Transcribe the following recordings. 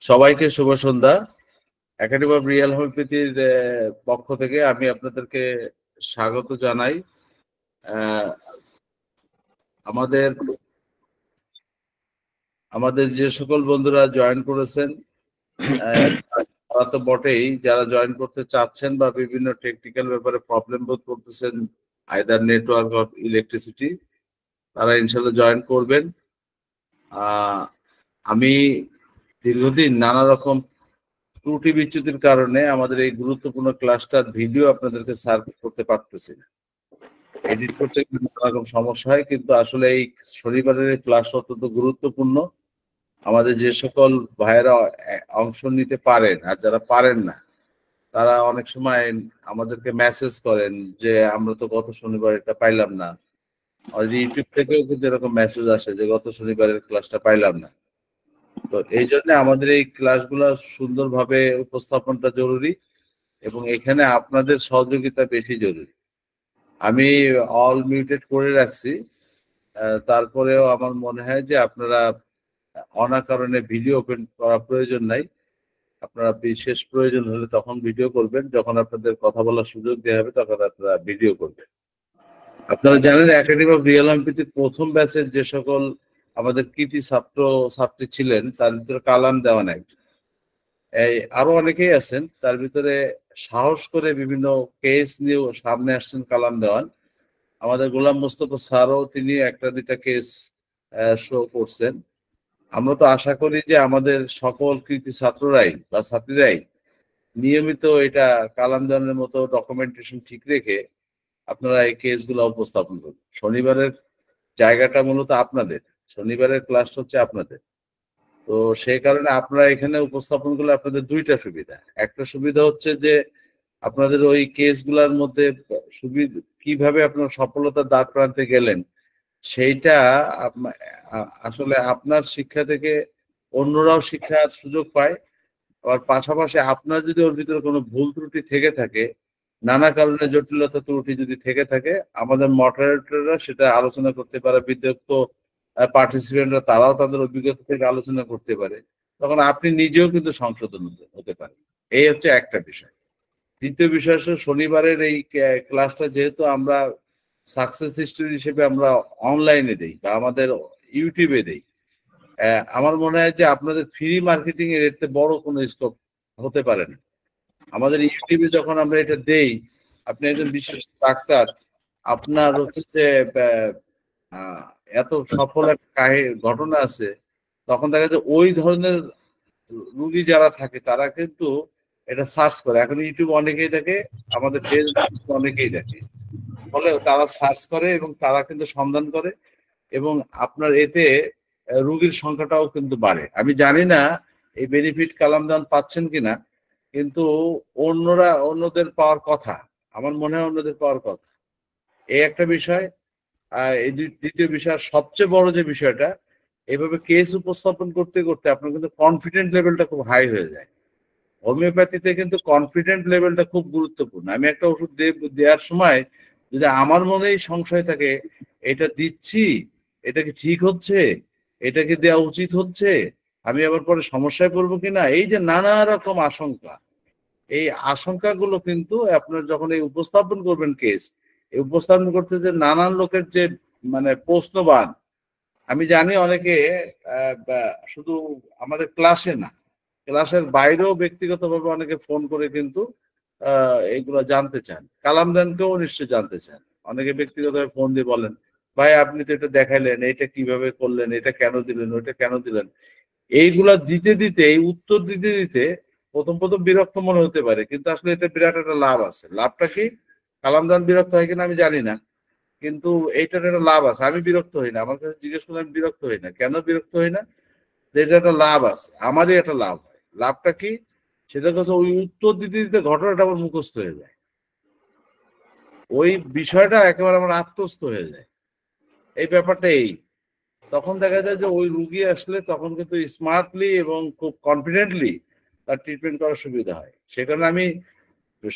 সবাইকে শুভ সন্ধ্যা। Academy of real হোমিওপ্যাথির পক্ষ থেকে আমি আপনাদেরকে স্বাগত জানাই। আমাদের আমাদের যে সকল বন্ধুরা জয়েন করেছেন তারা তো বটেই, যারা জয়েন করতে চাচ্ছেন বা বিভিন্ন টেকনিক্যাল ব্যাপারে প্রবলেম বোধ করতেছেন, আইদার নেটওয়ার্ক অফ ইলেকট্রিসিটি, তারা ইনশাল্লাহ জয়েন করবেন। আমি দীর্ঘদিন নানা রকম ত্রুটি বিচ্যুতির কারণে আমাদের এই গুরুত্বপূর্ণ ক্লাসটার ভিডিও আপনাদেরকে সার্ভ করতে পারতেছি না, এডিট করতে নানা রকম সমস্যা হয়। কিন্তু আসলে এই শনিবারের ক্লাস অত্যন্ত গুরুত্বপূর্ণ। আমাদের যে সকল ভাইয়েরা অংশ নিতে পারেন আর যারা পারেন না, তারা অনেক সময় আমাদেরকে মেসেজ করেন যে আমরা তো গত শনিবার এটা পাইলাম না। আমাদের ইউটিউব থেকেও কিন্তু এরকম মেসেজ আসে যে গত শনিবারের ক্লাসটা পাইলাম না। তো এই জন্য আমাদের এই ক্লাসগুলো সুন্দরভাবে উপস্থাপনটা জরুরি এবং এখানে আপনাদের সহযোগিতা বেশি জরুরি। আমি অল মিউটেড করে রাখছি, তারপরেও আমার মনে হয় যে আপনারা অনাকারণে ভিডিও ওপেন করা প্রয়োজন নাই। আপনারা বিশেষ প্রয়োজন হলে তখন ভিডিও করবেন, যখন আপনাদের কথা বলার সুযোগ দেওয়া হবে তখন আপনারা ভিডিও করবেন। আপনারা জানেন একাডেমি অফ রিয়েল হোমিওপ্যাথির প্রথম ব্যাচের যে সকল আমাদের কৃতি ছাত্র ছাত্রী ছিলেন তার ভিতরে কালাম দেওয়া নাই, এই আরো অনেকেই আছেন, তার ভিতরে সাহস করে বিভিন্ন কেস নিয়ে সামনে আসছেন কালাম দেওয়ান। আমাদের গোলাম মোস্তফা স্যারও তিনি একটা দুইটা কেস শো করছেন। আমরা তো আশা করি যে আমাদের সকল কৃতি ছাত্ররাই বা ছাত্রীরাই নিয়মিত এটা কালাম দেওয়ানের মতো ডকুমেন্টেশন ঠিক রেখে আপনারা এই কেসগুলো উপস্থাপন করবেন। শনিবারের জায়গাটা মূলত আপনাদের, শনিবারের ক্লাসটা হচ্ছে আপনাদের। তো সেই কারণে আপনারা এখানে উপস্থাপন করলে আপনাদের দুইটা সুবিধা। একটা সুবিধা হচ্ছে যে আপনাদের ওই কেসগুলোর মধ্যে সুবিধা কিভাবে আপনার সফলতার দ্বার প্রান্তে গেলেন সেইটা আসলে আপনার শিক্ষা থেকে অন্যরাও শিক্ষার সুযোগ পায়। আবার পাশাপাশি আপনার যদি ওর ভিতরে কোনো ভুল ত্রুটি থেকে থাকে, নানা কারণে জটিলতা ত্রুটি যদি থেকে থাকে, আমাদের মডারেটররা সেটা আলোচনা করতে পারে, বিদগ্ধ পার্টিসিপেন্টরা তারাও তাদের অভিজ্ঞতা থেকে আলোচনা করতে পারে, তখন আপনি নিজেও কিন্তু সংশোধন হতে পারেন। এই হচ্ছে একটা বিষয়। দ্বিতীয় বিষয় হচ্ছে শনিবারের এই ক্লাসটা যেহেতু আমরা সাকসেস হিস্টোরি হিসেবে আমরা অনলাইনে দেই বা আমাদের ইউটিউবে দেই, আমার মনে হয় যে আপনাদের ফ্রি মার্কেটিং এর এতে বড় কোনো স্কোপ হতে পারে না। আমাদের ইউটিউবে যখন আমরা এটা দেই, আপনি একজন বিশেষ ডাক্তার, আপনার হচ্ছে যে এত সফল একটা ঘটনা আছে, তখন দেখা যায় ওই ধরনের রুগী যারা থাকে তারা কিন্তু এটা সার্চ করে। এখন ইউটিউব অনেকেই দেখে, আমাদের ফেসবুক অনেকেই দেখে, ফলে তারা সার্চ করে এবং তারা কিন্তু সন্ধান করে এবং আপনার এতে রুগীর সংখ্যাটাও কিন্তু বাড়ে। আমি জানি না এই বেনিফিট কালামদান পাচ্ছেন কিনা, কিন্তু অন্যদের পাওয়ার কথা, আমার মনে হয় অন্যদের পাওয়ার কথা। এই একটা বিষয়। এই দ্বিতীয় বিষয়, সবচেয়ে বড় যে বিষয়টা, এইভাবে কেস উপস্থাপন করতে করতে আপনার কিন্তু কনফিডেন্ট লেভেলটা খুব হাই হয়ে যায়। হোমিওপ্যাথিতে কিন্তু কনফিডেন্ট লেভেলটা খুব গুরুত্বপূর্ণ। আমি একটা ওষুধ দেওয়ার সময় যদি আমার মনেই সংশয় থাকে, এটা দিচ্ছি, এটা কি ঠিক হচ্ছে, এটা কি দেওয়া উচিত হচ্ছে, আমি আবার পরে সমস্যায় পড়বো কিনা, এই যে নানা রকম আশঙ্কা, এই আশঙ্কাগুলো কিন্তু আপনার যখন এই উপস্থাপন করবেন কেস, এই উপস্থাপন করতে যে নানান লোকের যে মানে প্রশ্নবান, আমি জানি অনেকে শুধু আমাদের ক্লাসে না, ক্লাসের বাইরেও ব্যক্তিগতভাবে অনেকে ফোন করে কিন্তু এইগুলো জানতে চান। কালামদানকেও নিশ্চয় জানতে চান। অনেকে ব্যক্তিগতভাবে ফোন দিয়ে বলেন, ভাই আপনি তো এটা দেখাইলেন, এটা কিভাবে করলেন, এটা কেন দিলেন, ওইটা কেন দিলেন। এইগুলা দিতে দিতে, এই উত্তর দিতে দিতে প্রথম প্রথম বিরক্ত মনে হতে পারে, কিন্তু আসলে এটা বিরাট একটা লাভ আছে। লাভটা কি? কালামদান বিরক্ত হয় কিনা আমি জানি না, কিন্তু এইটার একটা লাভ আছে। আমি বিরক্ত হই না, আমার কাছে জিজ্ঞেস করলে আমি বিরক্ত হই না। কেন বিরক্ত হই না? যে এটা একটা লাভ আছে, আমারই একটা লাভ হয়। লাভটা কি? সেটা হচ্ছে ওই উত্তর দিতে দিতে ঘটনাটা আমার মুখস্থ হয়ে যায়, ওই বিষয়টা একেবারে আমার আত্মস্থ হয়ে যায়। এই ব্যাপারটা এই, তখন দেখা যায় যে ওই রুগী আসলে তখন কিন্তু স্মার্টলি এবং খুব কনফিডেন্টলি তার ট্রিটমেন্ট করার সুবিধা হয়। সে কারণে আমি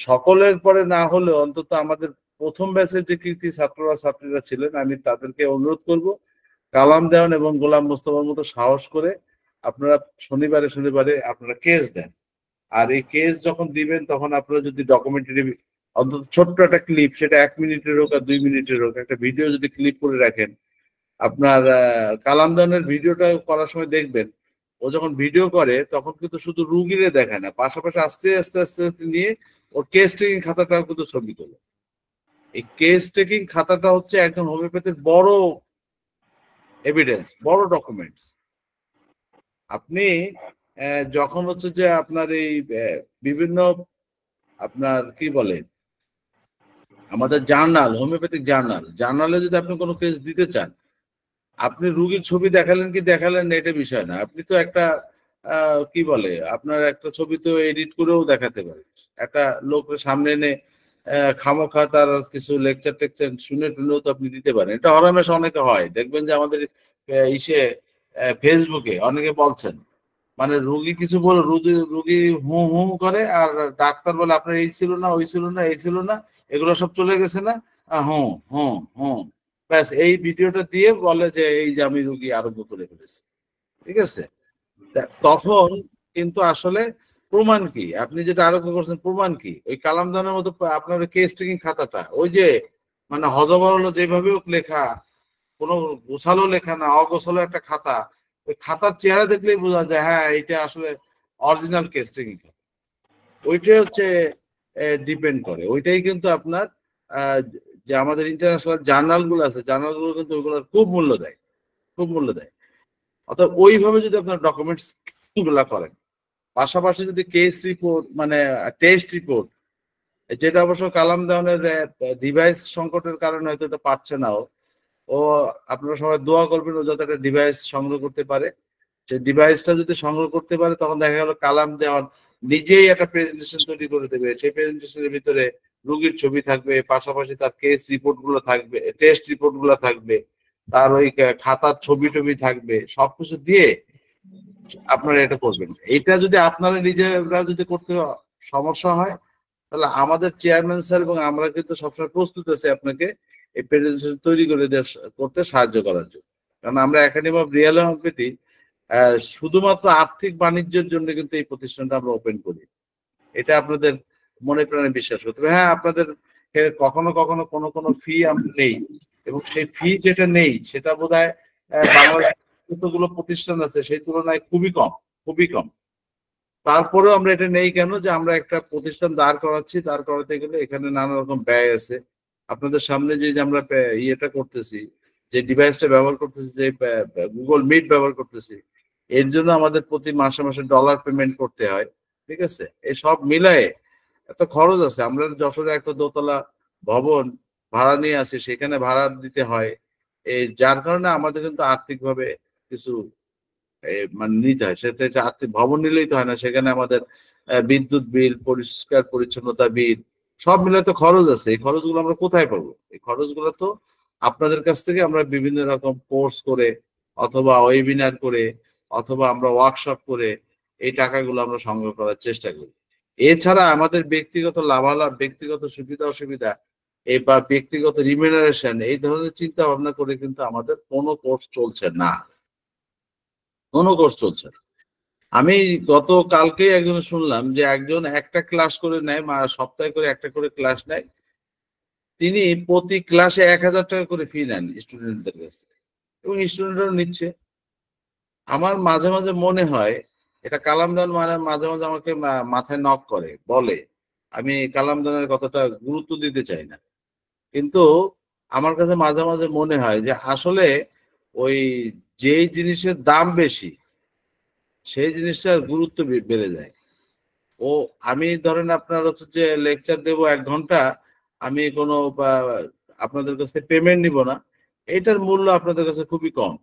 সকলের পরে না হলেও অন্তত আমাদের প্রথম ব্যাচের যে কৃতি ছাত্ররা ছাত্রীরা ছিলেন, আমি তাদেরকে অনুরোধ করব কালাম দেওয়ান এবং গোলাম মোস্তফার মতো সাহস করে আপনারা শনিবারে শনিবারে আপনারা কেস দেন, আর এই কেস যখন দিবেন তখন আপনারা যদি ডকুমেন্টারি অন্তত ছোট্ট একটা ক্লিপ, সেটা 1 মিনিটের হোক আর 2 মিনিটের হোক, একটা ভিডিও যদি ক্লিপ করে রাখেন, আপনার কালামদানের ভিডিওটা করার সময় দেখবেন ও যখন ভিডিও করে তখন কিন্তু শুধু রুগীরে দেখায় না, পাশাপাশি আস্তে আস্তে আস্তে আস্তে নিয়ে ওর কেস টেকিং খাতাটাও কিন্তু ছবি তোলে। এই কেস টেকিং খাতাটা হচ্ছে একজন হোমিওপ্যাথির বড় এভিডেন্স, বড় ডকুমেন্টস। আপনি যখন হচ্ছে যে আপনার এই বিভিন্ন আপনার কি বলে আমাদের জার্নাল, হোমিওপ্যাথিক জার্নালে যদি আপনি কোনো কেস দিতে চান, আপনি রুগীর ছবি দেখালেন কি দেখালেন না এটা বিষয় না, আপনি তো একটা কি বলে আপনার একটা ছবি তো এডিট করেও দেখাতে পারেন। একটা লোকের সামনে এনে খামোখা তার কিছু লেকচার টেকচার শুনে টুনেও তো আপনি দিতে পারেন। এটা হরহামেশা অনেকে হয়, দেখবেন যে আমাদের ইসে ফেসবুকে অনেকে বলছেন, মানে রুগী কিছু বলে রুগী হু হু করে আর ডাক্তার বলে আপনার এই ছিল না, ওই ছিল না, এই ছিল না, এগুলো সব চলে গেছে না, হুম হুম হুম, ব্যাস এই ভিডিওটা দিয়ে বলে যে এই যে আমি রুগী আরোগ্য করে ফেলেছি। ঠিক আছে, তখন কিন্তু আসলে প্রমাণ কি, আপনি যেটা আরোগ্য করছেন প্রমাণ কি? ওই কালামদানের মতো আপনার কেস টেকিং খাতাটা, ওই যে মানে হজবরল যেভাবে হোক লেখা, কোনো গোছালো লেখা না, অগোছালো একটা খাতা, ওই খাতার চেহারা দেখলেই বোঝা যায় হ্যাঁ এটা আসলে অরিজিনাল কেস টেকিং খাতা। ওইটাই হচ্ছে ডিপেন্ড করে, ওইটাই কিন্তু আপনার যে আমাদের ইন্টারন্যাশনাল জার্নাল গুলো আছে, জার্নাল গুলো কিন্তু ওইগুলোর খুব মূল্য দেয়, খুব মূল্য দেয়। অর্থাৎ ওইভাবে যদি আপনার ডকুমেন্টস গুলা করেন, পাশাপাশি যদি কেস রিপোর্ট মানে টেস্ট রিপোর্ট, যেটা অবশ্য কালাম দেওয়ানের ডিভাইস সংকটের কারণে হয়তো এটা পারছে না, ও আপনারা সবাই দোয়া করবেন ও যাতে একটা ডিভাইস সংগ্রহ করতে পারে। সেই ডিভাইসটা যদি সংগ্রহ করতে পারে তখন দেখা গেল কালাম দেওয়ান নিজেই একটা প্রেজেন্টেশন তৈরি করে দেবে, সেই প্রেজেন্টেশনের ভিতরে রোগীর ছবি থাকবে, পাশাপাশি তার কেস রিপোর্ট গুলো থাকবে, টেস্ট রিপোর্ট গুলো থাকবে, তার ওই খাতার ছবি টবি থাকবে, সবকিছু দিয়ে আপনারা এটা করবেন। এটা যদি আপনারা নিজেরা যদি করতে সমস্যা হয়, তাহলে আমাদের চেয়ারম্যান স্যার এবং আমরা কিন্তু সবসময় প্রস্তুত আছি আপনাকে এই প্রেজেন্টেশন তৈরি করে করতে সাহায্য করার জন্য। কারণ আমরা একাডেমি অফ রিয়েল হোমিওপ্যাথি শুধুমাত্র আর্থিক বাণিজ্যের জন্য কিন্তু এই প্রতিষ্ঠানটা আমরা ওপেন করি, এটা আপনাদের মনে প্রাণে বিশ্বাস করতে হবে। হ্যাঁ, আপনাদের কখনো কখনো কোনো কোনো ফি আমরা নেই, এবং সেই ফি যেটা নেই সেটা বোধহয় বাংলাদেশের যতগুলো প্রতিষ্ঠান আছে সেই তুলনায় খুবই কম, খুবই কম। তারপরেও আমরা এটা নেই কেন, যে আমরা একটা প্রতিষ্ঠান দাঁড় করাচ্ছি, দাঁড় করাতে গেলে এখানে নানা রকম ব্যয় আছে। আপনাদের সামনে যে আমরা ইয়েটা করতেছি, যে ডিভাইসটা ব্যবহার করতেছি, যে গুগল মিট ব্যবহার করতেছি, এর জন্য আমাদের প্রতি মাসে মাসে ডলার পেমেন্ট করতে হয়। ঠিক আছে, এই সব মিলায়ে এত খরচ আছে। আমরা যশোরে একটা দোতলা ভবন ভাড়া নিয়ে আসি, সেখানে ভাড়া দিতে হয়, এই যার কারণে আমাদের কিন্তু আর্থিকভাবে কিছু মানে নিতে হয়। সেটা আর্থিক ভবন নিলেই তো হয় না, সেখানে আমাদের বিদ্যুৎ বিল, পরিষ্কার পরিচ্ছন্নতা বিল, সব মিলে তো খরচ আছে। এই খরচগুলো আমরা কোথায় পাবো? এই খরচগুলো তো আপনাদের কাছ থেকে আমরা বিভিন্ন রকম কোর্স করে অথবা ওয়েবিনার করে অথবা আমরা ওয়ার্কশপ করে এই টাকাগুলো আমরা সংগ্রহ করার চেষ্টা করি। এছাড়া আমাদের ব্যক্তিগত লাভালাভ, ব্যক্তিগত সুবিধা অসুবিধা এই বা ব্যক্তিগত রিমিনারেশন, এই ধরনের চিন্তা ভাবনা করে কিন্তু আমাদের কোনো কোর্স চলছে না, কোনো কোর্স চলছে না। আমি গত কালকে একজন শুনলাম যে একজন একটা ক্লাস করে নেয়, সপ্তাহে করে একটা করে ক্লাস নেয়, তিনি প্রতি ক্লাসে 1,000 টাকা করে ফি নেন স্টুডেন্টদের কাছ থেকে, এবং স্টুডেন্টরাও নিচ্ছে। আমার মাঝে মাঝে মনে হয় এটা কালামদান মানে মাঝে মাঝে আমাকে মাথায় নক করে বলে, আমি কালামদানের কতটা গুরুত্ব দিতে চাই না, কিন্তু আমার কাছে মাঝে মাঝে মনে হয় যে আসলে ওই যেই জিনিসের দাম বেশি সেই জিনিসটার গুরুত্ব বেড়ে যায়। ও আমি ধরেন আপনার হচ্ছে যে লেকচার দেব 1 ঘন্টা, আমি কোনো আপনাদের কাছে পেমেন্ট নিব না, এটার মূল্য আপনাদের কাছে খুবই কম।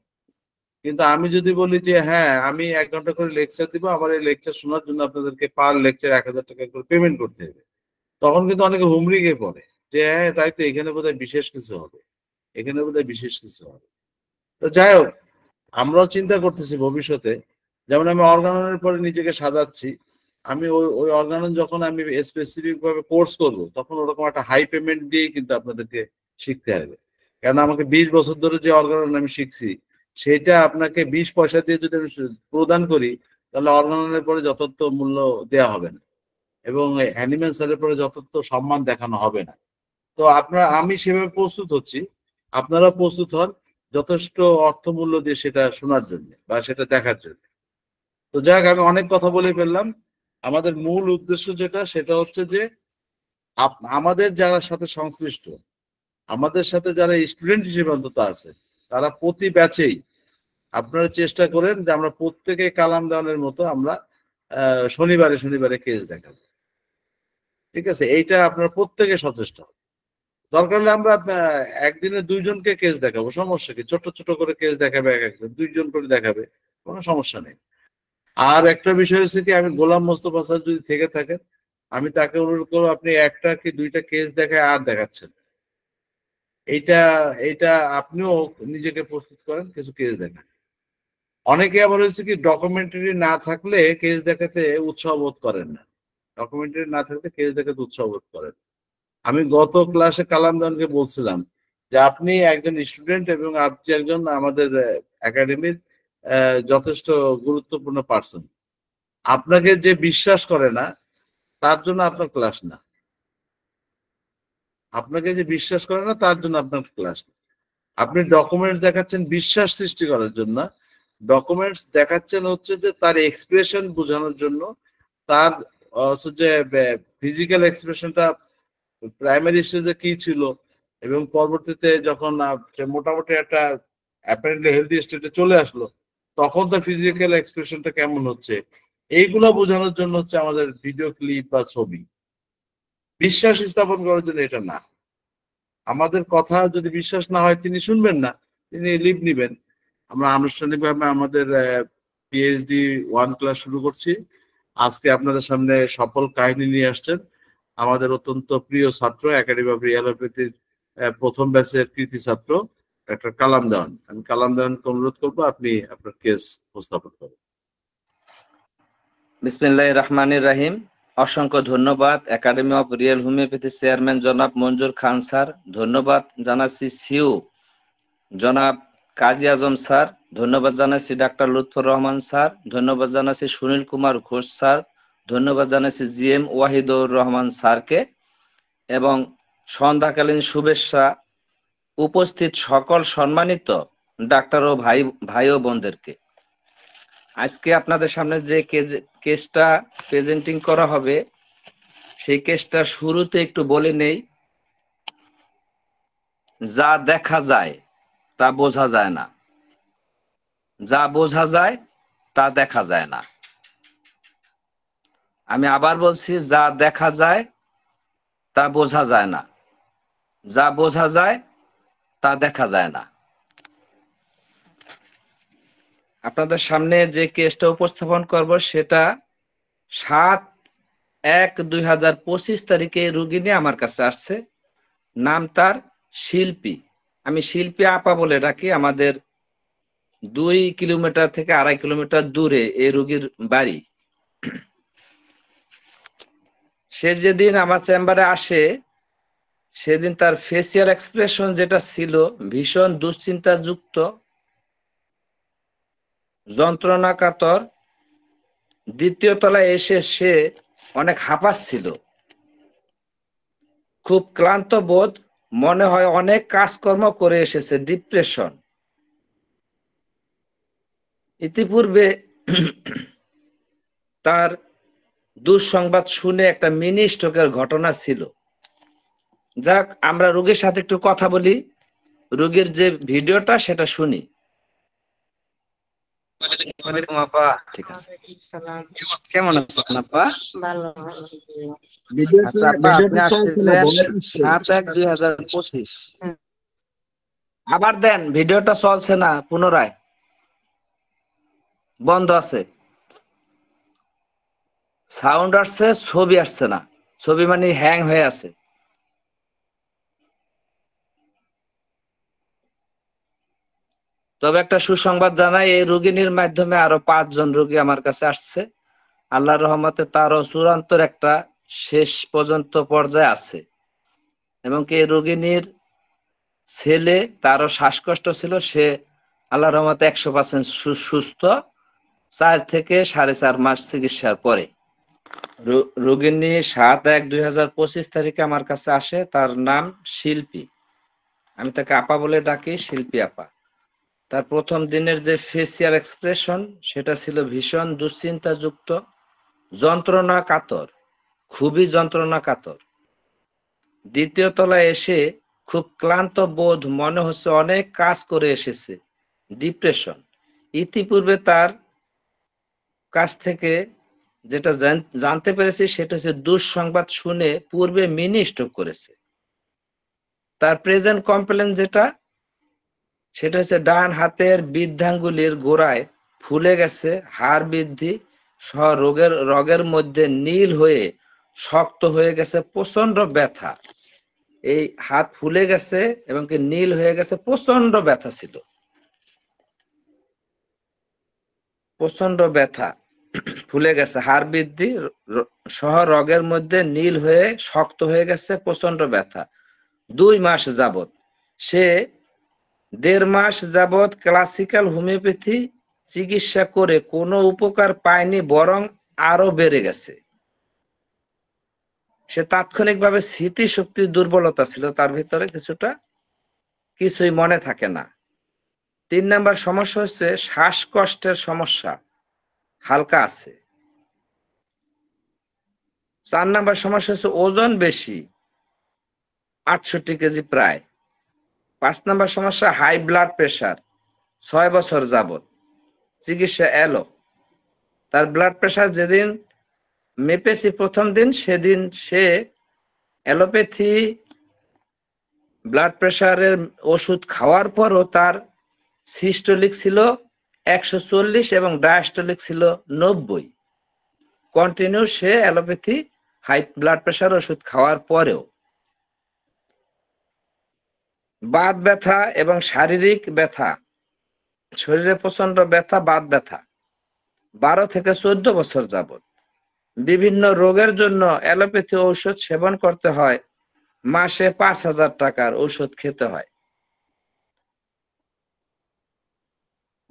কিন্তু আমি যদি বলি যে হ্যাঁ আমি 1 ঘন্টা করে লেকচার দিব, আমার এই লেকচার শোনার জন্য আপনাদেরকে পার লেকচার 1,000 টাকা করে পেমেন্ট করতে হবে, তখন কিন্তু অনেকে হুমড়ি খেয়ে পড়ে যে হ্যাঁ তাই তো, এখানে বোধহয় বিশেষ কিছু হবে, এখানে বোধহয় বিশেষ কিছু হবে। তো যাই হোক, আমরাও চিন্তা করতেছি ভবিষ্যতে, যেমন আমি অর্গাননের পরে নিজেকে সাজাচ্ছি, আমি ওই ওই অর্গানন যখন আমি স্পেসিফিক ভাবে কোর্স করব তখন ওরকম একটা হাই পেমেন্ট দিয়েই কিন্তু আপনাদেরকে শিখতে হবে। কারণ আমাকে 20 বছর ধরে যে অর্গানন আমি শিখছি সেটা আপনাকে 20 পয়সা দিয়ে যদি আমি প্রদান করি, তাহলে অর্গাননের পরে যথার্থ মূল্য দেওয়া হবে না এবং অ্যানিম্যাল সেলের পরে যথার্থ সম্মান দেখানো হবে না। তো আমি সেভাবে প্রস্তুত হচ্ছি, আপনারা প্রস্তুত হন যথেষ্ট অর্থমূল্য দিয়ে সেটা শোনার জন্য বা সেটা দেখার জন্য। তো যাক, আমি অনেক কথা বলে ফেললাম। আমাদের মূল উদ্দেশ্য যেটা, সেটা হচ্ছে যে আমাদের যারা সাথে সংশ্লিষ্ট, আমাদের সাথে যারা স্টুডেন্ট হিসেবে অন্তত আছে, তারা প্রতি ব্যাচেই আপনারা চেষ্টা করেন যে আমরা প্রত্যেকে কালাম দেওয়ানের মতো আমরা শনিবারে শনিবারে কেস দেখাবো। ঠিক আছে, এইটা আপনারা প্রত্যেকে সচেষ্ট। দরকার হলে আমরা একদিনে 2 জনকে কেস দেখাবো, সমস্যা কি? ছোট ছোট করে কেস দেখাবে, এক একজন 2 জন করে দেখাবে, কোনো সমস্যা নেই। আর একটা বিষয় হচ্ছে কি, আমি গোলাম মোস্তফা স্যার যদি থেকে থাকেন, আমি তাকে অনুরোধ করবো আপনি 1টা কি 2টা কেস দেখায় আর দেখাচ্ছেন। এইটা এইটা আপনিও নিজেকে প্রস্তুত করেন, কিছু কেস দেখান। অনেকে আবার হচ্ছে কি, ডকুমেন্টারি না থাকলে কেস দেখাতে উৎসাহ বোধ করেন না। ডকুমেন্টারি না থাকলে কেস দেখাতে উৎসাহ বোধ করেন। আমি গত ক্লাসে কালামদানকে বলছিলাম যে আপনি একজন স্টুডেন্ট এবং আপনি একজন আমাদের একাডেমির যথেষ্ট গুরুত্বপূর্ণ পার্সন। আপনাকে যে বিশ্বাস করে না, তার জন্য আপনার ক্লাস না। আপনাকে যে বিশ্বাস করে না, তার জন্য আপনার ক্লাস না। আপনি ডকুমেন্টস দেখাচ্ছেন বিশ্বাস সৃষ্টি করার জন্য, ডকুমেন্টস দেখাচ্ছেন হচ্ছে যে তার এক্সপ্রেশন বোঝানোর জন্য, তার যে ফিজিক্যাল এক্সপ্রেশনটা প্রাইমারি স্টেজে কি ছিল এবং পরবর্তীতে যখন মোটামুটি একটা অ্যাপারেন্টলি হেলদি স্টেটে চলে আসলো, তখন তার ফিজিক্যাল এক্সপ্রেশনটা কেমন হচ্ছে, এইগুলো বোঝানোর জন্য হচ্ছে আমাদের ভিডিও ক্লিপ বা ছবি। বিশ্বাস স্থাপন করার জন্য এটা না। আমাদের কথা যদি বিশ্বাস না হয়, তিনি শুনবেন না, তিনি লিভ নিবেন। আমরা আনুষ্ঠানিকভাবে আমাদের পিএইচডি 1 ক্লাস শুরু করছি। আজকে আপনাদের সামনে সফল কাহিনী নিয়ে আসছেন আমাদের অত্যন্ত প্রিয় ছাত্র, একাডেমি অফ রিয়েলোপ্যাথির প্রথম ব্যাচের কৃতি ছাত্র ডক্টর কালাম দেওয়ান। আমি কালাম দেওয়ানকে অনুরোধ করবো আপনি আপনার কেস উপস্থাপন করুন। বিসমিল্লাহির রহমানির রহিম। অসংখ্য ধন্যবাদ academy of real homeopathy chairman জনাব মঞ্জুর খান স্যার। ধন্যবাদ জানাচ্ছি সিইও জনাব কাজী আজম স্যার। ধন্যবাদ জানাচ্ছি ডাক্তার লুৎফর রহমান স্যার। ধন্যবাদ জানাচ্ছি সুনীল কুমার ঘোষ স্যার। ধন্যবাদ জানাচ্ছি জিএম ওয়াহিদুর রহমান স্যারকে এবং সন্ধ্যাকালীন শুভেচ্ছা উপস্থিত সকল সম্মানিত ডাক্তার ও ভাই ও বোনদেরকে। আজকে আপনাদের সামনে যে কেসটা প্রেজেন্টিং করা হবে, সেই কেসটা শুরুতে একটু বলে নেই। যা দেখা যায় তা বোঝা যায় না, যা বোঝা যায় তা দেখা যায় না। আমি আবার বলছি, যা দেখা যায় তা বোঝা যায় না, যা বোঝা যায় তা দেখা যায় না। আপনাদের সামনে যে কেসটা উপস্থাপন করব, সেটা 7/1/2025 তারিখে রোগী নিয়ে আমার কাছে আসছে। নাম তার শিল্পী। আমি শিল্পী আপা বলে ডাকি। আমাদের 2 কিলোমিটার থেকে 2.5 কিলোমিটার দূরে এই রোগীর বাড়ি। সে যেদিন আমার চেম্বারে আসে, সেদিন তার ফেসিয়াল এক্সপ্রেশন যেটা ছিল, ভীষণ দুশ্চিন্তাযুক্ত, যন্ত্রণাকাতর। 2য় তলায় এসে সে অনেক হাঁপাচ্ছিল, খুব ক্লান্ত বোধ, মনে হয় অনেক কাজকর্ম করে এসেছে, ডিপ্রেশন। ইতিপূর্বে তার দুঃসংবাদ শুনে একটা মিনি স্ট্রোকের ঘটনা ছিল। যাক, আমরা রোগীর সাথে একটু কথা বলি, রোগীর যে ভিডিওটা সেটা শুনি। আপা, ঠিক আছে, কেমন আছেন আপা? আচ্ছা আপা, আপনি আসছিলেন 7/1/2025। আবার দেন, ভিডিওটা চলছে না, পুনরায় বন্ধ আছে, সাউন্ড আসছে, ছবি আসছে না। ছবি মানে হ্যাং হয়ে আছে। তবে একটা সুসংবাদ জানাই, এই রোগিনীর মাধ্যমে আরো 5 জন রোগী আমার কাছে আসছে। আল্লাহর রহমতে তারও চূড়ান্তর একটা শেষ পর্যন্ত পর্যায়ে আছে। এবং এই রোগিনীর ছেলে, তারও শ্বাসকষ্ট ছিল, সে আল্লাহর রহমতে 100% সুস্থ 4 থেকে 4.5 মাস চিকিৎসার পরে। রোগিনী 7/1/2025 তারিখে আমার কাছে আসে। তার নাম শিল্পী, আমি তাকে আপা বলে ডাকি, শিল্পী আপা। তার প্রথম দিনের যে ফেসিয়াল এক্সপ্রেশন সেটা ছিল ভীষণ দুশ্চিন্তাযুক্ত, যন্ত্রণা কাতর, খুবই যন্ত্রণা কাতর। দ্বিতীয় তলায় এসে খুব ক্লান্ত বোধ, মনে হচ্ছে অনেক কাজ করে এসেছে, ডিপ্রেশন। ইতিপূর্বে তার কাছ থেকে যেটা জানতে পেরেছি সেটা হচ্ছে দুঃসংবাদ শুনে পূর্বে মিনি স্ট্রোক করেছে। তার প্রেজেন্ট কমপ্লেন যেটা, সেটা হচ্ছে ডান হাতের বৃদ্ধাঙ্গুলির গোড়ায় ফুলে গেছে, হাড় বৃদ্ধি সহ রগের মধ্যে নীল হয়ে শক্ত হয়ে গেছে, প্রচন্ড ব্যথা। এই হাত ফুলে গেছে এবং কি নীল হয়ে গেছে, প্রচন্ড ব্যথা ছিল, প্রচন্ড ব্যথা, ফুলে গেছে, হাড় বৃদ্ধি সহ রগের মধ্যে নীল হয়ে শক্ত হয়ে গেছে, প্রচন্ড ব্যথা। 2 মাস যাবত, সে 1.5 মাস যাবত ক্লাসিক্যাল হোমিওপ্যাথি চিকিৎসা করে কোনো উপকার পায়নি, বরং আরো বেড়ে গেছে। সে তাৎক্ষণিকভাবে স্মৃতিশক্তির দুর্বলতা ছিল তার ভিতরে, কিছুই মনে থাকে না। 3 নাম্বার সমস্যা হচ্ছে শ্বাসকষ্টের সমস্যা হালকা আছে। 4 নাম্বার সমস্যা হচ্ছে ওজন বেশি, 68 কেজি প্রায়। 5 নাম্বার সমস্যা হাই ব্লাড প্রেশার, 6 বছর যাবত চিকিৎসা এলো। তার ব্লাড প্রেশার যেদিন মেপেছি প্রথম দিন, সেদিন সে অ্যালোপ্যাথি ব্লাড প্রেশারের ওষুধ খাওয়ার পরও তার সিস্টোলিক ছিল 140 এবং ডায়াস্টোলিক ছিল 90। কন্টিনিউ সে অ্যালোপ্যাথি হাই ব্লাড প্রেশার ওষুধ খাওয়ার পরেও। বাত ব্যথা এবং শারীরিক ব্যথা, শরীরে প্রচন্ড ব্যথা, বাত ব্যথা 12 থেকে 14 বছর যাবত। বিভিন্ন রোগের জন্য অ্যালোপ্যাথি ঔষধ সেবন করতে হয়, মাসে 5,000 টাকার ঔষধ খেতে হয়।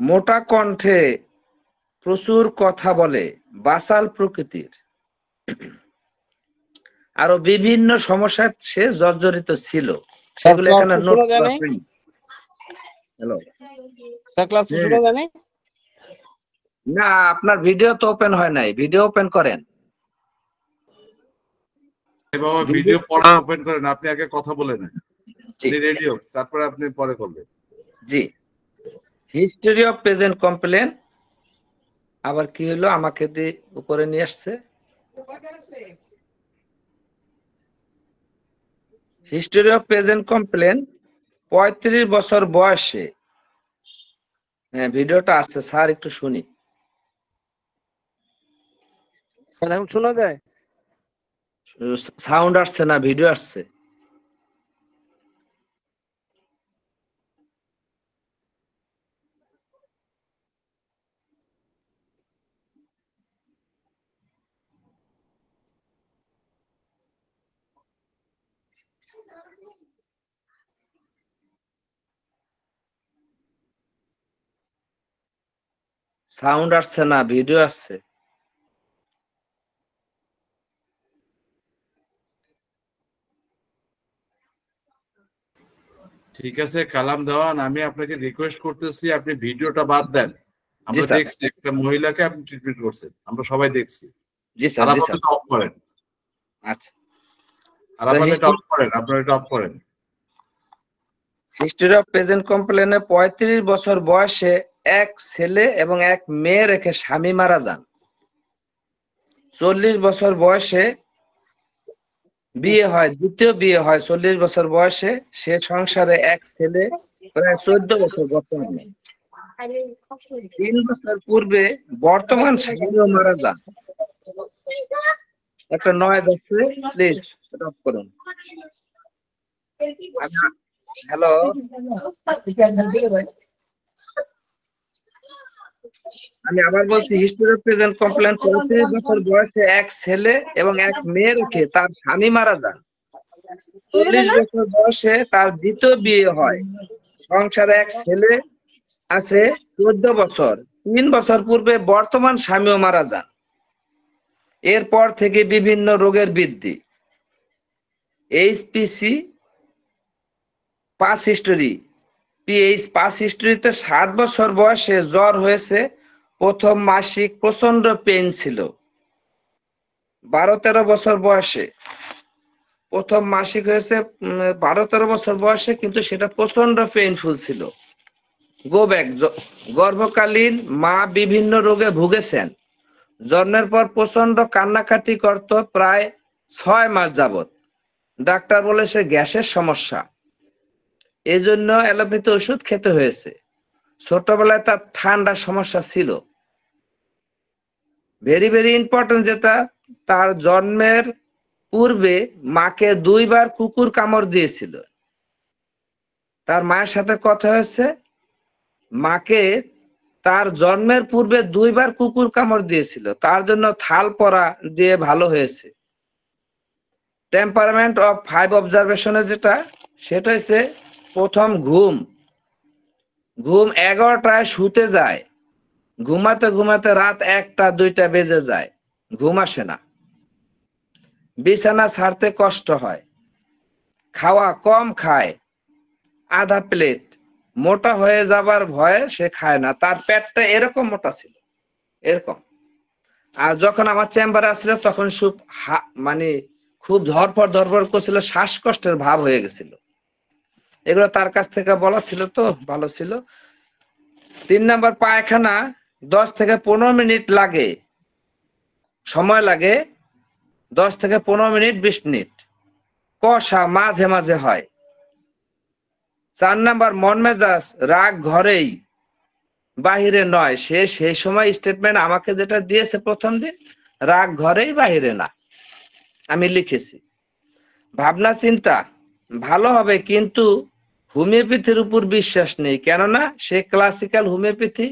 মোটা কণ্ঠে প্রচুর কথা বলে, বাচাল প্রকৃতির। আরো বিভিন্ন সমস্যায় সে জর্জরিত ছিল, সেগুলো এখানে নোট করা হয়নি। হ্যালো স্যার, ক্লাস শুরু হবে না? না, আপনার ভিডিও তো ওপেন হয় নাই, ভিডিও ওপেন করেন। বাবা ভিডিও পড়া ওপেন করেন, আপনি আগে কথা বলে নেন, রেডিও, তারপরে আপনি পরে করবেন। জি, হিস্টরি অফ প্রেজেন্ট কমপ্লেন। আবার কি হলো, আমাকে দিয়ে উপরে নিয়ে আসছে। হিস্টরি অফ প্রেজেন্ট কমপ্লেন 35 বছর বয়সে। হ্যাঁ, ভিডিওটা আসছে স্যার, একটু শুনি। স্যার এখন শোনা যায়? সাউন্ড আসছে না, ভিডিও আসছে। সাউন্ড আসছে না, ভিডিও আসছে। ঠিক আছে কালাম দেওয়ান, আমি আপনাকে রিকোয়েস্ট করতেছি আপনি ভিডিওটা বাদ দেন। আমরা দেখছি একটা মহিলাকে আপনি ট্রিটমেন্ট করছেন, আমরা সবাই দেখছি। জি স্যার, জি স্যার। অফ করেন। আচ্ছা, আর আপনাদের অফ করেন, আপনারা এটা অফ করেন। হিস্টরি অফ প্রেজেন্ট কমপ্লেনে 35 বছর বয়সে এক ছেলে এবং এক মেয়ে রেখে স্বামী মারা যান। 40 বছর বয়সে বিয়ে হয়, দ্বিতীয় বিয়ে হয় 40 বছর বয়সে। সে সংসারে এক ছেলে, প্রায় 14 বছর বর্তমানে। 3 বছর পূর্বে বর্তমান স্বামীও মারা যান। একটা নয়েজ আসছে, প্লিজ অফ করুন। হ্যালো, আমি আবার বলছি, হিস্টরি অফ প্রেজেন্ট কমপ্লেন 35 বছর বয়সে এক ছেলে এবং এক মেয়ে রেখে তার স্বামী মারা যান। 40 বছর বয়সে তার দ্বিতীয় বিয়ে হয়, সংসারে এক ছেলে আছে 14 বছর। 3 বছর পূর্বে বর্তমান স্বামীও মারা যান। এরপর থেকে বিভিন্ন রোগের বৃদ্ধি। HPC past history, PH past হিস্টোরিতে 7 বছর বয়সে জ্বর হয়েছে, প্রথম মাসিক প্রচন্ড পেইন ছিল। 12-13 বছর বয়সে প্রথম মাসিক হয়েছে, 12-13 বছর বয়সে, কিন্তু সেটা প্রচন্ড পেইনফুল ছিল। গোব্যাক, গর্ভকালীন মা বিভিন্ন রোগে ভুগেছেন। জন্মের পর প্রচন্ড কান্নাকাটি করত প্রায় 6 মাস যাবত। ডাক্তার বলে সে গ্যাসের সমস্যা, এই জন্য অ্যালোপ্যাথি ওষুধ খেতে হয়েছে। ছোটবেলায় তার ঠান্ডা সমস্যা ছিল। ভেরি ভেরি ইম্পর্টেন্ট, যেটা তার জন্মের পূর্বে মাকে 2 বার কুকুর কামড় দিয়েছিল। তার মায়ের সাথে কথা হয়েছে, মাকে তার জন্মের পূর্বে 2 বার কুকুর কামড় দিয়েছিল, তার জন্য থাল পরা দিয়ে ভালো হয়েছে। টেম্পারমেন্ট অফ 5 অবজারভেশনে যেটা, সেটা হচ্ছে প্রথম ঘুম 11টায় শুতে যায়, ঘুমাতে ঘুমাতে রাত 1টা-2টা বেজে যায়, ঘুম আসে না। বিছানা ছাড়তে কষ্ট হয়, খাওয়া কম খায়, আধা প্লেট, মোটা হয়ে যাবার ভয়ে সে খায় না। তার পেটটা এরকম মোটা ছিল, এরকম। আর যখন আমার চেম্বারে আসছিল তখন মানে খুব ধরফর করছিল, শ্বাসকষ্টের ভাব হয়ে গেছিল। এগুলো তার কাছ থেকে বলা ছিল, তো ভালো ছিল। 3 নাম্বার, পায়খানা 10 থেকে 15 মিনিট লাগে, সময় লাগে 10 থেকে 15 মিনিট, 20 মিনিট। কষা মাঝে মাঝে হয়। 4 নাম্বার, মন মেজাজ রাগ ঘরেই, বাহিরে নয়। সে সেই সময় স্টেটমেন্ট আমাকে যেটা দিয়েছে প্রথম দিন, রাগ ঘরেই বাহিরে না, আমি লিখেছি। ভাবনা চিন্তা ভালো হবে, কিন্তু হোমিওপ্যাথির উপর বিশ্বাস নেই, কেননা সে ক্লাসিক্যাল হোমিওপ্যাথি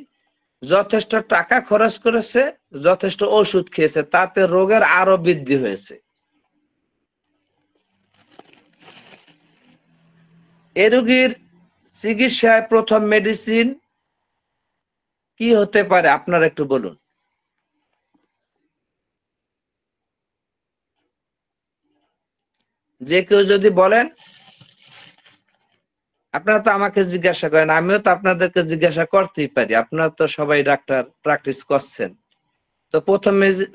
যথেষ্ট টাকা খরচ করেছে, যথেষ্ট ওষুধ খেয়েছে, তাতে রোগের আরো বৃদ্ধি হয়েছে। এ রোগীর চিকিৎসায় প্রথম মেডিসিন কি হতে পারে আপনারা একটু বলুন। যে কেউ যদি বলেন। আপনারা তো আমাকে জিজ্ঞাসা করেন, আমিও তো আপনাদেরকে জিজ্ঞাসা করতেই পারি, আপনারা তো সবাই ডাক্তার প্র্যাকটিস করছেন। তো প্রথম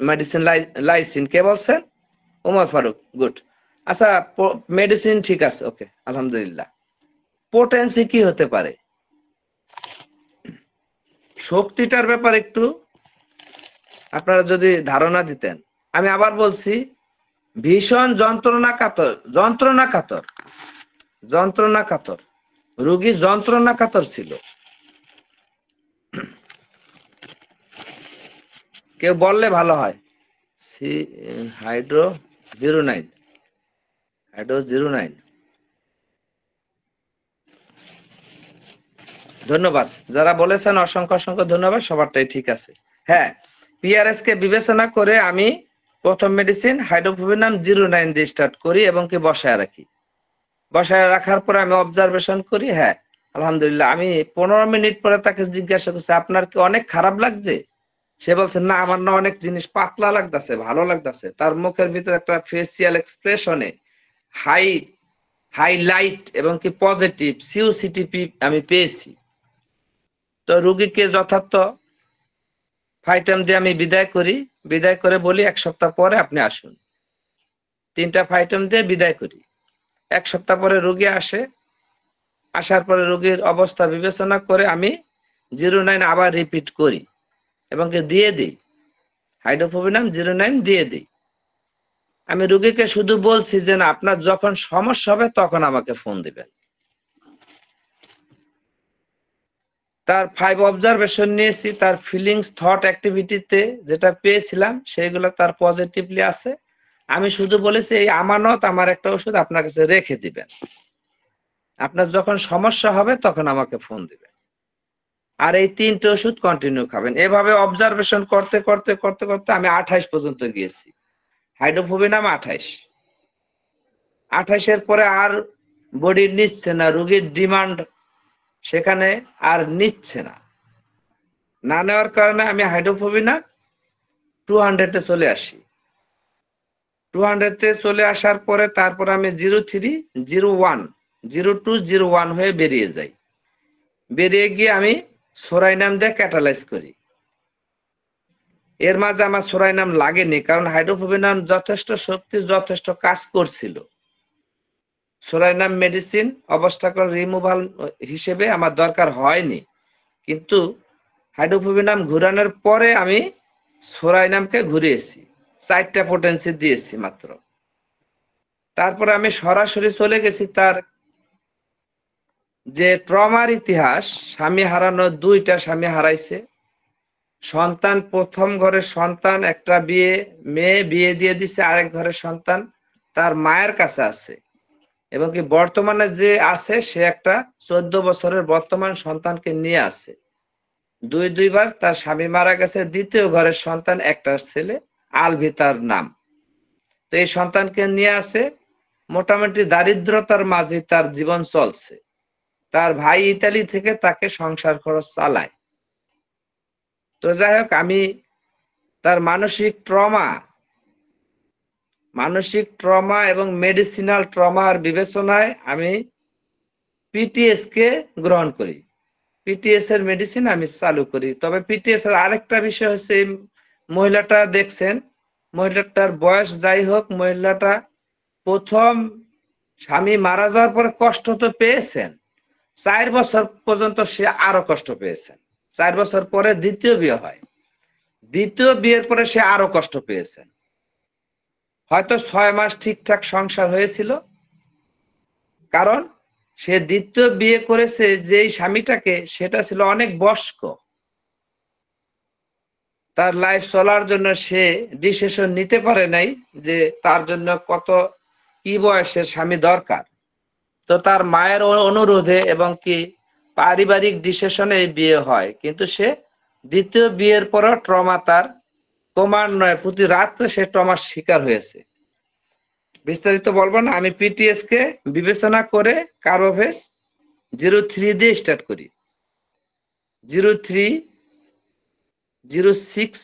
মেডিসিন লাইসিন, কে বলছেন? ওমর ফারুক, গুড। আচ্ছা, মেডিসিন ঠিক আছে, ওকে, আলহামদুলিল্লাহ। পোটেন্সি কি হতে পারে? শক্তিটার ব্যাপারে একটু আপনারা যদি ধারণা দিতেন। আমি আবার বলছি, ভীষণ যন্ত্রণা কাতর রোগী যন্ত্রণা কাতর ছিল। কেউ বললে ভালো হয়। হাইড্রো 09 ধন্যবাদ। যারা বলেছেন অসংখ্য অসংখ্য ধন্যবাদ, সবারটাই ঠিক আছে। হ্যাঁ, পিআরএস কে বিবেচনা করে আমি প্রথম মেডিসিন হাইড্রোফোবিনাম 09 দিয়ে স্টার্ট করি এবং কি বসায় রাখি। বসায় রাখার পরে আমি অবজারভেশন করি। হ্যাঁ, আলহামদুলিল্লাহ। আমি 15 মিনিট পরে তাকে জিজ্ঞাসা করছি, আপনার কি অনেক খারাপ লাগছে? সে বলছে, না, আমার না অনেক জিনিস পাতলা লাগতেছে, ভালো লাগতেছে। তার মুখের ভিতরে একটা ফেসিয়াল এক্সপ্রেশনে হাইলাইট এবং কি পজিটিভ সিউসিটিপি আমি পেয়েছি। তো রোগীকে যথার্থ ফাইটাম দিয়ে আমি বিদায় করে বলি, 1 সপ্তাহ পরে আপনি আসুন। 3টা ফাইটাম দিয়ে বিদায় করি। 1 সপ্তাহ পরে রোগী আসে। আসার পরে রোগীর অবস্থা বিবেচনা করে আমি 09 আবার রিপিট করি এবং দিয়ে দিই, হাইড্রোফোবিনাম 09 দিয়ে দিই। আমি রোগীকে শুধু বলছি যে, না, আপনার যখন সমস্যা হবে তখন আমাকে ফোন দিবেন। তার 5 অবজারভেশন নিয়েছি, তার ফিলিংস, থট, অ্যাক্টিভিটিতে যেটা পেয়েছিলাম সেগুলো তার পজিটিভলি আছে। আমি শুধু বলেছি, এই আমানত আমার একটা ওষুধ আপনার কাছে রেখে দিবেন, আপনার যখন সমস্যা হবে তখন আমাকে ফোন দিবেন। আর এই 3টে ওষুধ কন্টিনিউ খাবেন। এভাবে অবজারভেশন করতে করতে করতে করতে আমি 28 পর্যন্ত গিয়েছি। হাইড্রোফোবিনাম 28 এর পরে আর বডি নিচ্ছে না, রোগীর ডিমান্ড সেখানে আর নিচ্ছে না, না নেওয়ার কারণে আমি হাইড্রোফোবিনা 200 চলে আসি। 200 চলে আসার পরে তারপর আমি 03, 01, 02, 01 হয়ে বেরিয়ে যাই। বেরিয়ে গিয়ে আমি সোরাইনাম দিয়ে ক্যাটালাইজ করি। এর মাঝে আমার সোরাইনাম লাগেনি, কারণ হাইড্রোফোবিনাম যথেষ্ট শক্তি, যথেষ্ট কাজ করছিল। সোরাইনাম মেডিসিন অবস্ট্রাকল রিমুভাল হিসেবে আমার দরকার হয়নি, কিন্তু হাইড্রোফোবিনাম ঘুরানোর পরে আমি সোরাইনামকে ঘুরিয়েছি, 4টা পোটেন্সি দিয়েছি মাত্র। তারপরে আমি সরাসরি চলে গেছি তার যে ট্রমার ইতিহাস। স্বামী হারানো, 2টা স্বামী হারাইছে, সন্তান, প্রথম ঘরের সন্তান, একটা মেয়ে বিয়ে দিয়ে দিছে, আরেক ঘরের সন্তান তার মায়ের কাছে আছে, এবং কি বর্তমানে যে আছে সে একটা 14 বছরের বর্তমান সন্তানকে নিয়ে আছে। দুইবার তার স্বামী মারা গেছে, দ্বিতীয় ঘরের সন্তান একটা ছেলে, আলভিতার নাম। তো এই সন্তানকে নিয়ে আছে, মোটামুটি দারিদ্রতার মাঝে তার জীবন চলছে। তার ভাই ইতালি থেকে তাকে সংসার খরচ চালায়। তো যাই হোক, আমি তার মানসিক ট্রমা এবং মেডিসিনাল ট্রমার বিবেচনায় আমি পিটিএস কে গ্রহণ করি, পিটিএস এর মেডিসিন আমি চালু করি। তবে পিটিএস এর আরেকটা বিষয় হচ্ছে, মহিলাটা দেখছেন, মহিলাটার বয়স যাই হোক, মহিলাটা প্রথম স্বামী মারা যাওয়ার পরে কষ্ট তো পেয়েছেন, 4 বছর পর্যন্ত সে আরো কষ্ট পেয়েছেন। 4 বছর পরে দ্বিতীয় বিয়ে হয়, দ্বিতীয় বিয়ের পরে সে আরো কষ্ট পেয়েছেন। হয়তো 6 মাস ঠিকঠাক সংসার হয়েছিল, কারণ সে দ্বিতীয় বিয়ে করেছে যেই স্বামীটাকে, সেটা ছিল অনেক বয়স্ক। তার লাইফ চলার জন্য সে ডিসিশন নিতে পারে নাই যে তার জন্য কি বয়সের স্বামী দরকার। তো তার মায়ের অনুরোধে এবং কি পারিবারিক ডিসিশনে বিয়ে হয়, কিন্তু সে দ্বিতীয় বিয়ের পরও ট্রমা তার ক্রমান্বয়ে প্রতি রাত্রে সে ট্রমার শিকার হয়েছে। বিস্তারিত বলবো না, আমি পিটিএস কে বিবেচনা করে কার্বোভেস 03 দিয়ে স্টার্ট করি। 03, 06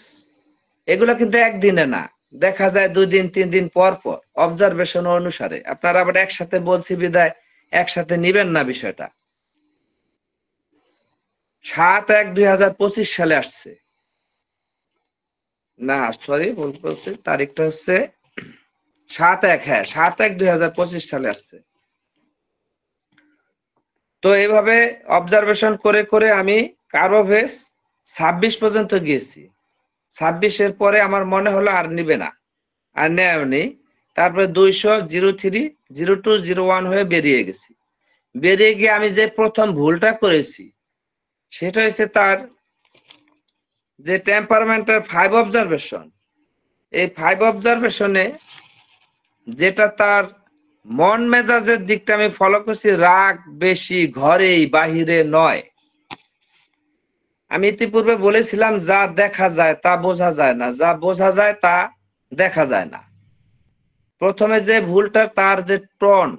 এগুলো কিন্তু একদিনে না, দেখা যায় 2 দিন 3 দিন পর পর অবজারভেশন অনুসারে। আপনারা আবার একসাথে বলছি বিদায় একসাথে নিবেন না বিষয়টা। 7/1/2025 সালে আসছে, না সরি ভুল বলছি, তারিখটা হচ্ছে 7/1, হ্যাঁ 7/1/2025 সালে আসছে। তো এইভাবে অবজারভেশন করে করে আমি কার্বোভেস 26 পর্যন্ত গিয়েছি। 26-এর পরে আমার মনে হলো আর নিবে না, আর নেয়নি। তারপরে 200, 03, 02, 01 হয়ে বেরিয়ে গেছি। বেরিয়ে গিয়ে আমি যে প্রথম ভুলটা করেছি সেটা হচ্ছে তার যে টেম্পারমেন্টের 5 অবজারভেশন। এই 5 অবজারভেশনে যেটা তার মন মেজাজের দিকটা আমি ফলো করছি, রাগ বেশি, ঘরেই বাহিরে নয়। আমি ইতিপূর্বে বলেছিলাম, যা দেখা যায় তা বোঝা যায় না, যা বোঝা যায় তা দেখা যায় না। প্রথমে যে ভুলটা, তার যে টোন,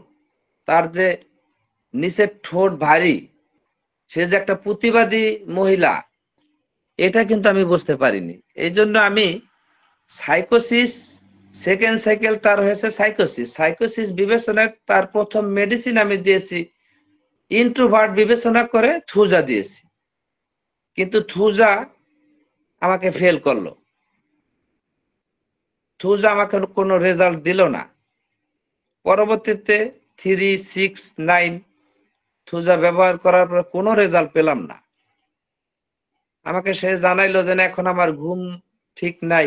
তার যে নিচের ঠোঁট ভারী, সে যে একটা প্রতিবাদী মহিলা, এটা কিন্তু আমি বুঝতে পারিনি। এই জন্য আমি সাইকোসিস, সেকেন্ড সাইকেল তার হয়েছে সাইকোসিস বিবেচনায় তার প্রথম মেডিসিন আমি দিয়েছি ইন্ট্রোভার্ট বিবেচনা করে থুজা দিয়েছি, কিন্তু থুজা আমাকে ফেল করলো। থুজা আমাকে কোনো রেজাল্ট দিল না। পরবর্তীতে 3, 6, 9 থুজা ব্যবহার করার পর কোনো রেজাল্ট পেলাম না। আমাকে সে জানাইলো যে এখন আমার ঘুম ঠিক নাই,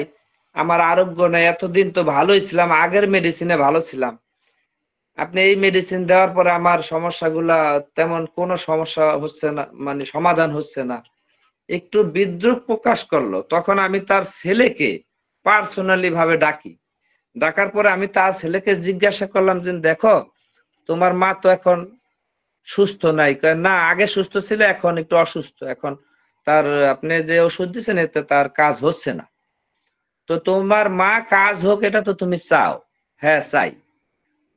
আমার আরোগ্য নাই, এতদিন তো ভালোই ছিলাম, আগের মেডিসিনে ভালো ছিলাম, আপনি এই মেডিসিন দেওয়ার পরে আমার সমস্যাগুলা তেমন কোনো সমস্যা হচ্ছে না, মানে সমাধান হচ্ছে না। একটু বিদ্রুপ প্রকাশ করলো। তখন আমি তার ছেলেকে পার্সোনালি ভাবে ডাকার পরে আমি তার ছেলেকে জিজ্ঞাসা করলাম যে দেখো, তোমার মা তো এখন সুস্থ নাই। না, আগে সুস্থ ছিল, এখন একটু অসুস্থ, এখন তার আপনি যে ওষুধ দিচ্ছেন এতে তার কাজ হচ্ছে না। তো তোমার মা কাজ হোক এটা তো তুমি চাও? হ্যাঁ চাই।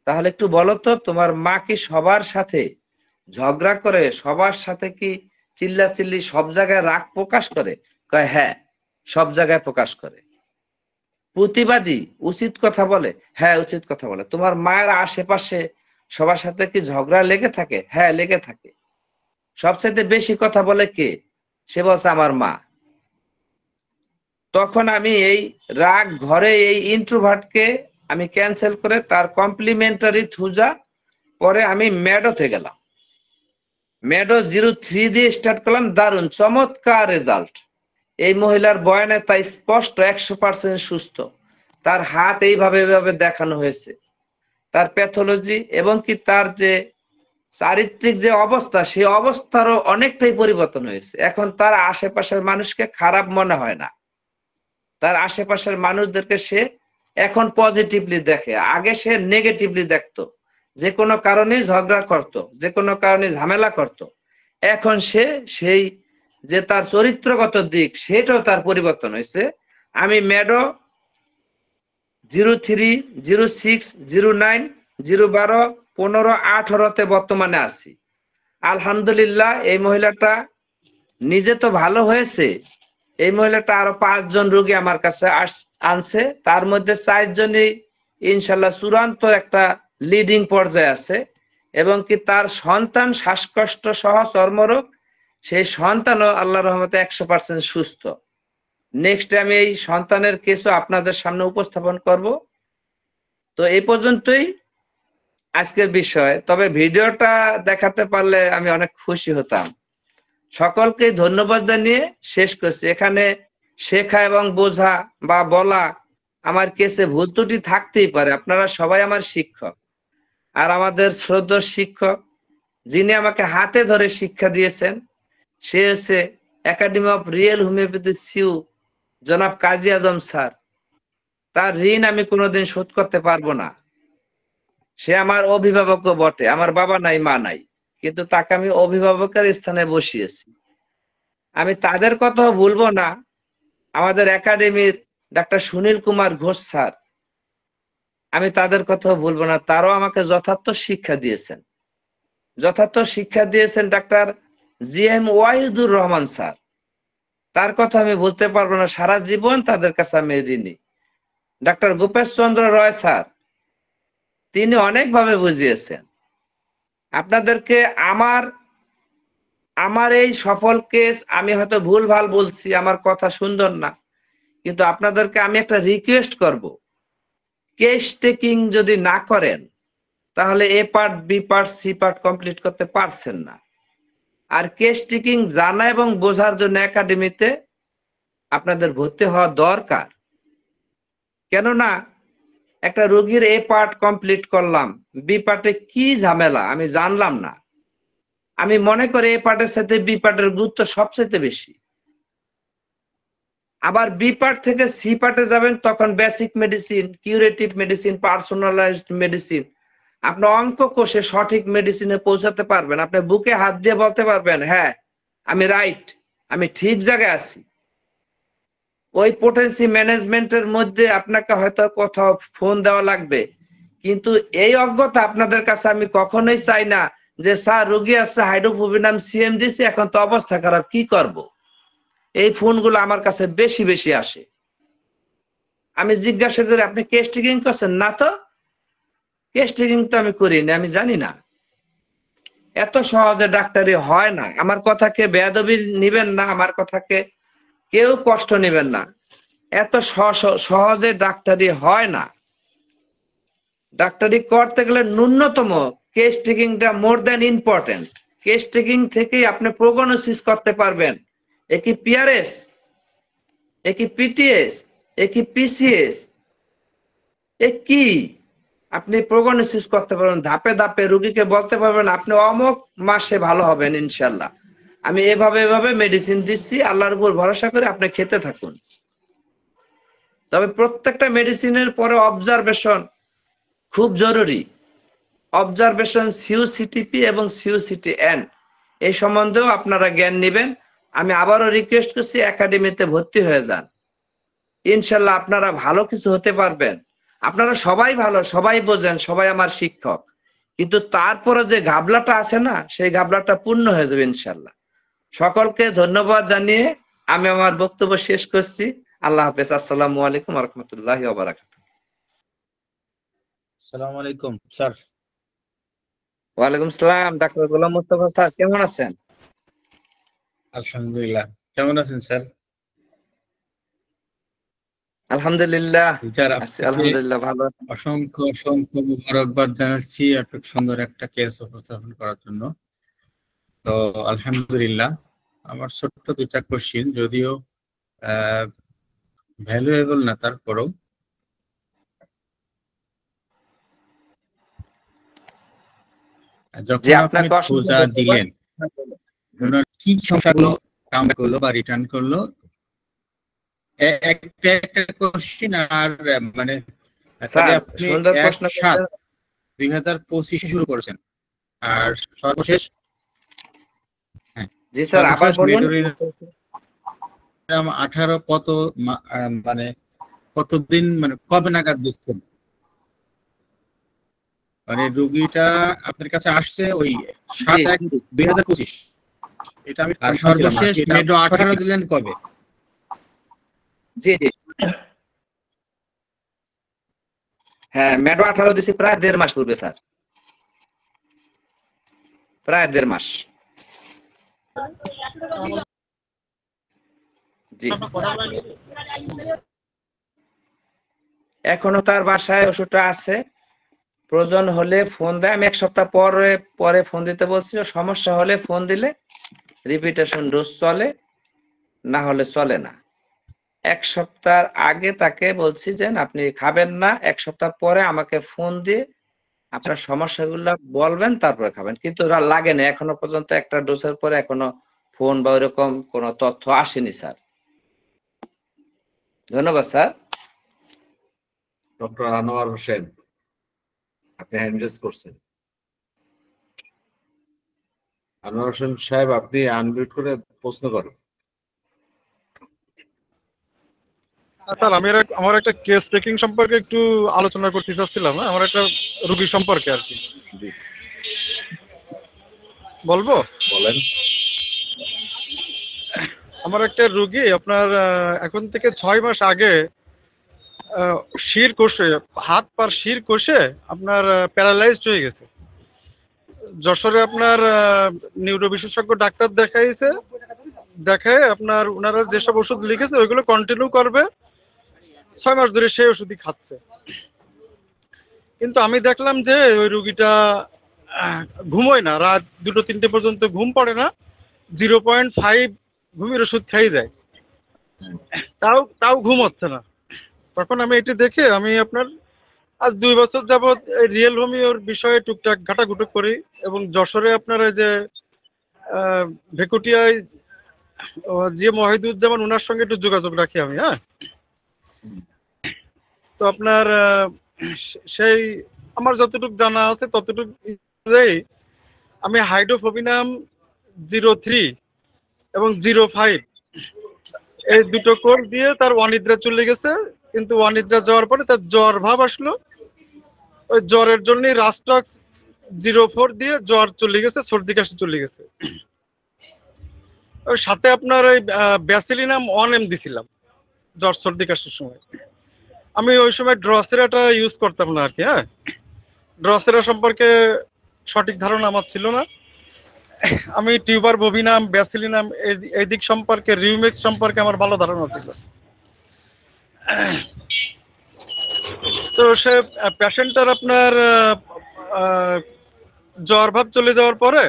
তাহলে একটু বলো তো, তোমার মা কি সবার সাথে ঝগড়া করে, সবার সাথে কি চিল্লাচিল্লি সব জায়গায় রাগ প্রকাশ করে? কয় হ্যাঁ, সব জায়গায় প্রকাশ করে। প্রতিবাদী উচিত কথা বলে? হ্যাঁ, উচিত কথা বলে। তোমার মায়ের আশেপাশে সবার সাথে কি ঝগড়া লেগে থাকে? হ্যাঁ, লেগে থাকে। সবচেয়ে বেশি কথা বলে কে? সে বলছে আমার মা। তখন আমি এই রাগ ঘরে এই ইন্ট্রোভার্টকে আমি ক্যান্সেল করে তার কমপ্লিমেন্টারি থুজা পরে আমি ম্যাডোতে গেলাম। ম্যাডো 03 দিয়ে স্টার্ট করলাম। দারুণ চমৎকার রেজাল্ট। এই মহিলার বয়ানে তাই স্পষ্ট 100% সুস্থ। তার হাত এইভাবে এইভাবে দেখানো হয়েছে, তার প্যাথোলজি এবং কি তার যে চারিত্রিক যে অবস্থা, সেই অবস্থারও অনেকটাই পরিবর্তন হয়েছে। এখন তার আশেপাশের মানুষকে খারাপ মনে হয় না, তার আশেপাশের মানুষদেরকে সে এখন পজিটিভলি দেখে। আগে সে নেগেটিভলি দেখতো, যে কোনো কারণে ঝগড়া করত, যে কোনো কারণে ঝামেলা করত। এখন সে সেই যে তার চরিত্রগত দিক, সেটাও তার পরিবর্তন হয়েছে। আমি ম্যাডো 03, 06, 09, 012, 15, 18-তে বর্তমানে আছি। আলহামদুলিল্লাহ। এই মহিলাটা নিজে তো ভালো হয়েছে, এই মহিলাটা আরো 5 জন রোগী আমার কাছে আনছে। তার মধ্যে 4 জনই ইনশাল্লাহ চূড়ান্ত একটা লিডিং পর্যায়ে আছে এবং কি তার সন্তান শ্বাসকষ্ট সহ চর্মরোগ, সেই সন্তানও আল্লাহর রহমতে 100% সুস্থ। নেক্সট আমি এই সন্তানের কেসও আপনাদের সামনে উপস্থাপন করব। তো এই পর্যন্তই আজকের বিষয়। তবে ভিডিওটা দেখাতে পারলে আমি অনেক খুশি হতাম। সকলকে ধন্যবাদ জানিয়ে শেষ করছি। এখানে শেখা এবং বোঝা বা বলা আমার কেসে ভুল ত্রুটি থাকতেই পারে। আপনারা সবাই আমার শিক্ষক। আর আমাদের শ্রদ্ধেয় শিক্ষক যিনি আমাকে হাতে ধরে শিক্ষা দিয়েছেন, সে হচ্ছে একাডেমি অফ রিয়েল হোমিওপ্যাথি সিউ জনাব কাজী আজম স্যার। তার ঋণ আমি কোনোদিন শোধ করতে পারবো না। সে আমার অভিভাবকও বটে। আমার বাবা নাই, মা নাই, কিন্তু তাকে আমি অভিভাবকের স্থানে বসিয়েছি। আমি তাদের কথাও ভুলবো না। আমাদের একাডেমির ডাক্তার সুনীল কুমার ঘোষ স্যার, আমি তাদের কথাও ভুলবো না। তারাও আমাকে যথার্থ শিক্ষা দিয়েছেন। যথার্থ শিক্ষা দিয়েছেন doctor GM Wahidur Rahman sir, তার কথা আমি বলতে পারবো না। সারা জীবন তাদের কাছে আমি ঋণী। ডাক্তার গোপেশ চন্দ্র রয় স্যার, তিনি অনেকভাবে বুঝিয়েছেন আপনাদেরকে। আমার এই সফল কেস, আমি হয়তো ভুল ভাল বলছি, আমার কথা সুন্দর না, কিন্তু আপনাদেরকে আমি একটা রিকোয়েস্ট করব, কেস টেকিং যদি না করেন তাহলে A part, B part, C part complete করতে পারছেন না। আর কেস টেকিং জানা এবং বোঝার জন্য একাডেমিতে আপনাদের ভর্তি হওয়া দরকার। কেননা একটা রোগীর এ পার্ট কমপ্লিট করলাম, বি পার্টে কি ঝামেলা আমি জানলাম না। আমি মনে করি এ পার্টের সাথে বি পার্টের গুরুত্ব সবচেয়ে বেশি। আবার বি পার্ট থেকে সি পার্টে যাবেন, তখন basic medicine, curative medicine, personalised medicine, আপনি অঙ্ক কোষে সঠিক মেডিসিনে পৌঁছাতে পারবেন। আপনি বুকে হাত দিয়ে বলতে পারবেন, হ্যাঁ আমি রাইট, আমি ঠিক জায়গায় আছি। ওই পোটেন্সি ম্যানেজমেন্টের মধ্যে আপনাকে হয়তো কোথাও ফোন দেওয়া লাগবে, কিন্তু এই অজ্ঞতা আপনাদের কাছে আমি কখনোই চাই না যে স্যার রোগী আছে হাইড্রোফোবিনাম সিএম দিছি, এখন তো অবস্থা খারাপ, কি করব। এই ফোনগুলো আমার কাছে বেশি বেশি আসে। আমি জিজ্ঞাসা করি আপনি কেস টেকিং করছেন না? তো কেস টেকিং তো আমি করিনি, আমি জানি না। এত সহজে ডাক্তারি হয় না। আমার কথাকে বেয়াদবি নিবেন না, আমার কথাকে কেউ কষ্ট নেবেন না। এত সহজে ডাক্তারি হয় না। ডাক্তারি করতে গেলে ন্যূনতম কেস টেকিংটা more than important. Case taking থেকেই আপনি প্রগনোসিস করতে পারবেন। একই পিআরএস, একই পিটিএস, একই পিসিএস, কি আপনি প্রগনোসিস করতে পারবেন। ধাপে ধাপে রোগীকে বলতে পারবেন আপনি অমুক মাসে ভালো হবেন ইনশাল্লাহ, আমি এভাবে মেডিসিন দিচ্ছি, আল্লাহর উপর ভরসা করে আপনি খেতে থাকুন। তবে প্রত্যেকটা মেডিসিনের পরে অবজারভেশন খুব জরুরি। অবজারভেশন সিউসিটিপি এবং সিউসিটিএন এই সম্বন্ধেও আপনারা জ্ঞান নেবেন। আমি আবারও রিকোয়েস্ট করছি একাডেমিতে ভর্তি হয়ে যান। ইনশাল্লাহ আপনারা ভালো কিছু হতে পারবেন। আপনারা সবাই ভালো, সবাই বোঝেন, সবাই আমার শিক্ষক, কিন্তু তারপরে যে ঘাবলাটা আছে না, সেই ঘাবলাটা পূর্ণ হয়ে যাবে ইনশাল্লাহ। সকলকে ধন্যবাদ জানিয়ে আমি আমার বক্তব্য শেষ করছি। আল্লাহ হাফেজ। আসসালামু আলাইকুম ওয়া রাহমাতুল্লাহি ওয়া বারাকাতুহু। আসসালামু আলাইকুম স্যার। ওয়ালাইকুম সালাম। ডাক্তার গোলাম মোস্তফা স্যার, কেমন আছেন? আলহামদুলিল্লাহ, কেমন আছেন স্যার? আলহামদুলিল্লাহ স্যার আছি, আপনাকে আলহামদুলিল্লাহ ভালো আছি। অসংখ্য অসংখ্য মুবারকবাদ জানাচ্ছি এত সুন্দর একটা কেস উপস্থাপন করার জন্য। তো আলহামদুলিল্লাহ, আমার ছোট্ট দুইটা কোশ্চিন, যদিও ভ্যালুয়েবল না, তারপরেও জি, যখন আপনি আপনাকে অসংখ্য খোঁজা ধন্যবাদ। দিলেন, ওনার কি সমস্যাগুলো কাম করলো বা রিটার্ন করলো, একটা একটা কোশ্চিন। আর মানে তাহলে স্যার আপনি সুন্দর প্রশ্ন 1/7/2025 শুরু করেছেন, আর সর্বশেষ জি স্যার আবার বলুন। মেডোরিনাম 18 কত মানে কতদিন, মানে কবে নাগাদ দিচ্ছেন? মানে রোগীটা আপনার কাছে আসছে ওই 7/1/2025, এটা আমি। আর সর্বশেষ মেডো 18 দিলেন কবে? জি জি হ্যাঁ, মেডো 18 দিছি প্রায় 1.5 মাস পূর্বে স্যার, প্রায় 1.5 মাস। জি, এখনো তার বাসায় ওষুধটা আছে, প্রয়োজন হলে ফোন দেয়। আমি 1 সপ্তাহ পরে ফোন দিতে বলছি। সমস্যা হলে ফোন দিলে রিপিটেশন ডোজ চলে, না হলে চলে না। 1 সপ্তাহ আগে তাকে বলছি যে আপনি খাবেন না, 1 সপ্তাহ পরে আমাকে ফোন দিয়ে আপনার সমস্যাগুলো বলবেন, তারপরে খাবেন। কিন্তু লাগে না, এখনো পর্যন্ত একটা ডোজের পরে এখনো ফোন বা ওইরকম কোনো তথ্য আসেনি স্যার। ধন্যবাদ স্যার। ডক্টর আনোয়ার হোসেন, আপনি হ্যান্ড রেজ করছেন। আনোয়ার হোসেন সাহেব, আপনি আনমিউট করে প্রশ্ন করেন। স্যার আমার একটা কেস টেকিং সম্পর্কে একটু আলোচনা করতে চাচ্ছিলাম। আমার একটা রোগী সম্পর্কে আর কি বলবো। বলেন। আমার একটা রোগী আপনার এখন থেকে 6 মাস আগে শির কষে, হাত পার শির কষে আপনার প্যারালাইজড হয়ে গেছে। যশোরে আপনার নিউরো বিশেষজ্ঞ ডাক্তার দেখায় আপনার ওনারা যেসব ওষুধ লিখেছে ওইগুলো কন্টিনিউ করবে। 6 মাস ধরে সেই ওষুধই খাচ্ছে। কিন্তু আমি দেখলাম যে ওই রোগীটা ঘুমোয় না, রাত 2-3টে পর্যন্ত ঘুম পড়ে না, 0.5 ঘুমের ওষুধ খাই যায়, তাও ঘুম হচ্ছে না। তখন আমি এটি দেখে আমি আপনার আজ 2 বছর যাবৎ রিয়েল হোমিওর বিষয়ে টুকটাক ঘাটাঘুটো করি, এবং যশোরে আপনার এই যে ভেকুটিয়ায় যে মহিদুজ্জামান, ওনার সঙ্গে একটু যোগাযোগ রাখি আমি। হ্যাঁ, তো আপনার সেই আমার যতটুকু জানা আছে ততটুকু আমি হাইড্রোফোবিনাম 03 এবং 05 এই দুটো কোর্স দিয়ে তার অনিদ্রা চলে গেছে। কিন্তু অনিদ্রা যাওয়ার পরে তার জ্বর ভাব আসলো, ওই জ্বরের জন্যই রাস্টক্স 04 দিয়ে জ্বর চলে গেছে, সর্দি কাশি চলে গেছে। ওই সাথে আপনার ওই ব্যাসিলিনাম 1M দিছিলাম জ্বর সর্দি কাশির সময়। আমি ওই সময় ড্রসেরাটা ইউজ করতাম না আর কি। হ্যাঁ, ড্রসেরা সম্পর্কে সঠিক ধারণা আমার ছিল না। আমি টিউবার বভিনাম, ব্যাসিলিনাম এই দিক সম্পর্কে, রিউমেক্স সম্পর্কে আমার ভালো ধারণা ছিল। তো সে পেশেন্টটার আপনার জ্বর ভাব চলে যাওয়ার পরে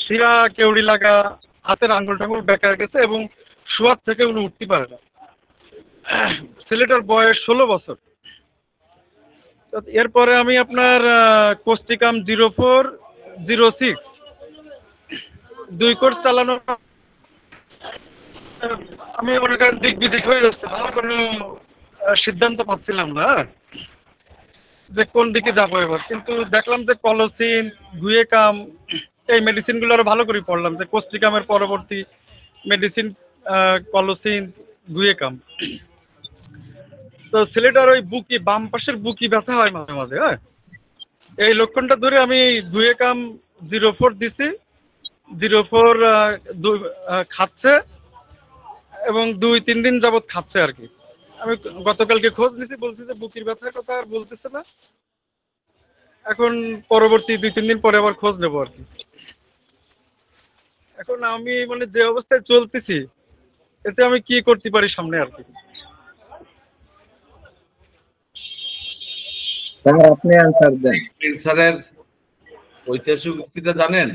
শিরা কেউড়ি লাগা, হাতের আঙ্গুল টাঙ্গুল বেঁকা গেছে এবং শোয়ার থেকে উনি উঠতে পারে না। ছেলেটার বয়স 16 বছর। এরপরে আমি আপনার কোস্টিকাম 0406 2 কোর্স চালানো, আমি মনে করেন দিক বিদিক হয়ে যাচ্ছে, ভালো কোনো সিদ্ধান্ত পাচ্ছিলাম না যে কোন দিকে যাবো এবার। কিন্তু দেখলাম যে কলোসিন, গুয়েকাম এই মেডিসিন গুলো আরো ভালো করে পড়লাম, যে কোস্টিকামের পরবর্তী মেডিসিন কলসিন, গুয়েকাম। তো ছেলেটার ওই বুকি, বাম পাশের বুকি ব্যথা হয় মাঝে মাঝে। হ্যাঁ, এই লক্ষণটা ধরে আমি গুয়েকাম 04 দিছি। 04 খাচ্ছে এবং 2-3 দিন যাবত খাচ্ছে আর কি। আমি গতকালকে খোঁজ নিছি, বলছি যে বুকির ব্যথার কথা আর বলতেছে না। এখন পরবর্তী 2-3 দিন পরে আবার খোঁজ নেবো আর কি। এখন আমি মানে যে অবস্থায় চলতেছি, এতে আমি কি করতে পারি সামনে আর কি। আপনি আনসার দেন। স্যারের ঐতিহাসিক উক্তিটা জানেন?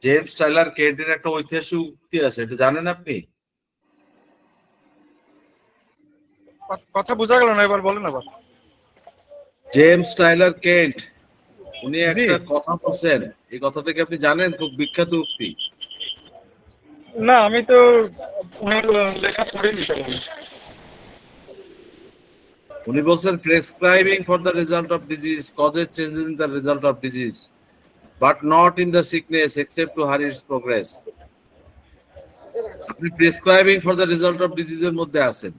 জেমস টাইলার কেন্টের একটা ঐতিহাসিক উক্তি আছে, এটা জানেন আপনি? কথা বোঝা গেল না, এবার বলেন আবার। জেমস টাইলার কেন্ট উনি একটা কথা বলছেন, এই কথাটা কি আপনি জানেন? খুব বিখ্যাত উক্তি। না, আমি তো ওনার লেখা পড়িনি সেখানে। উনি বলছেন prescribing for the result of disease causes changes in the result of disease but not in the sickness except to hurry its progress. আপনি prescribing for the result of ডিজিজের মধ্যে আছেন।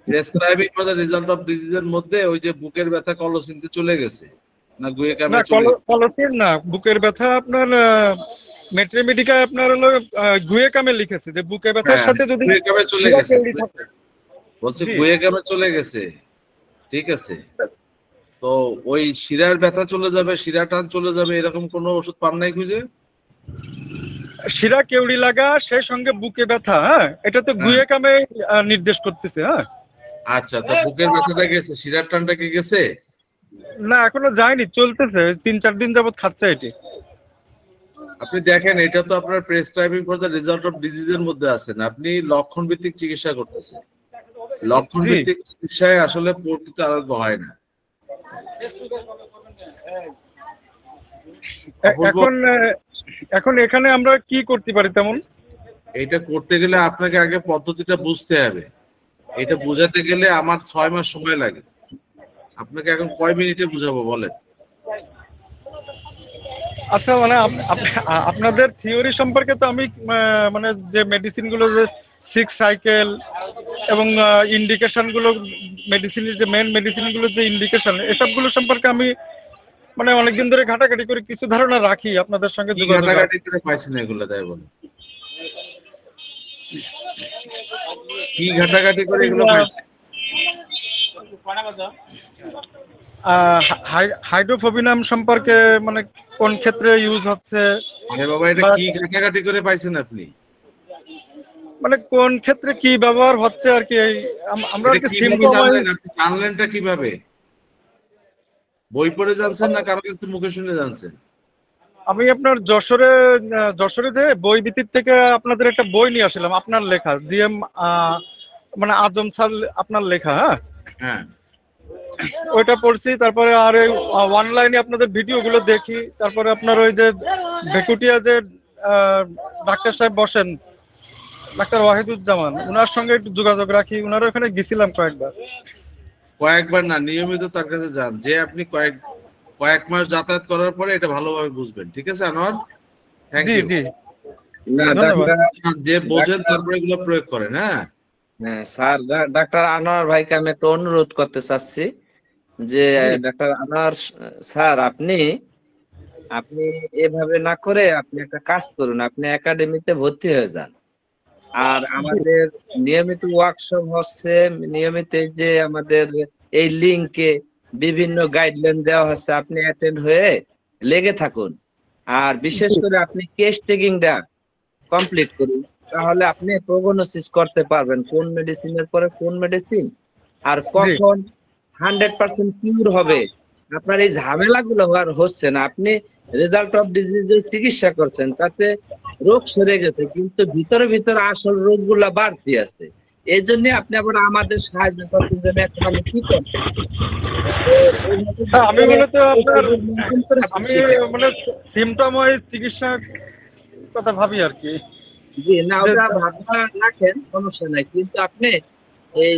Prescribing for the result of ডিজিজের মধ্যে ওই যে বুকের ব্যথা কলসিনতে চলে গেছে না গুয়েকামে চলে গেছে? কলসিন না, বুকের ব্যথা আপনার মেট্রিমেডিকা আপনার হলো গুয়েকামে লিখেছে যে বুকের ব্যথার সাথে যদি গুয়েকামে চলে গেছে, বলছে গুয়েকামে চলে গেছে। ঠিক আছে, তো ওই শিরার ব্যথা চলে যাবে, শিরা টান চলে যাবে, এরকম কোনো ওষুধ পান নাই খুঁজে? শিরা কেউড়ি লাগা সেই সঙ্গে বুকে ব্যথা, হ্যাঁ, এটা তো গুয়েকামে নির্দেশ করতেছে। হ্যাঁ, আচ্ছা, তো বুকের ব্যথাটা গেছে, শিরার টানটা কি গেছে? না, এখনো যায়নি, চলতেছে, 3-4 দিন যাবত খাচ্ছে এটি। আপনি দেখেন, এটা তো আপনার prescribing for the result of ডিজিজের মধ্যে আছেন, আপনি লক্ষণ ভিত্তিক চিকিৎসা করতেছেন। লক্ষণ ভিত্তিক চিকিৎসায় আসলে প্রকৃত আরোগ্য হয় না। এখন এখানে আমরা কি করতে পারি তেমন? এটা করতে গেলে আপনাকে আগে পদ্ধতিটা বুঝতে হবে। এটা বোঝাতে গেলে আমার 6 মাস সময় লাগে। আপনাকে এখন কয় মিনিটে বুঝাবো বলেন? আচ্ছা, মানে আপনাদের থিওরি সম্পর্কে তো আমি মানে যে মেডিসিন গুলো, যে 6 সাইকেল এবং ইন্ডিকেশন গুলো, মেডিসিনের যে মেন মেডিসিন গুলো যে ইন্ডিকেশন, এসবগুলো সম্পর্কে আমি মানে অনেকদিন ধরে ঘাটাঘাটি করে কিছু ধারণা রাখি। আপনাদের সঙ্গে যোগাযোগ করে পাইছেন এগুলো, তাই বলেন? কি ঘাটাঘাটি করে এগুলো পাইছেন? হাইড্রোফোবিনাম সম্পর্কে মানে কোন ক্ষেত্রে ইউজ হচ্ছে? আরে বাবা, এটা কি ঘাটাঘাটি করে পাইছেন আপনি? মানে কোন ক্ষেত্রে কি ব্যবহার হচ্ছে আর কি। আমরা আর কি জানলেনটা কিভাবে? বই পড়ে জানছেন না কারো কাছ থেকে মুখে শুনে জানছেন? আমি আপনার যশোরে যে বই ভিত্তিক থেকে আপনাদের একটা বই নিয়ে আসলাম, আপনার লেখা, জিএম মানে আজম স্যার আপনার লেখা। হ্যাঁ, ওইটা পড়ছি। তারপরে আর অনলাইনে আপনাদের ভিডিও গুলো দেখি। তারপরে আপনার ওই যে ভেকুটিয়া যে ডাক্তার সাহেব বসেন, ডাক্তার ওয়াহিদুজ্জামান, ওনার সঙ্গে একটু যোগাযোগ রাখি। ওনার ওখানে গেছিলাম কয়েকবার না, নিয়মিত তার কাছে যান। যে আপনি কয়েক মাস যাতায়াত করার পরে এটা ভালোভাবে বুঝবেন। ঠিক আছে আনোয়ার? Thank you. জি, যে বোঝেন তারপরে এগুলো প্রয়োগ করেন। হ্যাঁ স্যার, ডাক্তার আনোয়ার ভাইকে আমি একটা অনুরোধ করতে চাচ্ছি যে ডাক্তার আনোয়ার স্যার, আপনি এভাবে না করে আপনি একটা কাজ করুন, আপনি একাডেমিতে ভর্তি হয়ে যান। আর আমাদের নিয়মিত ওয়ার্কশপ হচ্ছে, নিয়মিত যে আমাদের এই লিঙ্কে বিভিন্ন গাইডলাইন দেওয়া হচ্ছে, আপনি অ্যাটেন্ড হয়ে লেগে থাকুন। আর বিশেষ করে আপনি কেস টেকিংটা কমপ্লিট করুন, তাহলে আপনি প্রগনোসিস করতে পারবেন কোন মেডিসিনের পরে কোন মেডিসিন আর কখন 100% কিউর হবে। আপনার এই ঝামেলাগুলো আর হচ্ছে না। আপনি রেজাল্ট অফ ডিজিজের চিকিৎসা করছেন, তাতে রোগ সেরে গেছে, কিন্তু ভিতরে ভিতরে আসল রোগগুলা বাড়তি আছে। এই জন্য আপনি আবার আমাদের সাহায্য করছেন যে এখন আমি কি করব। আমি মানে সিমটম ওয়াইজ চিকিৎসা কথা ভাবি আর কি। জি না, ওটা ভাবনা রাখেন, সমস্যা নাই, কিন্তু আপনি এই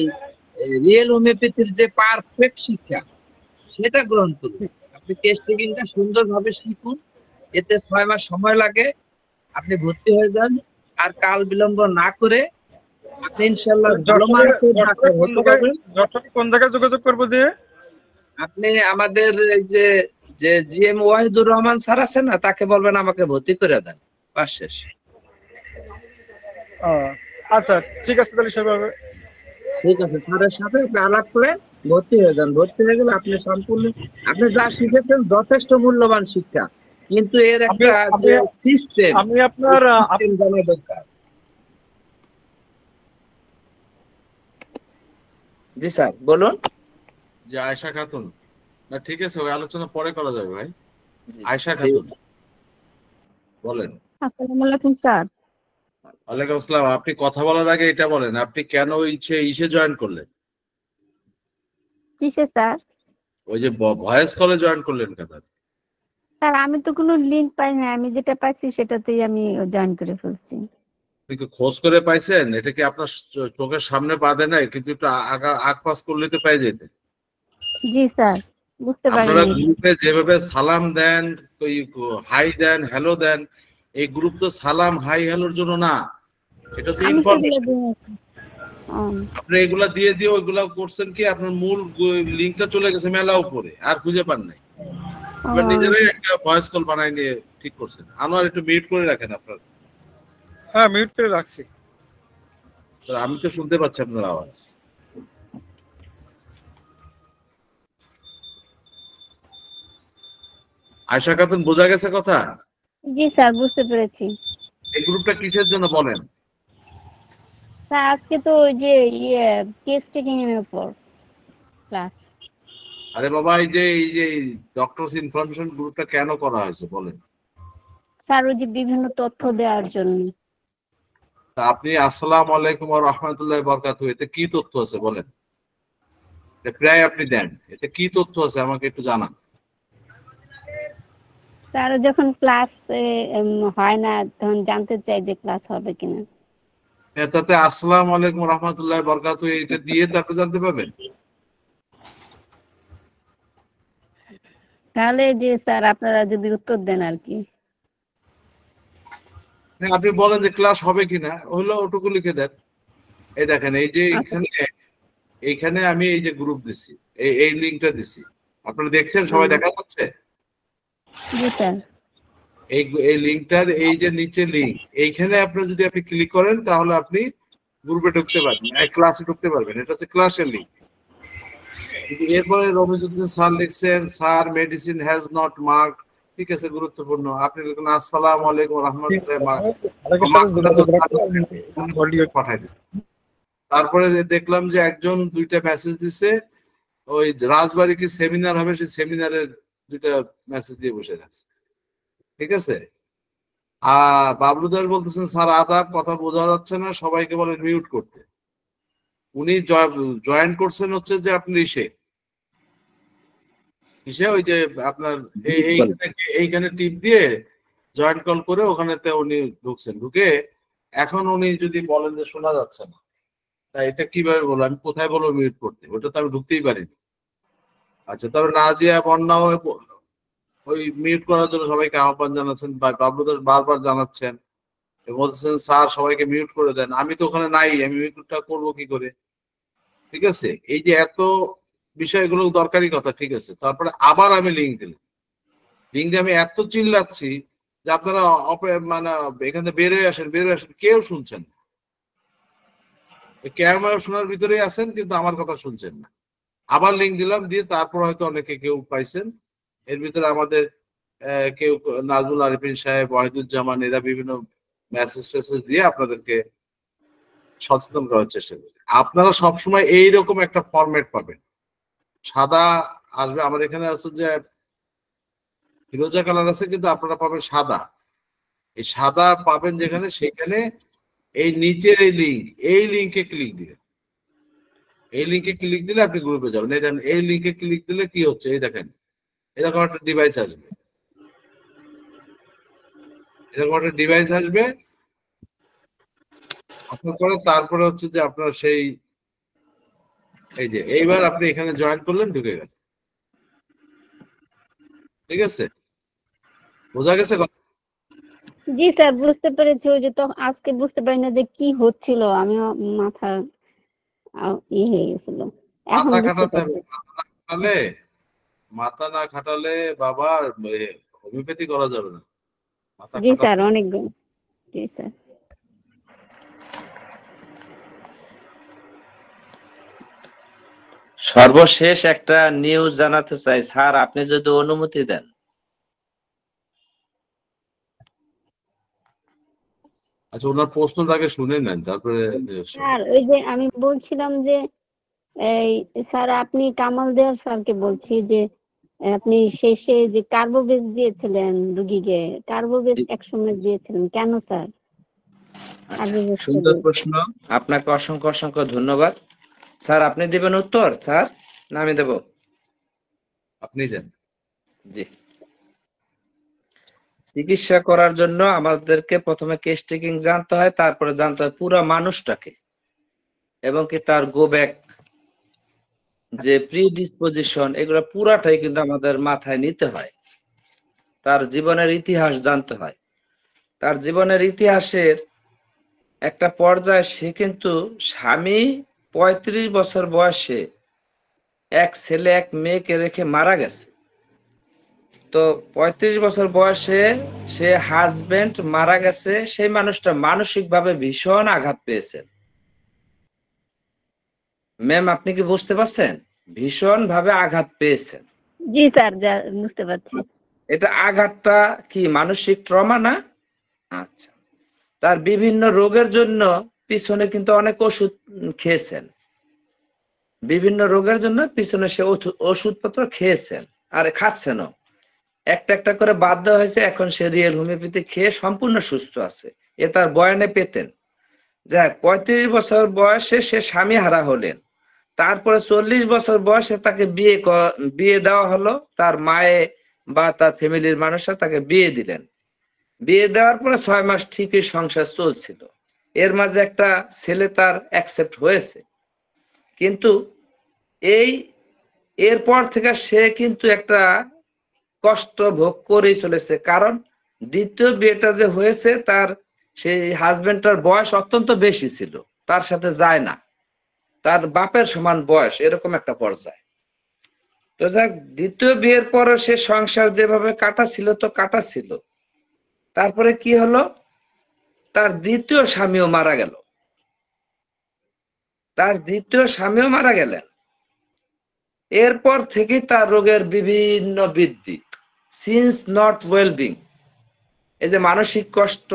রিয়েল হোমিওপ্যাথির যে পারফেক্ট শিক্ষা সেটা গ্রহণ করুন। আপনি কেস টেকিংটা সুন্দরভাবে শিখুন, এতে 6 মাস সময় লাগে। আপনি ভর্তি হয়ে যান, আর কাল বিলম্ব না করে আপনি ইনশাআল্লাহ ভালো মার্কসে ডাক্তার হতে পারবেন। যশোরে কোন জায়গায় যোগাযোগ করবো দিয়ে? আপনি আমাদের এই যে যে জিএম ওয়াহিদুর রহমান স্যার আছেন না, তাকে বলবেন আমাকে ভর্তি করে দেন, পাস শেষ। আচ্ছা ঠিক আছে, তাহলে সেভাবে। ঠিক আছে, স্যারের সাথে আপনি আলাপ করে ভর্তি হয়ে যান। ভর্তি হয়ে গেলে আপনি সম্পূর্ণ আপনি যা শিখেছেন যথেষ্ট মূল্যবান শিক্ষা, কিন্তু এর একটা যে সিস্টেম, আমি আপনার জানা দরকার। জি স্যার বলুন। যে আয়েশা খাতুন, না ঠিক আছে, ওই আলোচনা পরে করা যাবে ভাই। জি, আয়েশা খাতুন বলেন। আসসালামু আলাইকুম স্যার। ওয়ালাইকুম আসসালাম। আপনি কথা বলার আগে এটা বলেন, আপনি কেন ইসে জয়েন করলেন? কিসে স্যার? ওই যে ভয়েস কলে জয়েন করলেন কেন? স্যার আমি তো কোনো লিংক পাই না, আমি যেটা পাইছি সেটাতেই আমি জয়েন করে ফেলছি। আপনি কি খোঁজ করে পাইছেন? এটা কি আপনার চোখের সামনে বাঁধে নাই? কিন্তু একটু আগ পাস করলে তো পাই যেতে। জি স্যার, বুঝতে আপনারা পারিনি। গ্রুপে যেভাবে সালাম দেন, ওই হাই দেন, হ্যালো দেন, এই গ্রুপ তো সালাম হাই হ্যালোর জন্য না, এটা হচ্ছে আমি সেগুলো ইনফরমেশন। দিয়েছি। আপনি এগুলা দিয়ে ওইগুলা করছেন কি, আপনার মূল লিংকটা চলে গেছে মেলা উপরে, আর খুঁজে পান নাই। এবার নিজেরাই একটা ভয়েস কল বানাই নিয়ে ঠিক করছেন। আনোয়ার একটু মিউট করে রাখেন আপনার। হ্যাঁ মিউট করে রাখছি। তো আমি তো শুনতে পাচ্ছি আপনার আওয়াজ। আয়েশা খাতুন, বোঝা গেছে কথা? জি স্যার, বুঝতে পেরেছি। এই গ্রুপটা কিসের জন্য বলেন? স্যার আজকে তো ওই যে কেস টেকিং এর উপর ক্লাস। আরে বাবা, এই যে ডক্টরস ইনফরমেশন গ্রুপটা কেন করা হয়েছে বলেন? স্যার ওই যে বিভিন্ন তথ্য দেওয়ার জন্য। তা আপনি আসসালামু আলাইকুম ওয়া রাহমাতুল্লাহি ওয়া বারাকাতুহু, এতে কি তথ্য আছে বলেন? প্রায় আপনি দেন, এতে কি তথ্য আছে আমাকে একটু জানান। স্যার যখন ক্লাস হয় না তখন জানতে চাই যে ক্লাস হবে কিনা। তাতে আসসালামু আলাইকুম ওয়া রাহমাতুল্লাহি ওয়া বারাকাতুহু এটা দিয়ে তারপর জানতে পারবেন। তাহলে যে স্যার আপনারা যদি উত্তর দেন আর কি। হ্যাঁ, আপনি বলেন যে ক্লাস হবে কিনা, হলো ওটুকু লিখে দেন। এই দেখেন, এই যে এইখানে আমি এই যে গ্রুপ দিছি, এই লিংকটা দিছি, আপনারা দেখছেন? সবাই দেখা যাচ্ছে? জি স্যার। এই লিংকটার এই যে নিচে লিংক, এইখানে আপনি যদি আপনি ক্লিক করেন তাহলে আপনি গ্রুপে ঢুকতে পারবেন, ক্লাসে ঢুকতে পারবেন। এটা হচ্ছে ক্লাসের লিংক। এরপরে রমিজউদ্দিন স্যার লিখছেন, sir medicine has not mark, ঠিক আছে, গুরুত্বপূর্ণ। আপনি লিখুন আসসালামু আলাইকুম ওয়া রাহমাতুল্লাহি পাঠাই দিন। তারপরে দেখলাম যে একজন 2টা মেসেজ দিছে, ওই রাজবাড়ি কি সেমিনার হবে, সেই সেমিনারের 2টা মেসেজ দিয়ে বসে আছে, ঠিক আছে। আর বাবলুদার বলতেছেন স্যার আদাব, কথা বোঝা যাচ্ছে না, সবাইকে বলেন মিউট করতে। উনি জয়েন করছেন হচ্ছে যে আপনি ওই যে আপনার এইখানে টিপ দিয়ে জয়েন কল করে ওখানেতে উনি ঢুকছেন। ঢুকে এখন উনি যদি বলেন যে শোনা যাচ্ছে না, তাই এটা কিভাবে বলবো, আমি কোথায় বলবো মিউট করতে? ওটা তো আমি ঢুকতেই পারিনি। আচ্ছা, তবে নাজিয়া বন্যা ওই মিউট করার জন্য সবাইকে আহ্বান জানাচ্ছেন, বাবলুদাস বারবার জানাচ্ছেন, বলছেন স্যার সবাইকে মিউট করে দেন। আমি তো ওখানে নাই, আমি মিউটটা করবো কি করে? ঠিক আছে, এই যে এত বিষয়গুলো দরকারি কথা, ঠিক আছে। তারপরে আবার আমি লিঙ্ক দিলাম, লিঙ্ক দিয়ে আমি এত চিল্লাচ্ছি যে আপনারা মানে এখান থেকে বেরোয় আসেন, কেউ শুনছেন না। ক্যামেরা শোনার ভিতরেই আছেন, কিন্তু আমার কথা শুনছেন না। আবার লিঙ্ক দিলাম, দিয়ে তারপর হয়তো অনেকে কেউ পাইছেন। এর ভিতরে আমাদের কেউ নাজমুল আরিফিন সাহেব, ওয়াহিদুজ্জামান, এরা বিভিন্ন মেসেজ টেসেজ দিয়ে আপনাদেরকে সচেতন করার চেষ্টা করি। আপনারা সবসময় এইরকম একটা ফরম্যাট পাবেন, সাদা আসবে। আমার এখানে আছে যে ফিরোজা কালার আছে, কিন্তু আপনারা পাবেন সাদা। এই সাদা পাবেন যেখানে, সেখানে এই নিচের এই লিঙ্কে ক্লিক দিবেন। এই লিঙ্কে ক্লিক দিলে আপনি গ্রুপে যাবেন। এই দেখেন, এই লিঙ্কে ক্লিক দিলে কি হচ্ছে, এই দেখেন এরকম একটা ডিভাইস আসবে, তারপরে হচ্ছে যে আপনার সেই এই যে এইবার আপনি এখানে জয়েন করলেন, ঢুকে গেল, ঠিক আছে। বোঝা গেছে কথা? জি স্যার বুঝতে পেরেছি, ওই যে তো আজকে বুঝতে পারি না যে কি হচ্ছিল, আমি মাথা হয়ে গেছিল, এখন মাথা বুঝতে খাটাতে হবে, পারছি। মাথা না খাটালে বাবা হোমিওপ্যাথি করা যাবে না, মাথা জি স্যার খাটাতে হবে। অনেক জি স্যার। সর্বশেষ একটা নিউজ জানাতে চাই স্যার, আপনি যদি অনুমতি দেন। আচ্ছা, ওনার প্রশ্নটাকে শুনে নেন, তারপরে স্যার ওই যে আমি বলছিলাম যে এই স্যার আপনি কামাল দেওয়ার স্যারকে বলছি যে আপনি শেষে যে কার্বোবেজ দিয়েছিলেন রুগীকে, কার্বোবেজ একসময় দিয়েছিলেন কেন স্যার? আচ্ছা, সুন্দর প্রশ্ন, আপনাকে অসংখ্য অসংখ্য ধন্যবাদ। স্যার আপনি দিবেন উত্তর স্যার না আমি দেব? আপনি যান। জি, চিকিৎসা করার জন্য আমাদেরকে প্রথমে কেস টেকিং জানতে হয়, তারপরে জানতে হয় পুরো মানুষটাকে, এবং কি তার গো ব্যাক যে প্রিডিসপোজিশন, এগুলো পুরাটাই কিন্তু আমাদের মাথায় নিতে হয়। তার জীবনের ইতিহাস জানতে হয়। তার জীবনের ইতিহাসের একটা পর্যায়ে সে কিন্তু স্বামী 35 বছর বয়সে এক ছেলে এক মেয়েকে রেখে মারা গেছে। তো 35 বছর বয়সে সে হাজবেন্ড মারা গেছে, সেই মানুষটা মানসিকভাবে ভীষণ আঘাত পেয়েছেন। ম্যাম আপনি কি বুঝতে পারছেন? ভীষণ ভাবে আঘাত পেয়েছেন। জি স্যার বুঝতে পারছি। এটা আঘাতটা কি মানসিক ট্রমা না? আচ্ছা, তার বিভিন্ন রোগের জন্য পিছনে কিন্তু অনেক ওষুধ খেয়েছেন, বিভিন্ন রোগের জন্য পিছনে সে ওষুধপত্র খেয়েছেন আর খাচ্ছেনও, একটা একটা করে বাদ দেওয়া হয়েছে। এখন সে রিয়েল হোমিওপ্যাথি খেয়ে সম্পূর্ণ সুস্থ আছে, এ তার বয়ানে পেতেন। যাক, 35 বছর বয়সে সে স্বামী হারা হলেন। তারপরে 40 বছর বয়সে তাকে বিয়ে দেওয়া হলো, তার মায়ে বা তার ফ্যামিলির মানুষরা তাকে বিয়ে দিলেন। বিয়ে দেওয়ার পরে 6 মাস ঠিকই সংসার চলছিল, এর মাঝে একটা ছেলে তার অ্যাকসেপ্ট হয়েছে। কিন্তু এরপর থেকে সে কিন্তু একটা কষ্ট ভোগ করেই চলেছে, কারণ দ্বিতীয় বিয়েটা যে হয়েছে তার সেই হাজবেন্ডটার বয়স অত্যন্ত বেশি ছিল, তার সাথে যায় না, তার বাপের সমান বয়স, এরকম একটা পর্যায়ে। তো যাক, দ্বিতীয় বিয়ের পরে সে সংসার যেভাবে কাটাছিল তো কাটাছিল। তারপরে কি হলো, তার দ্বিতীয় স্বামীও মারা গেল, এরপর থেকে তার রোগের বিভিন্ন বৃদ্ধি, সিন্স নট ওয়েলবিং। এই যে মানসিক কষ্ট,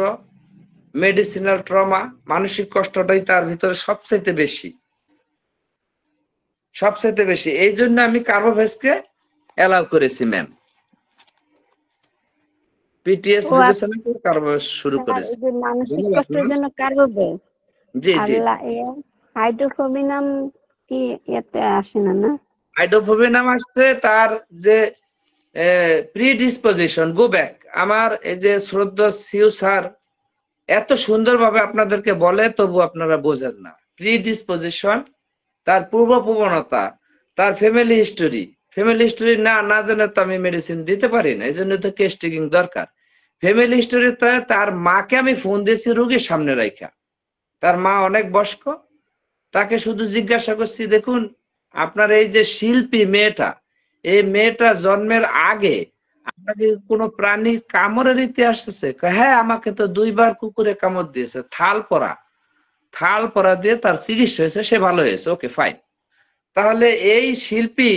মেডিসিনাল ট্রমা, মানসিক কষ্টটাই তার ভিতরে সবচেয়ে বেশি। এই জন্য আমি কার্বোভেজকে অ্যালাউ করেছি ম্যাম, পিটিএস বিবেচনা করে কার্বোভেজ শুরু করেছি। মানসিক কষ্টের জন্য কার্বোবেজ। জি জি, হাইড্রোফোবিনাম কি এতে আসে না? না, হাইড্রোফোবিনাম আসছে তার যে প্রিডিসপোজিশন, গো ব্যাক। আমার এই যে শ্রদ্ধা সিউ স্যার এত সুন্দরভাবে আপনাদেরকে বলে, তবু আপনারা বোঝেন না। প্রিডিসপোজিশন, তার পূর্ব প্রবণতা, তার ফ্যামিলি হিস্টোরি না জেনে তো আমি মেডিসিন দিতে পারি না, এই জন্য তো কেস টেকিং দরকার। ফ্যামিলি হিস্টোরিতে তার মাকে আমি ফোন দিয়েছি রোগীর সামনে রাখা, তার মা অনেক বয়স্ক, তাকে শুধু জিজ্ঞাসা করছি, দেখুন আপনার এই যে শিল্পী মেয়েটা, এই মেয়েটা জন্মের আগে আপনাকে কোনো প্রাণী কামড়ের ইতিহাস আছে? হ্যাঁ, আমাকে তো 2 বার কুকুরে কামড় দিয়েছে, থাল পরা দিয়ে তার চিকিৎসা হয়েছে, সে ভালো হয়েছে, ওকে ফাইন। তাহলে এই শিল্পী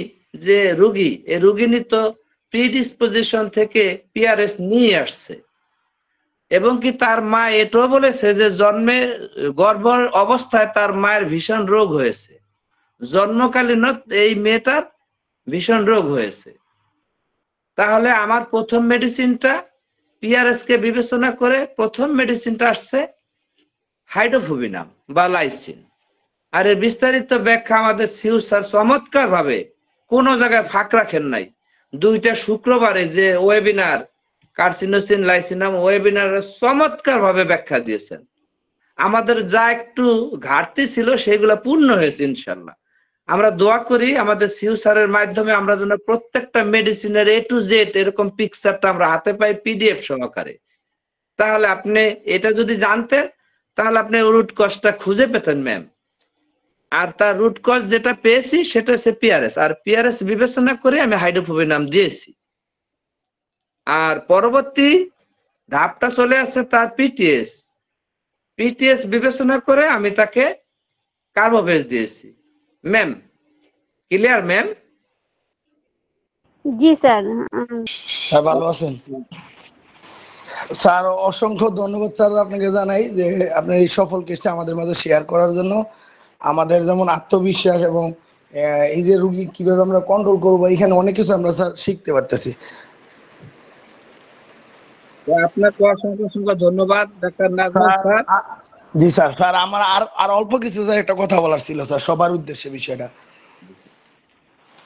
যে রুগী, এই রুগিনী তো প্রিডিসপোজিশন থেকে পিআরএস নিয়ে আসছে, এবং কি তার মা এটাও বলেছে যে জন্মে গর্ভ অবস্থায় তার মায়ের ভীষণ রোগ হয়েছে, জন্মকালীন এই মেয়েটার ভীষণ রোগ হয়েছে। তাহলে আমার প্রথম মেডিসিনটা পিআরএস কে বিবেচনা করে প্রথম মেডিসিনটা আসছে হাইড্রোফোবিনাম বা লাইসিন। আর এর বিস্তারিত ব্যাখ্যা আমাদের সিউ স্যার চমৎকার ভাবে, কোনো জায়গায় ফাঁক রাখেন নাই। 2টা শুক্রবারে যে ওয়েবিনার কার্সিনোসিন লাইসিনাম ওয়েবিনারে চমৎকার ভাবে ব্যাখ্যা দিয়েছেন। আমাদের যা একটু ঘাটতি ছিল সেগুলো পূর্ণ হয়েছে ইনশাল্লাহ। আমরা দোয়া করি আমাদের সিউ স্যারের মাধ্যমে আমরা যেন প্রত্যেকটা মেডিসিনের A to Z এরকম পিকচারটা আমরা হাতে পাই পিডিএফ সহকারে, তাহলে আপনি এটা যদি জানতেন তাহলে আপনি রুট কজটা খুঁজে পেতেন ম্যাম। আর তার রুট কজ যেটা পেয়েছি সেটা হচ্ছে পিআরএস, আর পিআরএস বিবেচনা করে আমি হাইড্রোফোবিক নাম দিয়েছি। আর পরবর্তী ধাপটা চলে আসছে তার পিটিএস, পিটিএস বিবেচনা করে আমি তাকে কার্বোবেজ দিয়েছি। Ma'am clear ma'am? জি স্যার। স্যার ভালো আছেন? স্যার অসংখ্য ধন্যবাদ স্যার আপনাকে জানাই যে আপনার এই সফল কেসটা আমাদের মাঝে শেয়ার করার জন্য। আমাদের যেমন আত্মবিশ্বাস এবং এই যে রুগী কিভাবে আমরা কন্ট্রোল করবো, এখানে অনেক কিছু আমরা স্যার শিখতে পারতেছি। আপনাকে অসংখ্য ধন্যবাদ ডাক্তার নাজমুল স্যার। জি স্যার। স্যার আমার আর অল্প কিছু স্যার একটা কথা বলার ছিল স্যার সবার উদ্দেশ্যে বিষয়টা,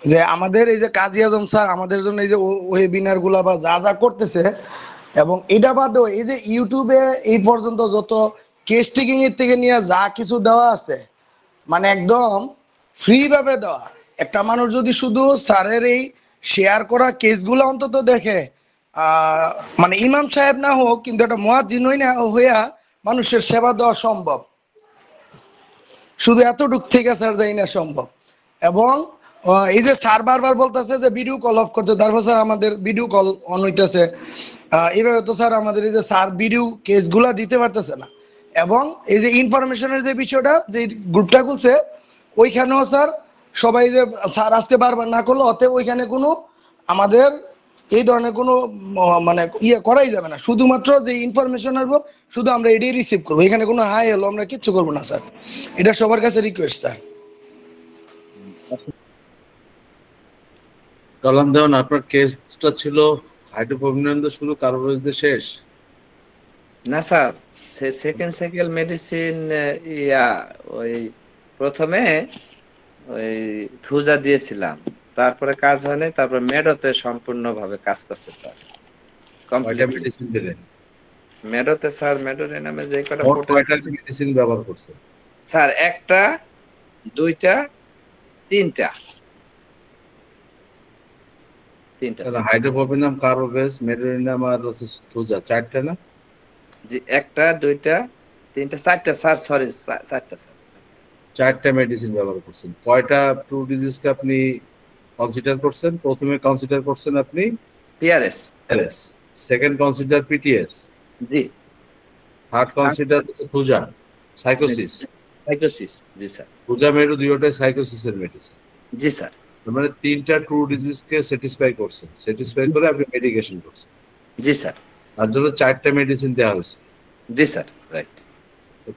যে আমাদের এই যে কাজী আজম স্যার আমাদের জন্য এই যে ওয়েবিনার গুলা বা যা যা করতেছে, এবং এটা বাদেও এই যে ইউটিউবে এই পর্যন্ত যত কেস টেকিং এর থেকে নিয়ে যা কিছু দেওয়া আছে, মানে একদম ফ্রি ভাবে দেওয়া। একটা মানুষ যদি শুধু স্যারের এই শেয়ার করা কেসগুলো অন্তত দেখে, মানে ইমাম সাহেব না হোক কিন্তু একটা মুয়াজ্জিন হইয়া মানুষের সেবা দেওয়া সম্ভব, শুধু এতটুক থেকে স্যার যাই না সম্ভব। এবং এই যে স্যার বারবার বলতেছে যে ভিডিও কল অফ করতে, তারপর স্যার আমাদের ভিডিও কল অন হইতেছে, এইভাবে তো স্যার আমাদের এই যে স্যার ভিডিও কেসগুলা দিতে পারতেছে না। এবং এই যে ইনফরমেশনের যে বিষয়টা, যে গ্রুপটা খুলছে ওইখানেও স্যার সবাই যে স্যার আজকে বারবার না করলো, অতএব ওইখানে কোনো আমাদের এই ধরনের কোনো মানে করাই যাবে না, শুধুমাত্র যে ইনফরমেশন আসবো শুধু আমরা এটাই রিসিভ করবো, এখানে কোনো হাই হলো আমরা কিচ্ছু করবো না স্যার। এটা সবার কাছে রিকোয়েস্ট স্যার। কলাম দেওয়ান, আপনার কেসটা ছিল হাইড্রোফোবিক শুরু কার্বোবেজ দিয়ে শেষ? না স্যার, সেকেন্ড সাইকেল মেডিসিন ওই প্রথমে ওই থুজা দিয়েছিলাম, তারপরে কাজ হয়নি, তারপরে মেডোতে সম্পূর্ণভাবে কাজ করছে স্যার। কয়টা মেডিসিন দিলেন মেডোতে স্যার? মেডোর নামে যে কয়টা কয়টা মেডিসিন ব্যবহার করছেন স্যার? একটা, দুইটা, তিনটা। হাইড্রোফোবিনাম, কার্বোবেজ, মেডোরিনাম আর থুজা, চারটা না? জি, একটা, দুইটা, তিনটা, চারটা স্যার, সরি চারটা স্যার। চারটা মেডিসিন ব্যবহার করছেন। কয়টা টু ডিজিজকে আপনি কনসিডার করছেন? প্রথমে কনসিডার করছেন আপনি পিআরএস, সেকেন্ড কনসিডার পিটিএস, জি, থার্ড কনসিডার থুজা, সাইকোসিস। জি স্যার। থুজা মেডো দুইটাই সাইকোসিসের মেডিসিন। জি স্যার। মানে তিনটা ট্রু ডিজিজকে স্যাটিসফাই করছেন, স্যাটিসফাই করে আপনি মেডিকেশন করছেন। জি স্যার। তার জন্য চারটা মেডিসিন দেওয়া হয়েছে। জি স্যার, রাইট।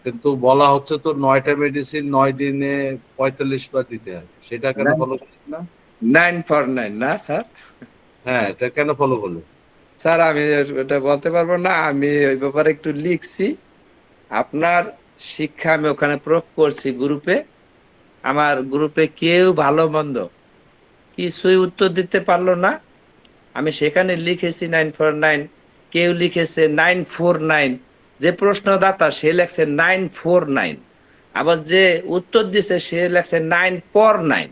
কিন্তু বলা হচ্ছে তো 9টা মেডিসিন 9 দিনে 45 বার দিতে হবে, সেটা কেন ফলো করলেন না? 949 না স্যার? হ্যাঁ, এটা কেন ফলো করলেন? স্যার আমি এটা বলতে পারবো না, আমি ওই ব্যাপারে একটু লিখছি। আপনার শিক্ষা আমি ওখানে প্রয়োগ করছি গ্রুপে। আমার গ্রুপে কেউ ভালো মন্দ কিছুই উত্তর দিতে পারলো না। আমি সেখানে লিখেছি 949, কেউ লিখেছে 949, যে প্রশ্নদাতা সে লেখছে 949, আবার যে উত্তর দিছে সে লেখছে 949।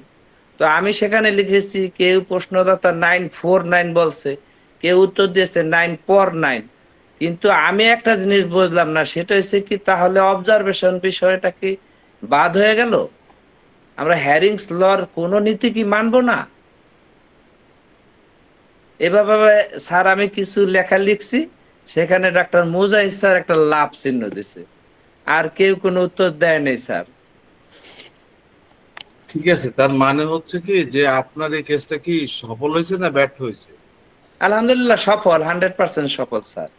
তো আমি সেখানে লিখেছি কেউ প্রশ্নদাতা 949 বলছে, কেউ উত্তর দিয়েছে 949। কিন্তু আমি একটা জিনিস বুঝলাম না, সেটা হচ্ছে কি তাহলে অবজারভেশন বিষয়টা কি বাদ হয়ে গেল? আমরা হ্যারিংস লর কোন নীতি কি মানবো না? এভাবে স্যার আমি কিছু লেখা লিখছি, সেখানে ডাক্তার মুজাহিদ স্যার একটা লাভ চিহ্ন দিছে, আর কেউ কোনো উত্তর দেয় নাই স্যার। ঠিক আছে, তার মানে হচ্ছে কি যে আপনার এই কেসটা কি সফল হয়েছে না ব্যর্থ হয়েছে? আলহামদুলিল্লাহ সফল, 100% সফল স্যার।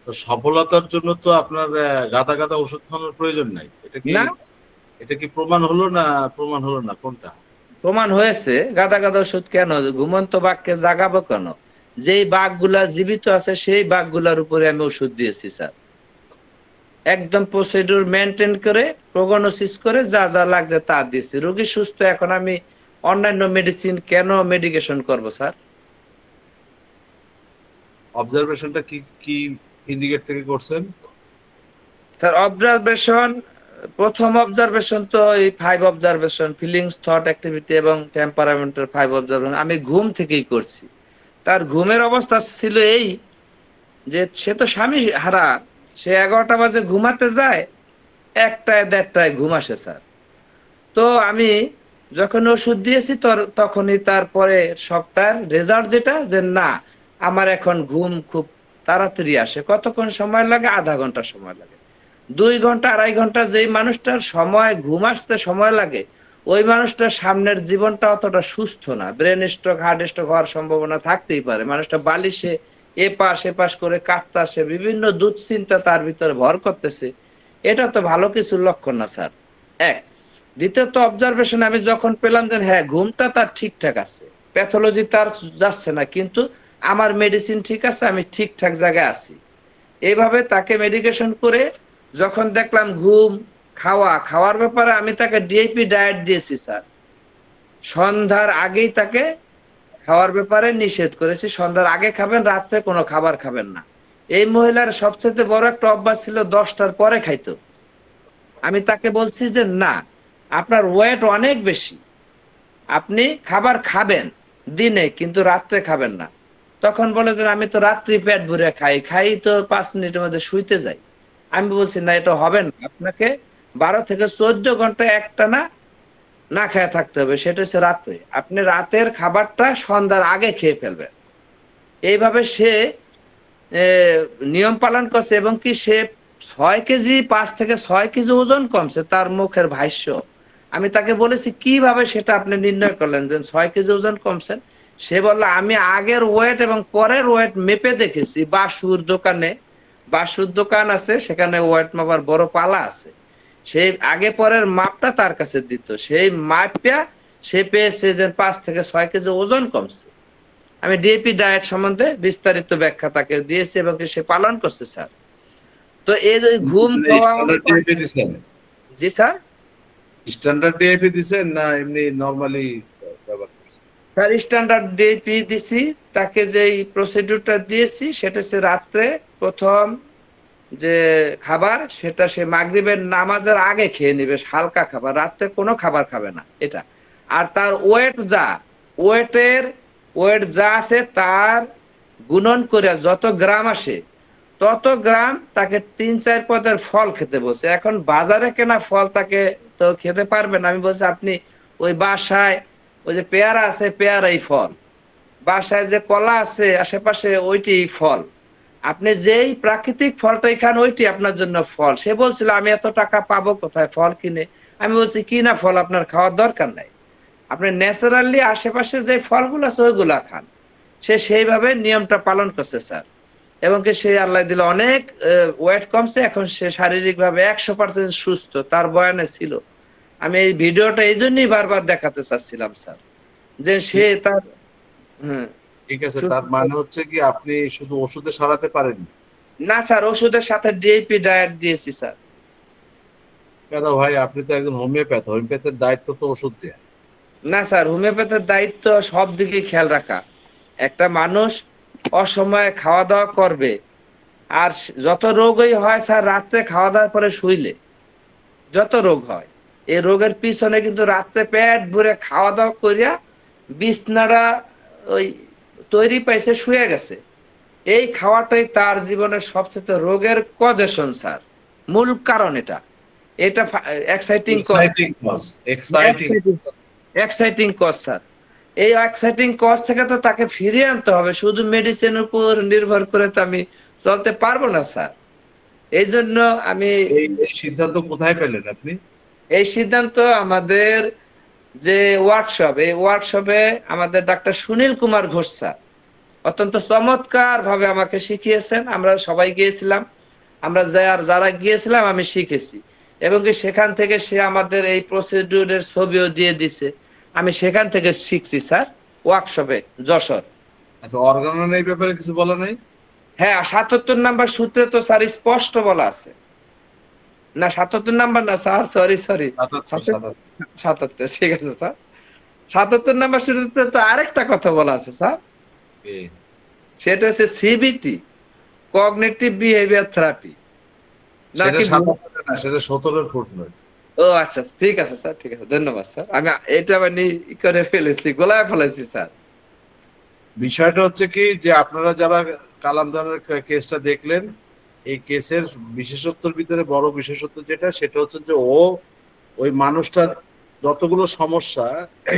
তো সফলতার জন্য তো আপনার গাদা গাদা ওষুধ খাওয়ানোর প্রয়োজন নাই। এটা কি প্রমাণ হলো না? প্রমাণ হলো না কোনটা? প্রমাণ হয়েছে। গাদা গাদা ওষুধ কেন? ঘুমন্ত বাঘকে জাগাবো কেন? যেই বাঘগুলা জীবিত আছে সেই বাঘগুলার উপরে আমি ওষুধ দিয়েছি স্যার, একদম প্রসিডিউর মেনটেন করে, প্রগনোসিস করে, যা যা লাগছে তা দিয়েছি। রোগী সুস্থ, এখন আমি অন্যান্য মেডিসিন কেন মেডিকেশন করব স্যার? অবজারভেশনটা কি কি ইন্ডিকেট থেকে করছেন স্যার? অবজারভেশন, প্রথম অবজারভেশন তো এই 5 অবজারভেশন, ফিলিংস, থট, অ্যাক্টিভিটি এবং টেম্পারামেন্টের 5 অবজারভেশন আমি ঘুম থেকেই করছি। তার ঘুমের অবস্থা ছিল এই যে সে তো স্বামী হারা, সে 11টা বাজে ঘুমাতে যায়, 1টায় 1:30টায় ঘুম আসে স্যার। তো আমি যখন ওষুধ দিয়েছি তখনই তারপরে সপ্তাহের রেজাল্ট যেটা যে না আমার এখন ঘুম খুব তাড়াতাড়ি আসে। কতক্ষণ সময় লাগে? আধা ঘন্টা সময় লাগে। 2 ঘন্টা 2.5 ঘন্টা যেই মানুষটার সময় ঘুম আসতে সময় লাগে, ওই মানুষটার সামনের জীবনটা অতটা সুস্থ না। ব্রেন স্ট্রোক, হার্ট স্ট্রোক হওয়ার সম্ভাবনা থাকতেই পারে। মানুষটা বালিশে এপাশ করে কাঁদতেছে, বিভিন্ন দুশ্চিন্তা তার ভিতরে ভর করতেছে। এটা তো ভালো কিছুর লক্ষণ না স্যার। এক। দ্বিতীয়ত অবজারভেশন আমি যখন পেলাম যে হ্যাঁ ঘুমটা তার ঠিকঠাক আছে, প্যাথোলজি তার যাচ্ছে না, কিন্তু আমার মেডিসিন ঠিক আছে, আমি ঠিকঠাক জায়গায় আছি। এইভাবে তাকে মেডিকেশন করে যখন দেখলাম ঘুম, খাওয়ার ব্যাপারে আমি তাকে ডিএপি ডায়েট দিয়েছি স্যার। সন্ধ্যার আগেই তাকে খাওয়ার ব্যাপারে নিষেধ করেছি, সন্ধ্যার আগে খাবেন, রাত্রে কোনো খাবার খাবেন না। এই মহিলার সবচেয়ে বড় একটা অভ্যাস ছিল 10টার পরে খাইতো। আমি তাকে বলছি যে না, আপনার ওয়েট অনেক বেশি, আপনি খাবার খাবেন দিনে কিন্তু রাত্রে খাবেন না। তখন বলে যে আমি তো রাত্রি পেট ভরে খাই তো 5 মিনিটের মধ্যে শুইতে যাই। আমি বলছি না, এটা হবে না, আপনাকে 12 থেকে 14 ঘন্টা একটানা না খেয়ে থাকতে হবে, সেটা হচ্ছে রাত্রে। আপনি রাতের খাবারটা সন্ধ্যার আগে খেয়ে ফেলবেন। এইভাবে সে নিয়ম পালন করছে এবং কি সে 6 কেজি 5 থেকে 6 কেজি ওজন কমছে, তার মুখের ভাষ্য। আমি তাকে বলেছি কিভাবে সেটা আপনি নির্ণয় করলেন যে 6 কেজি ওজন কমছেন? সে বলল আমি আগের ওয়েট এবং পরের ওয়েট মেপে দেখেছি। বাসুর দোকান আছে, সেখানে ওয়েট মাপার বড় পালা আছে, সেই আগে পরের মাপটা তার কাছে দিত, সেই মাপটা সে পেয়েছে যে 5 থেকে 6 কেজি ওজন কমছে। আমি ডিএপি ডায়েট সম্বন্ধে বিস্তারিত ব্যাখ্যা তাকে দিয়েছি এবং সে পালন করছে স্যার। তো এই যে ঘুম জি স্যার, স্ট্যান্ডার্ড ডিএপি দিবেন না এমনি নরমালি ব্যবহার করছেন? স্যার স্ট্যান্ডার্ড ডিএপি দিছি। তাকে যে প্রসিডিউরটা দিয়েছি সেটা হচ্ছে রাত্রে প্রথম যে খাবার সেটা সে মাগরিবের নামাজের আগে খেয়ে নেবে, হালকা খাবার, রাত্রে কোনো খাবার খাবে না এটা। আর তার ওয়েট যা আছে তার গুণন করে যত গ্রাম আসে তত গ্রাম তাকে 3-4 পদের ফল খেতে বলছে। এখন বাজারে কেনা ফল তাকে তো খেতে পারবে না। আমি বলছি আপনি ওই বাসায় ওই যে পেয়ারা আছে, পেয়ারাই ফল, বাসায় যে কলা আছে আশেপাশে ওইটি ফল, আপনি যেই প্রাকৃতিক ফলটাই খান ওইটি আপনার জন্য ফল। সে বলছিল আমি এত টাকা পাবো কোথায় ফল কিনে? আমি বলছি কিনা ফল আপনার খাওয়ার দরকার নাই, আপনি ন্যাচারালি আশেপাশে যে ফলগুলো আছে ওইগুলা খান। সে সেইভাবে নিয়মটা পালন করছে স্যার, এবং কি সে আল্লাহ দিলে অনেক ওয়েট কমছে, এখন সে শারীরিকভাবে 100% সুস্থ। তার বয়ানে ছিল। আমি এই ভিডিওটা এই জন্যই বারবার দেখাতে চাচ্ছিলাম স্যার, যে সে তার ঠিক আছে। তার মানে হচ্ছে কি আপনি শুধু ওষুধে সারাতে পারেননি? না স্যার, ওষুধের সাথে ডিএপি ডায়েট দিয়েছি স্যার। কেন ভাই, আপনি তো একজন হোমিওপ্যাথের দায়িত্ব তো ওষুধ দেয়া। না স্যার, হোমিওপ্যাথের দায়িত্ব সব দিকে খেয়াল রাখা। একটা মানুষ অসময়ে খাওয়া দাওয়া করবে, আর যত রোগই হয় স্যার রাত্রে খাওয়া দাওয়ার পরে শুইলে যত রোগ হয়, এই রোগের পিছনে কিন্তু রাত্রে পেট ভরে খাওয়া দাওয়া করিয়া বিছনাটা ওই তৈরি পাইছে, শুয়ে গেছে, এই খাওয়াটাই তার জীবনের সবচেয়ে রোগের কজেশন স্যার, মূল কারণ। এটা এক্সাইটিং কজ স্যার। এই এক্সাইটিং কজ থেকে তো তাকে ফিরিয়ে আনতে হবে, শুধু মেডিসিনের উপর নির্ভর করে তো আমি চলতে পারবো না স্যার। এই জন্য আমি এই সিদ্ধান্ত কোথায় পেলেন আপনি? এই সিদ্ধান্ত আমাদের যে ওয়ার্কশপে আমাদের ডাক্তার সুনীল কুমার ঘোষ স্যার অত্যন্ত চমৎকার ভাবে আমাকে শিখিয়েছেন। আমরা সবাই গিয়েছিলাম, আমরা যারা গিয়েছিলাম আমি শিখেছি, এবং সেখান থেকে সে আমাদের এই প্রসিডিউরের ছবিও দিয়ে দিছে। আমি সেখান থেকে শিখছি স্যার, ওয়ার্কশপে যশোর। আচ্ছা, অর্গানন এই ব্যাপারে কিছু বলা নাই? হ্যাঁ, 77 নাম্বার সূত্রে তো স্যার স্পষ্ট বলা আছে। না 77 নাম্বার না স্যার, সরি 77, ঠিক আছে স্যার। 77 নাম্বার সূত্রে তো আরেকটা কথা বলা আছে স্যার, সেটা হচ্ছে সিবিটি, কগনিটিভ বিহেভিয়ার থেরাপি। নাকি সেটা 17 ফুট নয়? ও আচ্ছা, ঠিক আছে স্যার, ঠিক আছে, ধন্যবাদ স্যার। আমি এটা মানে করে ফেলেছি, গোলায় ফেলেছি স্যার। বিষয়টা হচ্ছে কি যে আপনারা যারা কালাম দানের কেসটা দেখলেন, এই কেসের বিশেষত্বের ভিতরে বড় বিশেষত্ব যেটা, সেটা হচ্ছে যে ওই মানুষটার যতগুলো সমস্যা,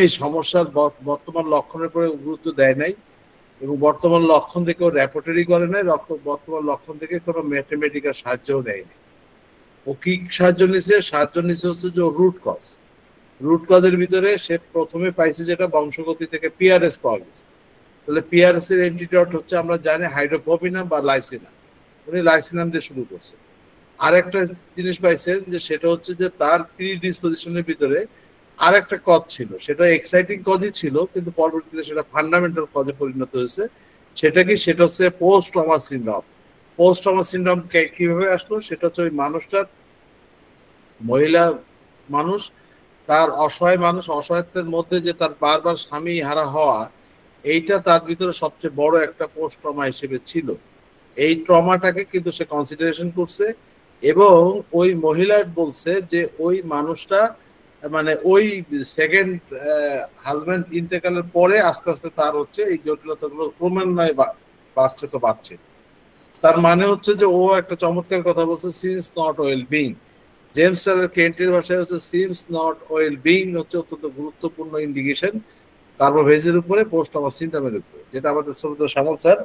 এই সমস্যার বর্তমান লক্ষণের উপরে গুরুত্ব দেয় নাই, এবং বর্তমান লক্ষণ থেকে ও র্যাপোর্টারি করে নাই, বর্তমান লক্ষণ থেকে কোনো ম্যাথমেটিক্যাল সাহায্যও দেয়নি। ও কি সাহায্য নিছে? সাহায্য নিছে হচ্ছে যে রুট কজ। রুট কজের ভিতরে সে প্রথমে পাইছে যেটা বংশগতি থেকে পিআরএস পাওয়া গেছে। তাহলে পিআরএস এর অ্যান্টিডট হচ্ছে আমরা জানি হাইড্রোফোবিনাম বা লাইসিনাম। উনি লাইসিনাম দিয়ে শুরু করছে। আর একটা জিনিস পাইছেন যে সেটা হচ্ছে যে তার প্রিডিসপোজিশনের ভিতরে আর একটা কজ ছিল, সেটা এক্সাইটিং কজই ছিল, কিন্তু পরবর্তীতে সেটা ফান্ডামেন্টাল কজে পরিণত হয়েছে। সেটা কি? সেটা হচ্ছে post trauma syndrome. Post trauma syndrome কিভাবে আসলো? সেটা হচ্ছে ওই মানুষটার, মহিলা মানুষ, তার অসহায়ত্বের মধ্যে যে তার বারবার স্বামী হারা হওয়া, এইটা তার ভিতরে সবচেয়ে বড় একটা পোস্ট ট্রমা হিসেবে ছিল। এই ট্রমাটাকে কিন্তু সে কনসিডারেশন করছে, এবং ওই মহিলার বলছে যে ওই মানুষটা, মানে ওই সেকেন্ড হাজব্যান্ড ইন্তেকালের পরে আস্তে আস্তে তার হচ্ছে এই জটিলতাগুলো ক্রমান্বয়ে বাড়ছে। তার মানে হচ্ছে যে ও একটা চমৎকার কথা বলছে, since not well being. James কেন্টের ভাষায় হচ্ছে সিমস নট ওয়েল বিং হচ্ছে অত্যন্ত গুরুত্বপূর্ণ ইন্ডিকেশন কার্বোভেজের উপরে, পোস্ট ট্রমা সিনড্রোমের উপরে, যেটা আমাদের শ্রদ্ধেয় শ্যামল স্যার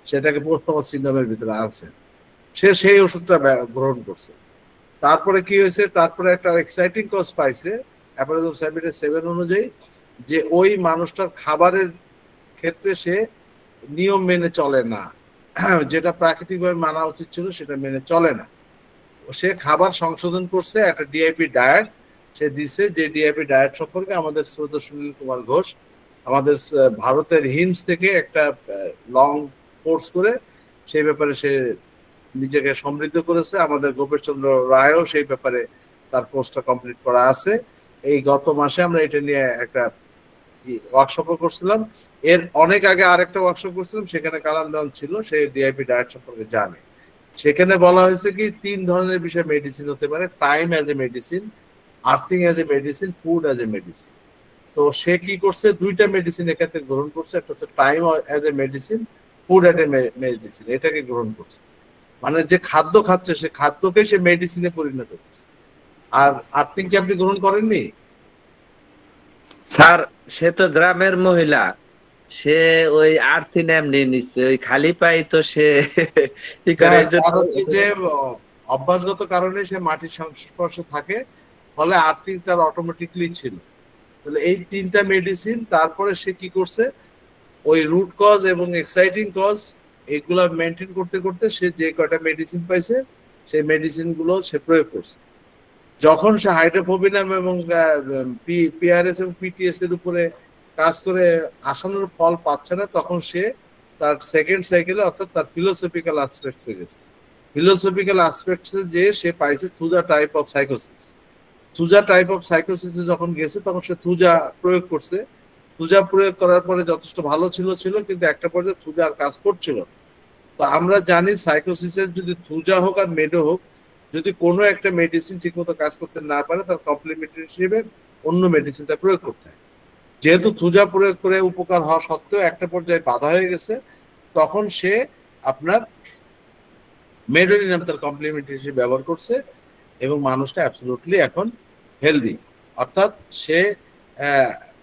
সেটাকে পোস্ট ট্রমা সিনড্রোমের ভিতরে আছে। সে সেই ওষুধটা গ্রহণ করছে। তারপরে কি হয়েছে? তারপরে একটা এক্সাইটিং কজ পাইছে অ্যাপারেজম 77 অনুযায়ী, যে ওই মানুষটার খাবারের ক্ষেত্রে সে নিয়ম মেনে চলে না, যেটা প্রাকৃতিকভাবে মানা উচিত ছিল সেটা মেনে চলে না। সে খাবার সংশোধন করছে, একটা ডিআইপি ডায়েট সে দিছে, যে ডিআইপি ডায়েট সম্পর্কে আমাদের শ্রদ্ধেয় সুনীল কুমার ঘোষ আমাদের ভারতের হিমস থেকে একটা লং কোর্স করে সেই ব্যাপারে সে নিজেকে সমৃদ্ধ করেছে। আমাদের গোপেশ চন্দ্র রায়ও সেই ব্যাপারে তার কোর্সটা কমপ্লিট করা আছে। এই গত মাসে আমরা এটা নিয়ে একটা ওয়ার্কশপও করছিলাম। এর অনেক আগে আরেকটা ওয়ার্কশপ করছিলাম, সেখানে কালাম দেওয়ান ছিল, সে ডিআইপি ডায়েট সম্পর্কে জানে। সেখানে বলা হয়েছে কি 3 ধরনের বিষয় মেডিসিন হতে পারে: time as a medicine, earthing as a medicine, food as a medicine. তো সে কি করছে? 2টা মেডিসিন এক্ষেত্রে গ্রহণ করছে, একটা হচ্ছে time as a medicine, food as a medicine, এটাকে গ্রহণ করছে। মানে যে খাদ্য খাচ্ছে সে খাদ্যকে সে মেডিসিনে পরিণত করছে। আর আর্থিং কি আপনি গ্রহণ করেননি? স্যার সে তো গ্রামের মহিলা, সে ওই আর্থিন এমনি নিচ্ছে, ওই খালি পাই তো সে কি করে, যে অভ্যাসগত কারণে সে মাটির সংস্পর্শে থাকে, ফলে আর্থিং তার অটোমেটিকলি ছিল। তাহলে এই 3টা মেডিসিন, তারপরে সে কি করছে? ওই রুট কজ এবং এক্সাইটিং কজ এগুলা মেনটেন করতে করতে সে যে কয়টা মেডিসিন পাইছে সেই মেডিসিন গুলো সে প্রয়োগ করছে। যখন সে হাইড্রোফোবিনাম এবং পিআরএস এবং পিটিএস এর উপরে কাজ করে আসানোর ফল পাচ্ছে না, তখন সে তার সেকেন্ড সাইকেলে, অর্থাৎ তার ফিলোসফিক্যাল অ্যাসপেক্টসে গেছে। ফিলোসফিক্যাল অ্যাসপেক্টসে যে সে পাইছে thuja type of sycosis. Thuja type of সাইকোসিসে যখন গেছে তখন সে থুজা প্রয়োগ করছে। থুজা প্রয়োগ করার পরে যথেষ্ট ভালো ছিল, কিন্তু একটা পর্যায়ে থুজা আর কাজ করছিল না। তো আমরা জানি সাইকোসিসের যদি থুজা হোক আর মেডো হোক, যদি কোনো একটা মেডিসিন ঠিকমতো কাজ করতে না পারে, তার কমপ্লিমেন্টারি হিসেবে অন্য মেডিসিনটা প্রয়োগ করতে হয়। যেহেতু থুজা প্রয়োগ করে উপকার হওয়া সত্ত্বেও একটা পর্যায়ে বাধা হয়ে গেছে, তখন সে আপনার মেডোনিনাম তার কমপ্লিমেন্টারি হিসেবে ব্যবহার করছে, এবং মানুষটা অ্যাবসলিউটলি এখন হেলদি। অর্থাৎ সে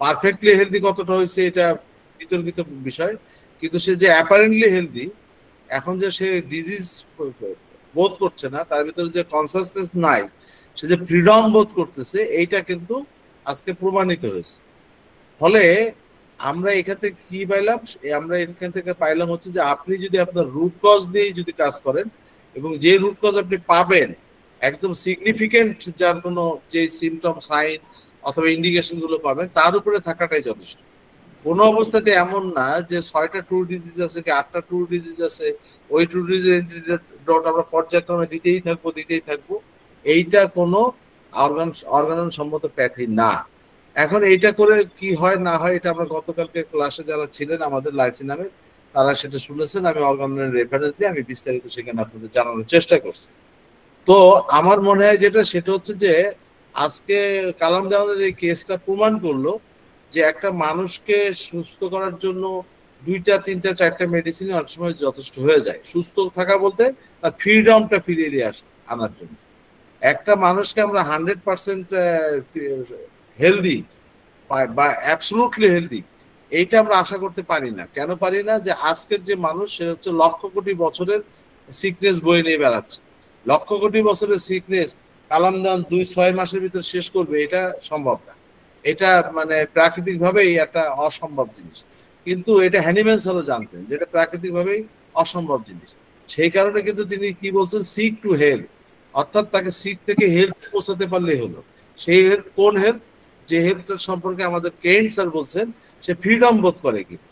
পারফেক্টলি হেলদি কতটা হয়েছে এটা বিতর্কিত বিষয়, কিন্তু সে যে অ্যাপারেন্টলি হেলদি, এখন যে সে ডিজিজ বোধ করছে না, তার ভিতরে যে কনসাসনেস নাই, সে যে ফ্রিডম বোধ করতেছে, এইটা কিন্তু আজকে প্রমাণিত হয়েছে। ফলে আমরা এখান থেকে কি পাইলাম? আমরা এখান থেকে পাইলাম হচ্ছে যে আপনি যদি আপনার রুট কজ দিয়ে যদি কাজ করেন, এবং যে রুট কজ আপনি পাবেন একদম সিগনিফিকেন্ট, যার কোনো যে সিমটম, সাইন অথবা ইন্ডিকেশন গুলো পাবেন, তার উপরে থাকাটাই যথেষ্ট। কোনো অবস্থাতে এমন না যে 6টা ট্রু ডিজিজ আছে কি 8টা ট্রু ডিজিজ আছে, ওই ট্রু ডিজিজ ডট আমরা পর্যায়ক্রমে দিতেই থাকবো। এইটা কোনো অর্গানসম্মত প্যাথি না। এখন এইটা করে কি হয় না হয়, এটা আমরা গতকালকে ক্লাসে যারা ছিলেন আমাদের লাইসিনামে, তারা সেটা শুনেছেন। আমি অর্গানের রেফারেন্স দিয়ে আমি বিস্তারিত সেখানে আপনাদের জানানোর চেষ্টা করছি। তো আমার মনে হয় সেটা হচ্ছে যে আজকে কালাম দেওয়ানের এই কেসটা প্রমাণ করলো যে একটা মানুষকে সুস্থ করার জন্য 2টা 3টা 4টা মেডিসিন অনেক সময় যথেষ্ট হয়ে যায় সুস্থ থাকা বলতে তার ফ্রিডমটা ফিরিয়ে দিয়ে আনার জন্য। একটা মানুষকে আমরা 100% হেলদি বা অ্যাবসলুটলি হেলদি এইটা আমরা আশা করতে পারি না। কেন পারি না? যে আজকের যে মানুষ সে হচ্ছে লক্ষ কোটি বছরের সিকনেস বয়ে নিয়ে বেড়াচ্ছে। লক্ষ কোটি বছরের সিকনেস কালাম দেওয়ান 2-6 মাসের ভিতর শেষ করবে, এটা সম্ভব না। এটা মানে প্রাকৃতিক ভাবেই একটা অসম্ভব জিনিস, কিন্তু এটা হ্যানিম্যান স্যারও জানতেন যেটা প্রাকৃতিক ভাবেই অসম্ভব জিনিস। সেই কারণে কিন্তু তিনি কি বলছেন, সিক টু হেলথ, অর্থাৎ তাকে সিক থেকে হেলথ পৌঁছাতে পারলেই হলো। সেই হেলথ কোন হেলথ? যে হেলথটার সম্পর্কে আমাদের কেন্ট স্যার বলছেন, সে ফ্রিডম বোধ করে কিনা,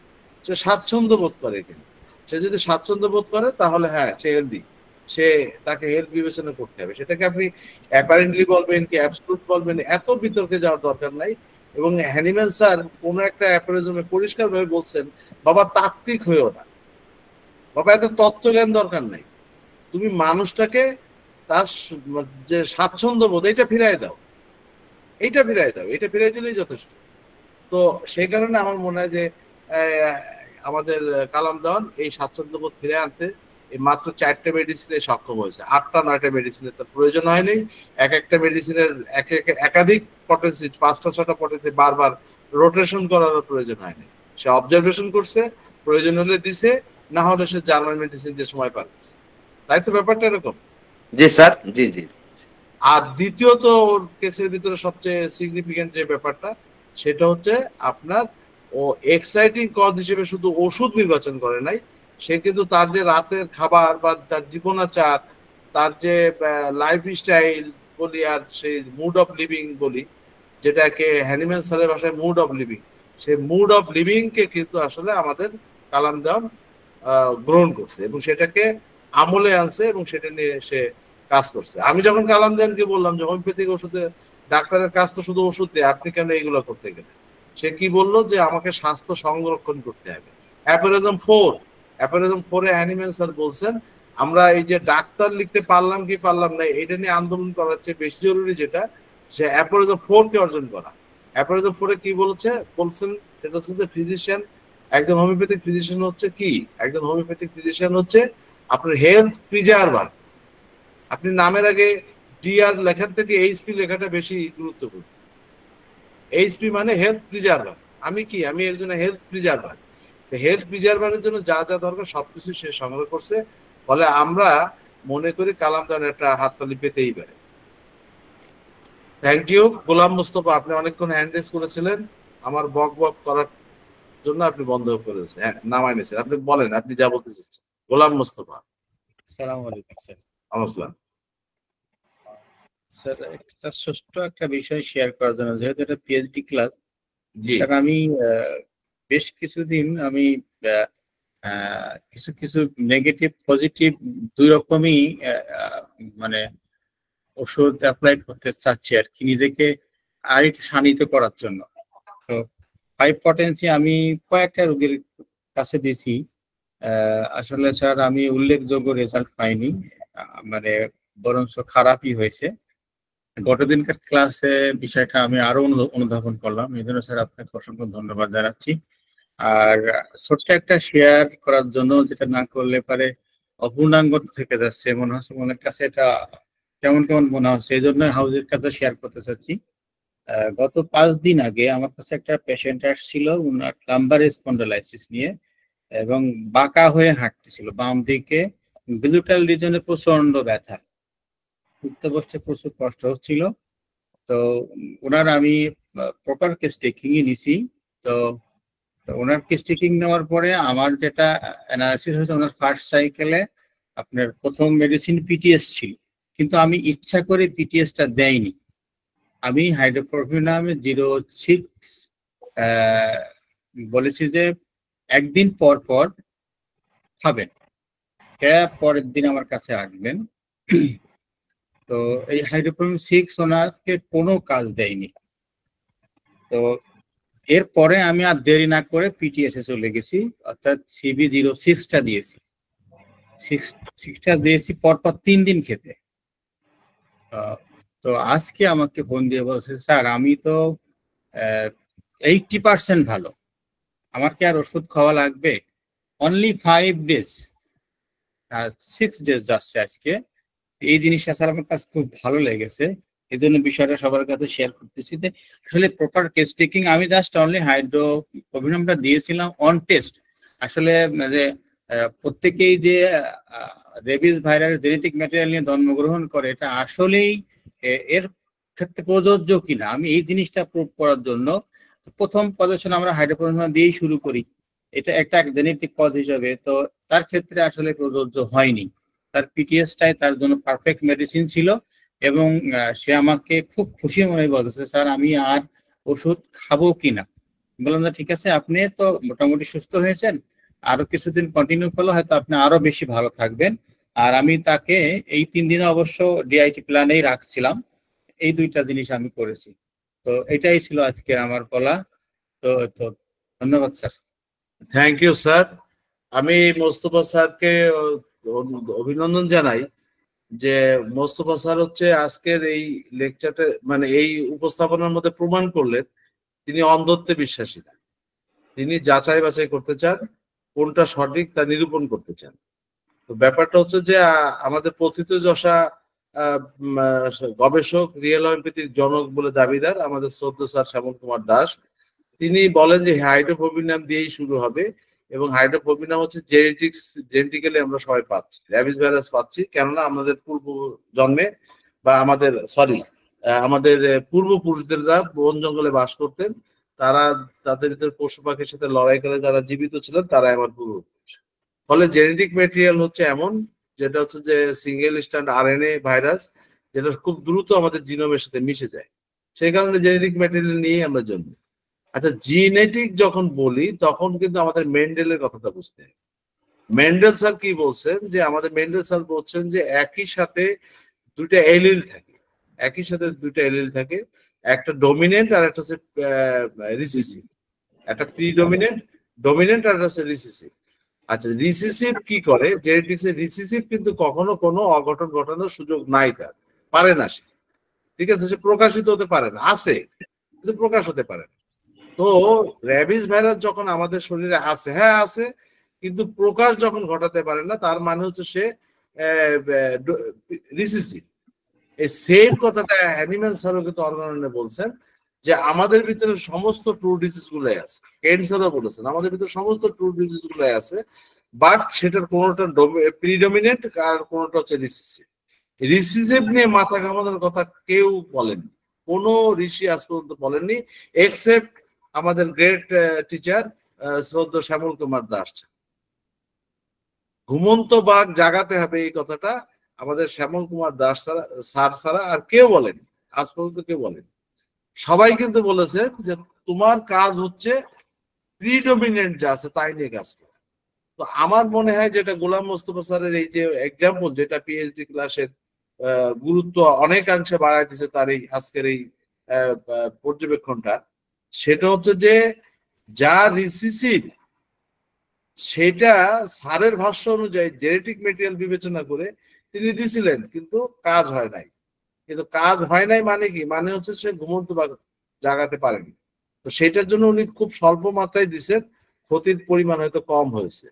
সে স্বাচ্ছন্দ্য বোধ করে কিনা। সে যদি স্বাচ্ছন্দ্য বোধ করে তাহলে হ্যাঁ সে হেলদি, সে তাকে হেলথ বিবেচনা করতে হবে। সেটাকে আপনি অ্যাপারেন্টলি বলবেন কি অ্যাবসলুট বলবেন, এত বিতর্কে যাওয়ার দরকার নাই। এবং হ্যানিম্যান স্যার কোন একটা অ্যাপারিজমে পরিষ্কারভাবে বলছেন, বাবা তাত্ত্বিক হয়েও না, বাবা এত তত্ত্বজ্ঞান দরকার নাই, তুমি মানুষটাকে তার যে স্বাচ্ছন্দ্য বোধ এটা ফিরাই দাও, এইটা ফিরাই দাও, এটা ফিরাই দিলেই যথেষ্ট। তো সেই কারণে আমার মনে হয় যে আমাদের কালাম দেওয়ান এই স্বাচ্ছন্দ্যবোধ ফিরে আনতে এই মাত্র 4টে মেডিসিনে সক্ষম হয়েছে। 8টা-9টা মেডিসিনের তার প্রয়োজন হয়নি। একটা মেডিসিনের একাধিক পটেন্সি, 5টা-6টা পটেন্সি বারবার রোটেশন করার প্রয়োজন হয়নি। সে অবজারভেশন করছে, প্রয়োজন হলে দিছে, না হলে সে জার্মান মেডিসিন দিয়ে সময় পার করছে। তাই তো ব্যাপারটা এরকম। জি স্যার, জি জি। আর দ্বিতীয়ত ওর কেসের ভিতরে সবচেয়ে সিগনিফিকেন্ট যে ব্যাপারটা, সেটা হচ্ছে আপনার ও এক্সাইটিং কজ হিসেবে শুধু ওষুধ নির্বাচন করে নাই, সে কিন্তু তার যে রাতের খাবার বা তার জীবনাচার, তার যে লাইফ স্টাইল বলি আর সেই মুড অফ লিভিং বলি, যেটাকে হ্যানিম্যান স্যারের ভাষায় মুড অফ লিভিং, সেই মুড অফ লিভিং কে কিন্তু আসলে আমাদের কালাম দেওয়ান গ্রহণ করছে এবং সেটাকে আমলে আনছে এবং সেটা নিয়ে সে কাজ করছে। আমি যখন কালাম দেওয়ানকে বললাম যে হোমিওপ্যাথিক ওষুধে ডাক্তারের কাজ তো শুধু ওষুধ দেয়, আপনি কেন এইগুলো করতে গেলেন? সে কি বললো যে আমাকে স্বাস্থ্য সংরক্ষণ করতে হবে। অ্যাপারিজম 4-এ হ্যানিম্যান স্যার বলছেন আমরা এই যে ডাক্তার লিখতে পারলাম কি পারলাম না এটা নিয়ে আন্দোলন করার চেয়ে বেশি জরুরি যেটা, সে অ্যাপারিজম 4-কে অর্জন করা। অ্যাপারিজম 4-এ কি বলছেন সেটা হচ্ছে যে ফিজিশিয়ান, একজন হোমিওপ্যাথিক ফিজিশিয়ান হচ্ছে কি, একজন হোমিওপ্যাথিক ফিজিশিয়ান হচ্ছে আপনার হেলথ প্রিজার্ভার। আপনি নামের আগে ডিআর লেখার থেকে এইচপি লেখাটা বেশি গুরুত্বপূর্ণ। এইচপি মানে হেলথ প্রিজার্ভার। আমি কি, আমি একজন হেলথ প্রিজার্ভার। হেলথ প্রিজার্ভারের জন্য যা যা দরকার সবকিছু সে সংগ্রহ করছে। ফলে আমরা মনে করি কালাম দেওয়ান একটা হাততালি পেতেই পারে। থ্যাংক ইউ গোলাম মুস্তফা, আপনি অনেকক্ষণ হ্যান্ড রেজ করেছিলেন, আমার বক বক করার জন্য আপনি বন্ধ করেছেন, হ্যাঁ নামাই নিয়েছেন। আপনি বলেন, আপনি যা বলতে চাচ্ছেন। গোলাম মুস্তফা। আসসালামু আলাইকুম স্যার। নমস্কার স্যার, একটা ছোট্ট একটা বিষয় শেয়ার করার জন্য, যেহেতু এটা পিএইচডি ক্লাস, জি। স্যার আমি বেশ কিছুদিন আমি কিছু কিছু নেগেটিভ পজিটিভ দুই রকমই মানে ওষুধ অ্যাপ্লাই করতে চাচ্ছি আর কি, নিজেকে আর একটু শানিত করার জন্য। তো 5 পটেন্সি আমি কয়েকটা রোগীর কাছে দিয়েছি। আসলে স্যার আমি উল্লেখযোগ্য রেজাল্ট পাইনি, মানে বরঞ্চ খারাপই হয়েছে। গতদিনকার ক্লাসে বিষয়টা আমি আরো অনুধাবন করলাম, এই জন্য স্যার আপনাকে অসংখ্য ধন্যবাদ জানাচ্ছি। আর ছোট্ট একটা শেয়ার করার জন্য, যেটা না করলে পারে অপূর্ণাঙ্গ থেকে যাচ্ছে মনে হচ্ছে, মনের কাছে এটা কেমন কেমন মনে হচ্ছে, এই জন্য হাউজের কাছে শেয়ার করতে চাচ্ছি। গত 5 দিন আগে আমার কাছে একটা পেশেন্ট আসছিল, উনার লাম্বার স্পন্ডালাইসিস নিয়ে, এবং বাঁকা হয়ে হাঁটতেছিল, বাম দিকে গ্লুটাল রিজনে প্রচন্ড ব্যথা, উঠতে বসতে প্রচুর কষ্ট হচ্ছিল। তো ওনার আমি প্রপার কেস টেকিং নিছি। তো ওনার কেস টেকিং নেওয়ার পরে আমার যেটা অ্যানালাইসিস হয়েছে, ওনার ফার্স্ট সাইকেলে আপনার প্রথম মেডিসিন পিটিএস ছিল, কিন্তু আমি ইচ্ছা করে পিটিএসটা দেইনি। আমি হাইড্রোক্লোরোকুইনাম 0.6 বলেছি যে একদিন পর পর খাবেন, পরের দিন আমার কাছে আসবেন। তো এই হাইড্রোক্লোরোকুইনাম 6 ওনাকে কোনো কাজ দেয়নি। তো এরপরে আমি আর দেরি না করে পিটিএসে চলে গেছি, অর্থাৎ সিবি 0.6টা দিয়েছি। 6টা দিয়েছি পরপর 3 দিন খেতে। তো আজকে আমাকে ফোন দিয়ে বলছে, স্যার আমি তো 80% ভালো, আমার কি আর ওষুধ খাওয়া লাগবে? অনলি 5 ডেজ, 6 ডেজ যাচ্ছে আজকে। এই জিনিসটা স্যার আমার কাছে খুব ভালো লেগেছে, এই জন্য বিষয়টা সবার কাছে শেয়ার করতেছি যে আসলে প্রপার টেস্ট টেকিং। আমি জাস্ট অনলি হাইড্রোকোভিনামটা দিয়েছিলাম অন টেস্ট। আসলে যে প্রত্যেকেই যে রেবিস ভাইরাস জেনেটিক ম্যাটেরিয়াল নিয়ে জন্মগ্রহণ করে এটা আসলেই এর ক্ষেত্রে প্রযোজ্য কিনা, আমি এই জিনিসটা প্রুভ করার জন্য প্রথম পজিশন আমরা হাইড্রোকোভিনাম দিয়েই শুরু করি। এটা একটা জেনেটিক কজ হিসাবে, তো তার ক্ষেত্রে আসলে প্রযোজ্য হয়নি। তার পিটিএসটাই তার জন্য পারফেক্ট মেডিসিন ছিল এবং সে আমাকে খুব খুশি মনে বলতেছে, স্যার আমি আর ওষুধ খাবো কিনা। বললাম না ঠিক আছে, আপনি তো মোটামুটি সুস্থ হয়েছেন, আরো কিছুদিন কন্টিনিউ করলে হয়তো আপনি আরো বেশি ভালো থাকবেন। আর আমি তাকে এই 3 দিনে অবশ্য ডিআইটি প্ল্যানেই রাখছিলাম। এই 2টা জিনিস আমি করেছি। তো এটাই ছিল আজকে আমার বলা। তো ধন্যবাদ স্যার। Thank you sir. আমি মোস্তফা স্যারকে অভিনন্দন জানাই যে মোস্তফা স্যার হচ্ছে আজকের এই লেকচারটা মানে এই উপস্থাপনার মধ্যে প্রমাণ করলেন তিনি অন্ধত্বে বিশ্বাসী না, তিনি যাচাই বাছাই করতে চান, কোনটা সঠিক তা নিরূপণ করতে চান। তো ব্যাপারটা হচ্ছে যে আমাদের প্রথিতযশা গবেষক, রিয়েল হোমিওপ্যাথির জনক বলে দাবিদার আমাদের শ্রদ্ধেয় স্যার শ্যামল কুমার দাস, তিনি বলেন যে হাইড্রোকোভিনাম দিয়েই শুরু হবে এবং হাইড্রোকোভিনাম হচ্ছে জেনেটিক্যালি আমরা সবাই পাচ্ছি, র্যাবিস ভাইরাস পাচ্ছি, কেননা আমাদের পূর্ব জন্মে বা আমাদের পূর্বপুরুষদেররা বন জঙ্গলে বাস করতেন, তারা তাদের ভিতরে পশু পাখির সাথে লড়াই করে যারা জীবিত ছিলেন তারা আমার পূর্বপুরুষ। ফলে জেনেটিক ম্যাটেরিয়াল হচ্ছে এমন যেটা হচ্ছে যে সিঙ্গেল স্ট্যান্ড আরএনএ ভাইরাস, যেটা খুব দ্রুত আমাদের জিনোমের সাথে মিশে যায়, সেই কারণে জেনেটিক ম্যাটেরিয়াল নিয়েই আমরা জন্মি। আচ্ছা, জিনেটিক যখন বলি তখন কিন্তু আমাদের মেন্ডেলের কথাটা বুঝতে হয়। মেন্ডেল স্যার কি বলছেন যে আমাদের মেন্ডেল স্যার বলছেন যে একই সাথে 2টা এলিল থাকে, একই সাথে 2টা এলিল থাকে, একটা ডমিনেন্ট আর একটা হচ্ছে রিসিসিভ, একটা ডমিনেন্ট আর একটা হচ্ছে রিসিসিভ। আচ্ছা, রিসিসিভ কি করে? জেনেটিক্সে রিসিসিভ কিন্তু কখনো কোনো অঘটন ঘটানোর সুযোগ নাই, তার পারে না সে, ঠিক আছে, সে প্রকাশিত হতে পারে না, আছে কিন্তু প্রকাশ হতে পারে না। তো র্যাবিস ভাইরাস যখন আমাদের শরীরে আছে, হ্যাঁ আছে, কিন্তু প্রকাশ যখন ঘটাতে পারে না, তার মানে হচ্ছে সে রিসিসিভ। এই সেম কথাটা অ্যানিম্যাল স্যারও কিন্তু অর্গাননে বলছেন যে আমাদের ভিতরে সমস্ত ট্রু ডিজিজ গুলাই আছে। ক্যান্সারও বলেছেন আমাদের ভিতরে সমস্ত ট্রু ডিজিজ গুলাই আছে, বাট সেটার কোনোটা প্রিডমিনেন্ট আর কোনোটা হচ্ছে রিসিসিভ। রিসিসিভ নিয়ে মাথা ঘামানোর কথা কেউ বলেননি, কোনো ঋষি আজ পর্যন্ত বলেননি, এক্সেপ্ট আমাদের গ্রেট টিচার শ্রদ্ধেয় শ্যামল কুমার দাস। ঘুমন্ত বাঘ জাগাতে হবে এই কথাটা আমাদের শ্যামল কুমার দাস স্যার ছাড়া আর কেউ বলেন, আজ পর্যন্ত কেউ বলেন। সবাই কিন্তু বলেছে যে তোমার কাজ হচ্ছে প্রিডমিনেন্ট যা আছে তাই নিয়ে কাজ করা। তো আমার মনে হয় যেটা গোলাম মোস্তফা স্যারের এই যে এক্সাম্পল, যেটা পিএইচডি ক্লাসের গুরুত্ব অনেকাংশে বাড়াই দিছে তার এই আজকের এই পর্যবেক্ষণটা, সেটা হচ্ছে যে যা রিসিসিভ সেটা স্যারের ভাষ্য অনুযায়ী জেনেটিক ম্যাটেরিয়াল বিবেচনা করে তিনি দিছিলেন, কিন্তু কাজ হয় নাই। কিন্তু কাজ হয় নাই মানে কি? মানে হচ্ছে সে ঘুমন্ত বা জাগাতে পারেনি। তো সেটার জন্য উনি খুব স্বল্প মাত্রায় দিচ্ছেন, ক্ষতির পরিমাণ হয়তো কম হয়েছে,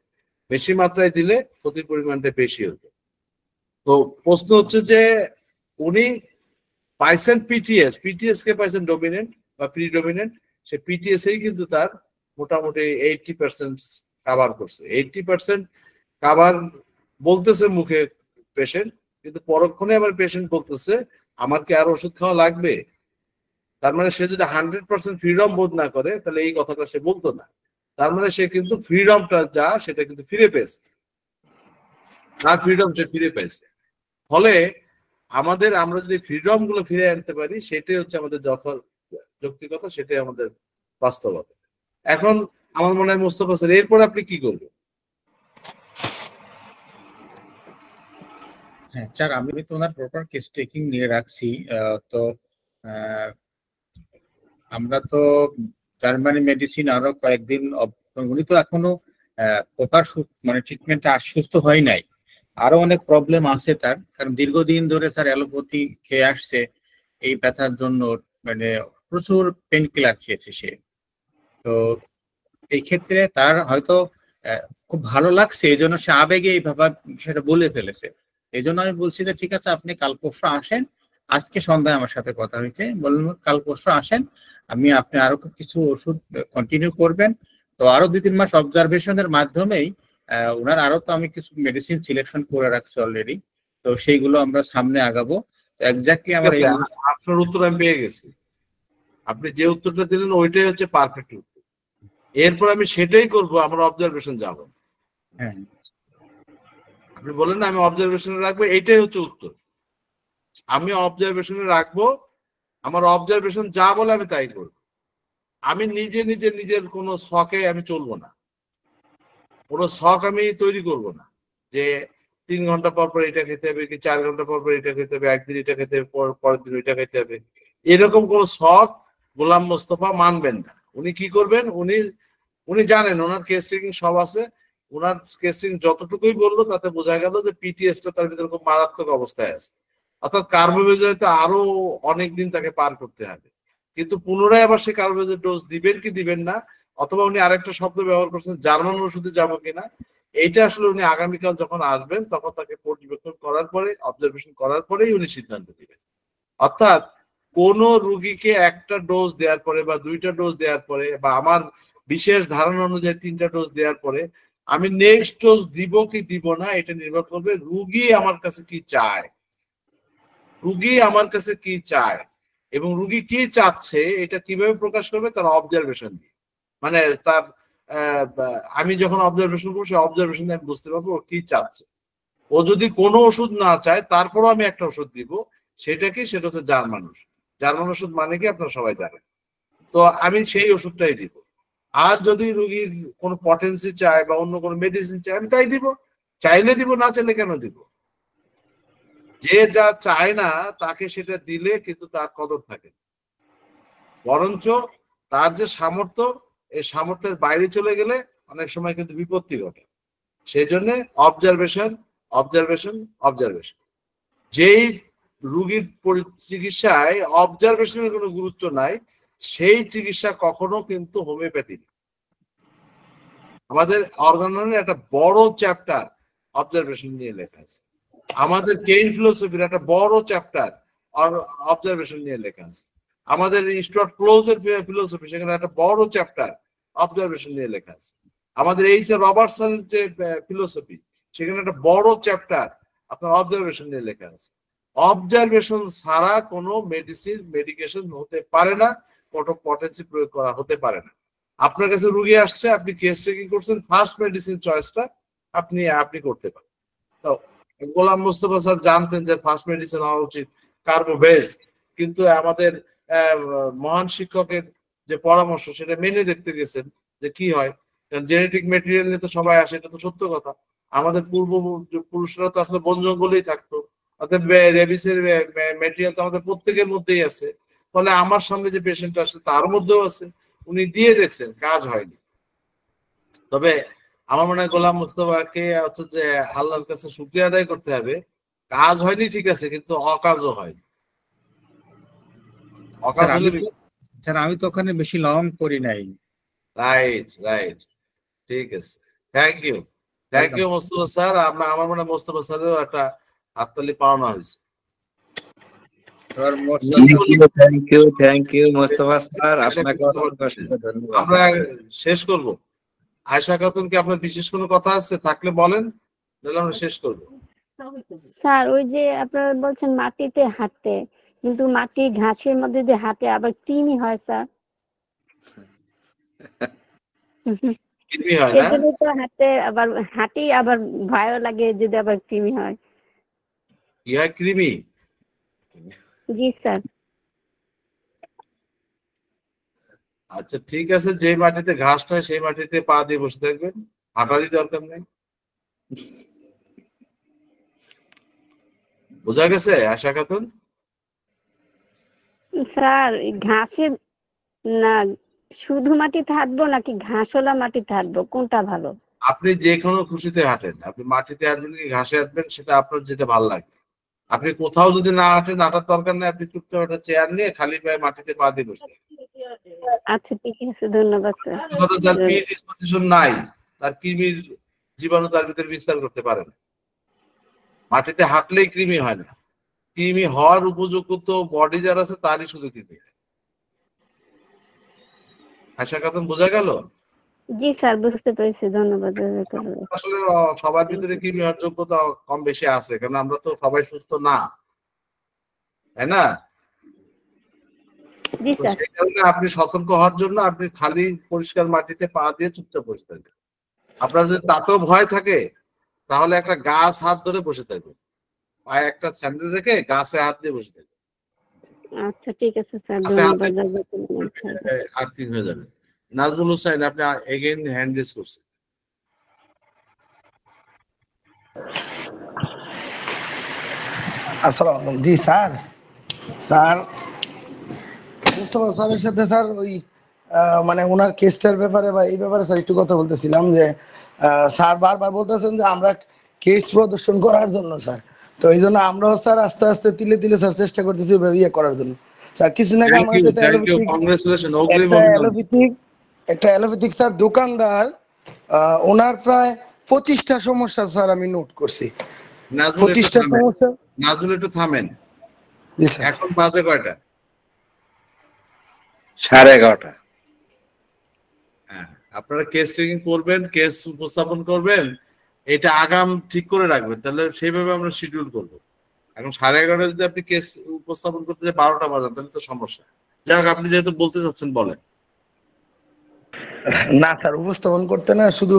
বেশি মাত্রায় দিলে ক্ষতির পরিমাণটা বেশি হতো। তো প্রশ্ন হচ্ছে যে উনি পাইছেন পিটিএস কে পাইছেন ডমিনেন্ট বা প্রিডমিনেন্ট, সে পিটিএস এই কিন্তু তার মোটামুটি 80% কাভার করছে। 80% কাভার বলতেছে মুখে পেশেন্ট, কিন্তু পরক্ষণে আবার পেশেন্ট বলতেছে আমার কি আর ওষুধ খাওয়া লাগবে। তার মানে সে যদি 100% ফ্রিডম বোধ না করে তাহলে এই কথাটা সে বলতো না। তার মানে সে কিন্তু ফ্রিডমটা যা সেটা কিন্তু ফিরে পেয়েছে, তার ফ্রিডম সে ফিরে পেয়েছে। ফলে আমরা যদি ফ্রিডম গুলো ফিরে আনতে পারি সেটাই হচ্ছে আমাদের যৌক্তিকতা, সেটাই আমাদের বাস্তবতা। এখন আমার মনে হয় মোস্তফা স্যার এরপর আপনি কি করবেন? হ্যাঁ স্যার, আমি তো ওনার প্রপার কেস টেকিং নিয়ে রাখছি। তো আমরা তো জার্মানি মেডিসিন আরো কয়েকদিন, উনি তো এখনো প্রপার মানে ট্রিটমেন্টে সুস্থ হয় নাই, আরো অনেক প্রবলেম আছে তার, কারণ দীর্ঘদিন ধরে স্যার অ্যালোপ্যাথি খেয়ে আসছে এই ব্যথার জন্য, মানে প্রচুর পেন কিলার খেয়েছে সে। তো এই ক্ষেত্রে তার হয়তো খুব ভালো লাগছে, এই জন্য সে আবেগে এইভাবে সেটা বলে ফেলেছে। এই জন্য আমি বলছি যে ঠিক আছে, আপনি কাল পরশু আসেন। আজকে সন্ধ্যায় আমার সাথে কথা হয়েছে, বললাম কাল পরশু আসেন, আপনি আরো কিছু ওষুধ কন্টিনিউ করবেন। তো আরো 2-3 মাস অবজারভেশনের মাধ্যমেই ওনার আরো তো আমি কিছু মেডিসিন সিলেকশন করে রাখছি অলরেডি, তো সেইগুলো আমরা সামনে আগাবো। এক্স্যাক্টলি আমার আপনার উত্তর আমি পেয়ে গেছি। আপনি যে উত্তরটা দিলেন ওইটাই হচ্ছে পারফেক্ট উত্তর। এরপর আমি সেটাই করব, আমরা অবজারভেশন যাব। হ্যাঁ, আপনি বলেন না আমি অবজারভেশনে রাখবো, এইটাই হচ্ছে উত্তর। আমি অবজারভেশনে রাখবো, আমার অবজারভেশন যা বলে আমি তাই করব। আমি নিজের কোনো শখে আমি চলবো না, কোনো শখ আমি তৈরি করব না যে 3 ঘন্টা পর পর এটা খেতে হবে, কি 4 ঘন্টা পর পর এটা খেতে হবে, একদিন এটা খেতে হবে, পরের দিন ওইটা খেতে হবে। এরকম কোন শখ গোলাম মোস্তফা মানবেন না। উনি কি করবেন, উনি জানেন ওনার কেস টেকিং সব আছে। ওনার কেস টেকিং যতটুকুই বললো তাতে বোঝা গেল যে পিটিএস টা তার ভিতরে খুব মারাত্মক অবস্থায় আছে, অর্থাৎ কার্বোভেজেতে আরো অনেকদিন তাকে পার করতে হবে। কিন্তু পুনরায় আবার সে কার্বোভেজের ডোজ দিবেন কি দিবেন না, অথবা উনি আরেকটা শব্দ ব্যবহার করছেন জার্মান ওষুধে যাবো কিনা, এইটা আসলে উনি আগামীকাল যখন আসবেন তখন তাকে পর্যবেক্ষণ করার পরে, অবজারভেশন করার পরেই উনি সিদ্ধান্ত দিবেন। অর্থাৎ কোন রুগীকে একটা ডোজ দেওয়ার পরে বা 2টা ডোজ দেওয়ার পরে বা আমার বিশেষ ধারণা অনুযায়ী 3টা ডোজ দেওয়ার পরে আমি নেক্সট ডোজ দিব কি দিব না, এটা নির্ভর করবে রুগী আমার কাছে কি চায়, রুগী আমার কাছে কি চায় এবং রুগী কি চাচ্ছে এটা কিভাবে প্রকাশ করবে, তার অবজারভেশন দিয়ে। মানে তার আমি যখন অবজারভেশন করবো সেই অবজারভেশন দিয়ে আমি বুঝতে পারবো ও কি চাচ্ছে। ও যদি কোনো ওষুধ না চায় তারপরও আমি একটা ওষুধ দিব, সেটা কি, সেটা হচ্ছে জার্মান ওষুধ। জার্মান ওষুধ মানে কি আপনারা সবাই জানেন, তো আমি সেই ওষুধটাই দিব। আর যদি রুগীর কোনো পটেন্সি চায় বা অন্য কোনো মেডিসিন চায় আমি তাই দিব, চাইলে দিব, না চাইলে কেন দিব। যে যা চায় না তাকে সেটা দিলে কিন্তু তার কদর থাকে, বরঞ্চ তার যে সামর্থ্য, এই সামর্থ্যের বাইরে চলে গেলে অনেক সময় কিন্তু বিপত্তি ঘটে। সেই জন্য অবজারভেশন অবজারভেশন অবজারভেশন। যেই রুগীর চিকিৎসায় অবজারভেশনের কোনো গুরুত্ব নাই সেই চিকিৎসা কখনো কিন্তু হোমিওপ্যাথি না। আমাদের অর্গানের একটা বড় চ্যাপ্টার অবজারভেশন নিয়ে লেখা আছে, আমাদের কেইন ফিলোসফির একটা বড় চ্যাপ্টার অবজারভেশন নিয়ে লেখা আছে, আমাদের স্টুয়ার্ট ক্লোজের ফিলোসফি সেখানে একটা বড় চ্যাপ্টার অবজারভেশন নিয়ে লেখা আছে, আমাদের এইচ আর রবার্টসনের যে ফিলোসফি সেখানে একটা বড় চ্যাপ্টার আপনার অবজারভেশন নিয়ে লেখা আছে। অবজারভেশন ছাড়া কোনো মেডিকেশন হতে পারে না, কোনো পটেন্সি প্রয়োগ করা হতে পারে না। আপনার কাছে রুগী আসছে, আপনি কেস টেকিং করছেন, ফার্স্ট মেডিসিন চয়েসটা আপনি করতে পারেন। তো গোলাম মোস্তফা স্যার জানতেন যে ফার্স্ট মেডিসিন হওয়া উচিত কার্বোভেজ, কিন্তু আমাদের মহান শিক্ষকের যে পরামর্শ সেটা মেনে দেখতে গেছেন যে কি হয়। জেনেটিক মেটেরিয়াল নিয়ে তো সবাই আসে, এটা তো সত্য কথা। আমাদের পূর্বপুরুষরা তো আসলে বন জঙ্গলেই থাকতো, অর্থাৎ রেবিসের মেটেরিয়াল তো আমাদের প্রত্যেকের মধ্যেই আছে। ফলে আমার সামনে যে পেশেন্ট আসছে তার মধ্যেও আছে, উনি দিয়ে দেখছেন, কাজ হয়নি। তবে আমার মনে হয় গোলাম মুস্তফাকে হচ্ছে যে আল্লাহর কাছে শুকরিয়া আদায় করতে হবে, কাজ হয়নি ঠিক আছে, কিন্তু অকাজও হয়নি। অকাজ হলে আমি তো ওখানে বেশি লং করি নাই। রাইট রাইট, ঠিক আছে, থ্যাংক ইউ মোস্তফা স্যার। আমার মনে হয় মোস্তফা স্যারেরও একটা হাততালি পাওনা হয়েছে। থ্যাংক ইউ মোস্তফা স্যার, আপনাকে ধন্যবাদ। আমরা শেষ করব। আয়েশা খাতুন কি আপনার বিশেষ কোনো কথা আছে থাকলে বলেন, তাহলে আমরা শেষ করব। স্যার ওই যে আপনারা বলছেন মাটিতে হাঁটতে, কিন্তু মাটি ঘাসের মধ্যে দিয়ে হাঁটে আবার কৃমি হয় স্যার। কৃমি হয় না, এজন্য তো হাঁটি আবার ভয়ও লাগে যদি আবার কৃমি হয়। কি হয়, কৃমি? জি স্যার। আচ্ছা ঠিক আছে, যে মাটিতে ঘাস হয় সেই মাটিতে পা দিয়ে বসে থাকবেন, হাঁটারই দরকার নেই। বোঝা গেছে আয়েশা খাতুন? স্যার ঘাসের না, শুধু মাটিতে হাঁটবো নাকি ঘাসওয়ালা মাটিতে হাঁটবো, কোনটা ভালো? আপনি যে কোনো খুশিতে হাঁটেন, আপনি মাটিতে হাঁটবেন কি ঘাসে হাঁটবেন সেটা আপনার যেটা ভালো লাগে। আপনি কোথাও যদি না হাঁটেন, হাঁটার দরকার নেই, আপনি চুপচাপ একটা চেয়ার নিয়ে খালি পায়ে মাটিতে পা দিয়ে বসে থাকেন। আচ্ছা ঠিক আছে, ধন্যবাদ স্যার। যার প্রিডিসপোজিশন নাই, তার কৃমির জীবাণু তার ভিতরে বিস্তার করতে পারে না। মাটিতে হাঁটলেই কৃমি হয় না, কৃমি হওয়ার উপযুক্ত বডি যার আছে তারই শুধু কৃমি। আশা কথা বোঝা গেল? জি স্যার, বুঝতে পেরেছি, ধন্যবাদ। আসলে সবার ভিতরে কৃমি হওয়ার যোগ্যতা কম বেশি আছে, কারণ আমরা তো সবাই সুস্থ না, তাই না? জি স্যার। সেই কারণে আপনি সতর্ক হওয়ার জন্য আপনি খালি পরিষ্কার মাটিতে পা দিয়ে চুপচাপ বসে থাকবেন। আপনার যদি তাতেও ভয় থাকে তাহলে একটা গাছ হাত ধরে বসে থাকবেন, পায়ে একটা স্যান্ডেল রেখে গাছে হাত দিয়ে বসে থাকবেন। আচ্ছা ঠিক আছে স্যার, ধন্যবাদ। আর্থিক হয়ে যাবে। নাজমুল হুসাইন, আপনি এগেইন হ্যান্ড রেজ করছেন। আসসালামু জি স্যার। স্যার মুস্তফা স্যারের সাথে স্যার ওই মানে ওনার কেসটার ব্যাপারে বা এই ব্যাপারে স্যার একটু কথা বলতেছিলাম যে স্যার বারবার বলতেছেন যে আমরা কেস প্রদর্শন করার জন্য স্যার, তো এই জন্য আমরাও স্যার আস্তে আস্তে তিলে তিলে স্যার চেষ্টা করতেছি ইয়ে করার জন্য। স্যার কিছুদিন আগে আমার কাছে একটা অ্যালোপ্যাথিক স্যার দোকানদার, ওনার প্রায় 25টা সমস্যা স্যার আমি নোট করছি। 25টা সমস্যা। নাজমুল একটু থামেন। এখন বাজে কয়টা? 11:30। হ্যাঁ, আপনারা কেস টেকিং করবেন, কেস উপস্থাপন করবেন, এটা আগাম ঠিক করে রাখবেন, তাহলে সেইভাবে আমরা শিডিউল করবো। এখন 11:30 যদি আপনি কেস উপস্থাপন করতে চাই 12টা বাজান, তাহলে তো সমস্যা। যাই হোক, আপনি যেহেতু বলতে চাচ্ছেন বলেন। না স্যার, উপস্থাপন করতে না, শুধু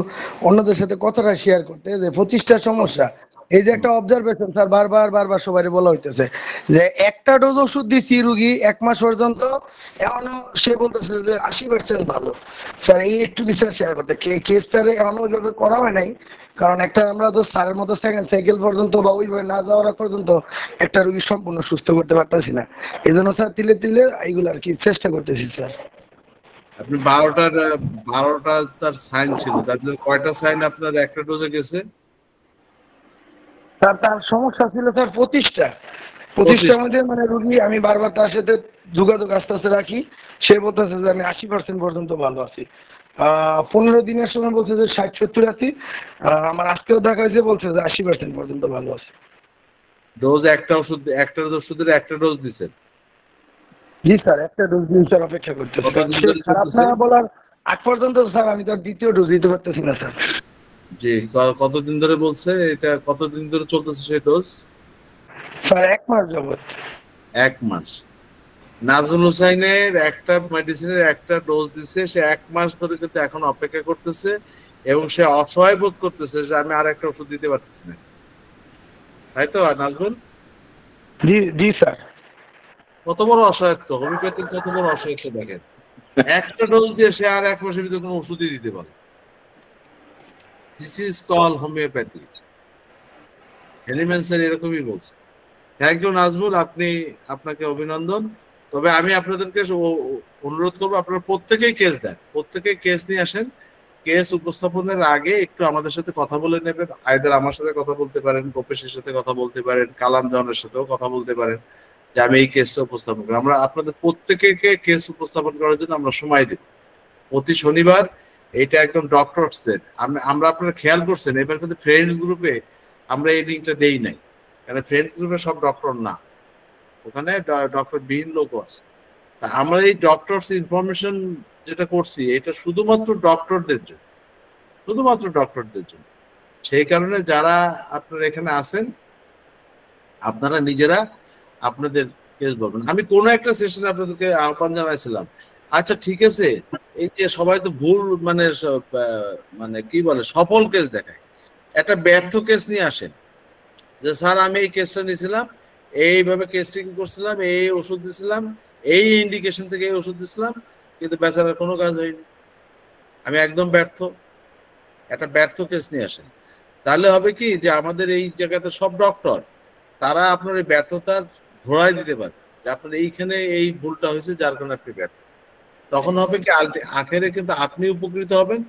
অন্যদের সাথে কথাটা শেয়ার করতে যে 25টা সমস্যা। এই যে একটা অবজারভেশন স্যার, বারবার সবাই বলা হইতেছে যে একটা ডোজ ওষুধ দিছি রুগী 1 মাস পর্যন্ত, এখনো সে বলতেছে যে 80% ভালো। স্যার এই একটু স্যার শেয়ার করতে, কেসটারে এখনো ওইভাবে করা হয় নাই, কারণ একটা আমরা তো স্যারের মতো সেকেন্ড সাইকেল পর্যন্ত বা ওইভাবে না যাওয়ার পর্যন্ত একটা রুগী সম্পূর্ণ সুস্থ করতে পারতেছি না। এই জন্য স্যার তিলে তিলে এইগুলো আর কি চেষ্টা করতেছি স্যার। আপনি 12টা তার সাইন ছিল, তার কয়টা সাইন আপনার একটা ডোজে গেছে? স্যার তার সমস্যা ছিল স্যার 25টার মধ্যে, মানে রুগী আমি বারবার তার সাথে যোগাযোগ আস্তে আস্তে রাখি, সে বলতেছে যে আমি 80% পর্যন্ত ভালো আছি। 15 দিনের সময় বলছে যে 60-70 আছি। আমার আজকেও দেখা হয়েছে, বলছে যে 80% পর্যন্ত ভালো আছে। ডোজ একটা ওষুধের একটা ডোজ দিছেন? জি স্যার, একটা ডোজ দিন স্যার, অপেক্ষা করতেছি। আপনারা বলার আগ পর্যন্ত স্যার আমি তার দ্বিতীয় ডোজ দিতে পারতেছি না স্যার। জি, কতদিন ধরে বলছে? এটা কতদিন ধরে চলতেছে সেই ডোজ? স্যার 1 মাস যাবত। 1 মাস। নাজমুল হুসাইনের একটা মেডিসিনের একটা ডোজ দিছে, সে 1 মাস ধরে কিন্তু এখন অপেক্ষা করতেছে এবং সে অসহায় বোধ করতেছে যে আমি আর একটা ওষুধ দিতে পারতেছি না, তাই তো নাজমুল? জি স্যার। কত বড় অসহায়ত্ব, হোমিওপ্যাথির কত বড় অসহায়ত্ব দেখেন। একটা ডোজ দিয়ে সে আর 1 মাসের ভিতরে কোনো ওষুধই দিতে পারে। This is call homeopathy. Hahnemann sir এরকমই বলছে। থ্যাংক ইউ নাজমুল, আপনাকে অভিনন্দন। তবে আমি আপনাদেরকে অনুরোধ করবো, আপনারা প্রত্যেকেই কেস দেন, প্রত্যেকেই কেস নিয়ে আসেন। কেস উপস্থাপনের আগে একটু আমাদের সাথে কথা বলে নেবেন। আইদার আমার সাথে কথা বলতে পারেন, গোপেশের সাথে কথা বলতে পারেন, কালাম দেওয়ানের সাথেও কথা বলতে পারেন যে আমি এই কেসটা উপস্থাপন করি। আমরা আপনাদের প্রত্যেকে কেস উপস্থাপন করার জন্য আমরা সময় দিই প্রতি শনিবার। এটা একদম ডক্টরসদের। আমরা আপনারা খেয়াল করছেন এবার কিন্তু ফ্রেন্ডস গ্রুপে আমরা এই লিঙ্কটা দেই নাই, কারণ ফ্রেন্ডস গ্রুপে সব ডক্টর না, ওখানে ডক্টর বিহীন লোকও আছে। তা আমরা এই ডক্টরস ইনফরমেশন যেটা করছি এটা শুধুমাত্র ডক্টরদের জন্য, শুধুমাত্র ডক্টরদের জন্য। সেই কারণে যারা আপনারা এখানে আছেন আপনারা নিজেরা আপনাদের কেস বলবেন। আমি কোনো একটা সেশনে আপনাদেরকে আহ্বান জানাইছিলাম, আচ্ছা ঠিক আছে, এই যে সবাই তো ভুল মানে কি বলে সফল কেস দেখায়, একটা ব্যর্থ কেস নিয়ে আসেন যে স্যার আমি এই কেসটা নিয়েছিলাম, এইভাবে কেসটিং করছিলাম, এই ওষুধ দিছিলাম, এই ইন্ডিকেশন থেকে এই ওষুধ দিছিলাম, কিন্তু বেচারার কোনো কাজ হয়নি, আমি একদম ব্যর্থ। একটা ব্যর্থ কেস নিয়ে আসেন, তাহলে হবে কি যে আমাদের এই জায়গাতে সব ডক্টর তারা আপনার এই ব্যর্থতার ধরাই দিতে পারে যে আপনার এইখানে এই ভুলটা হয়েছে যার কারণে আপনি ব্যর্থ। তখন হবে কি আখেরে কিন্তু আপনি উপকৃত হবেন,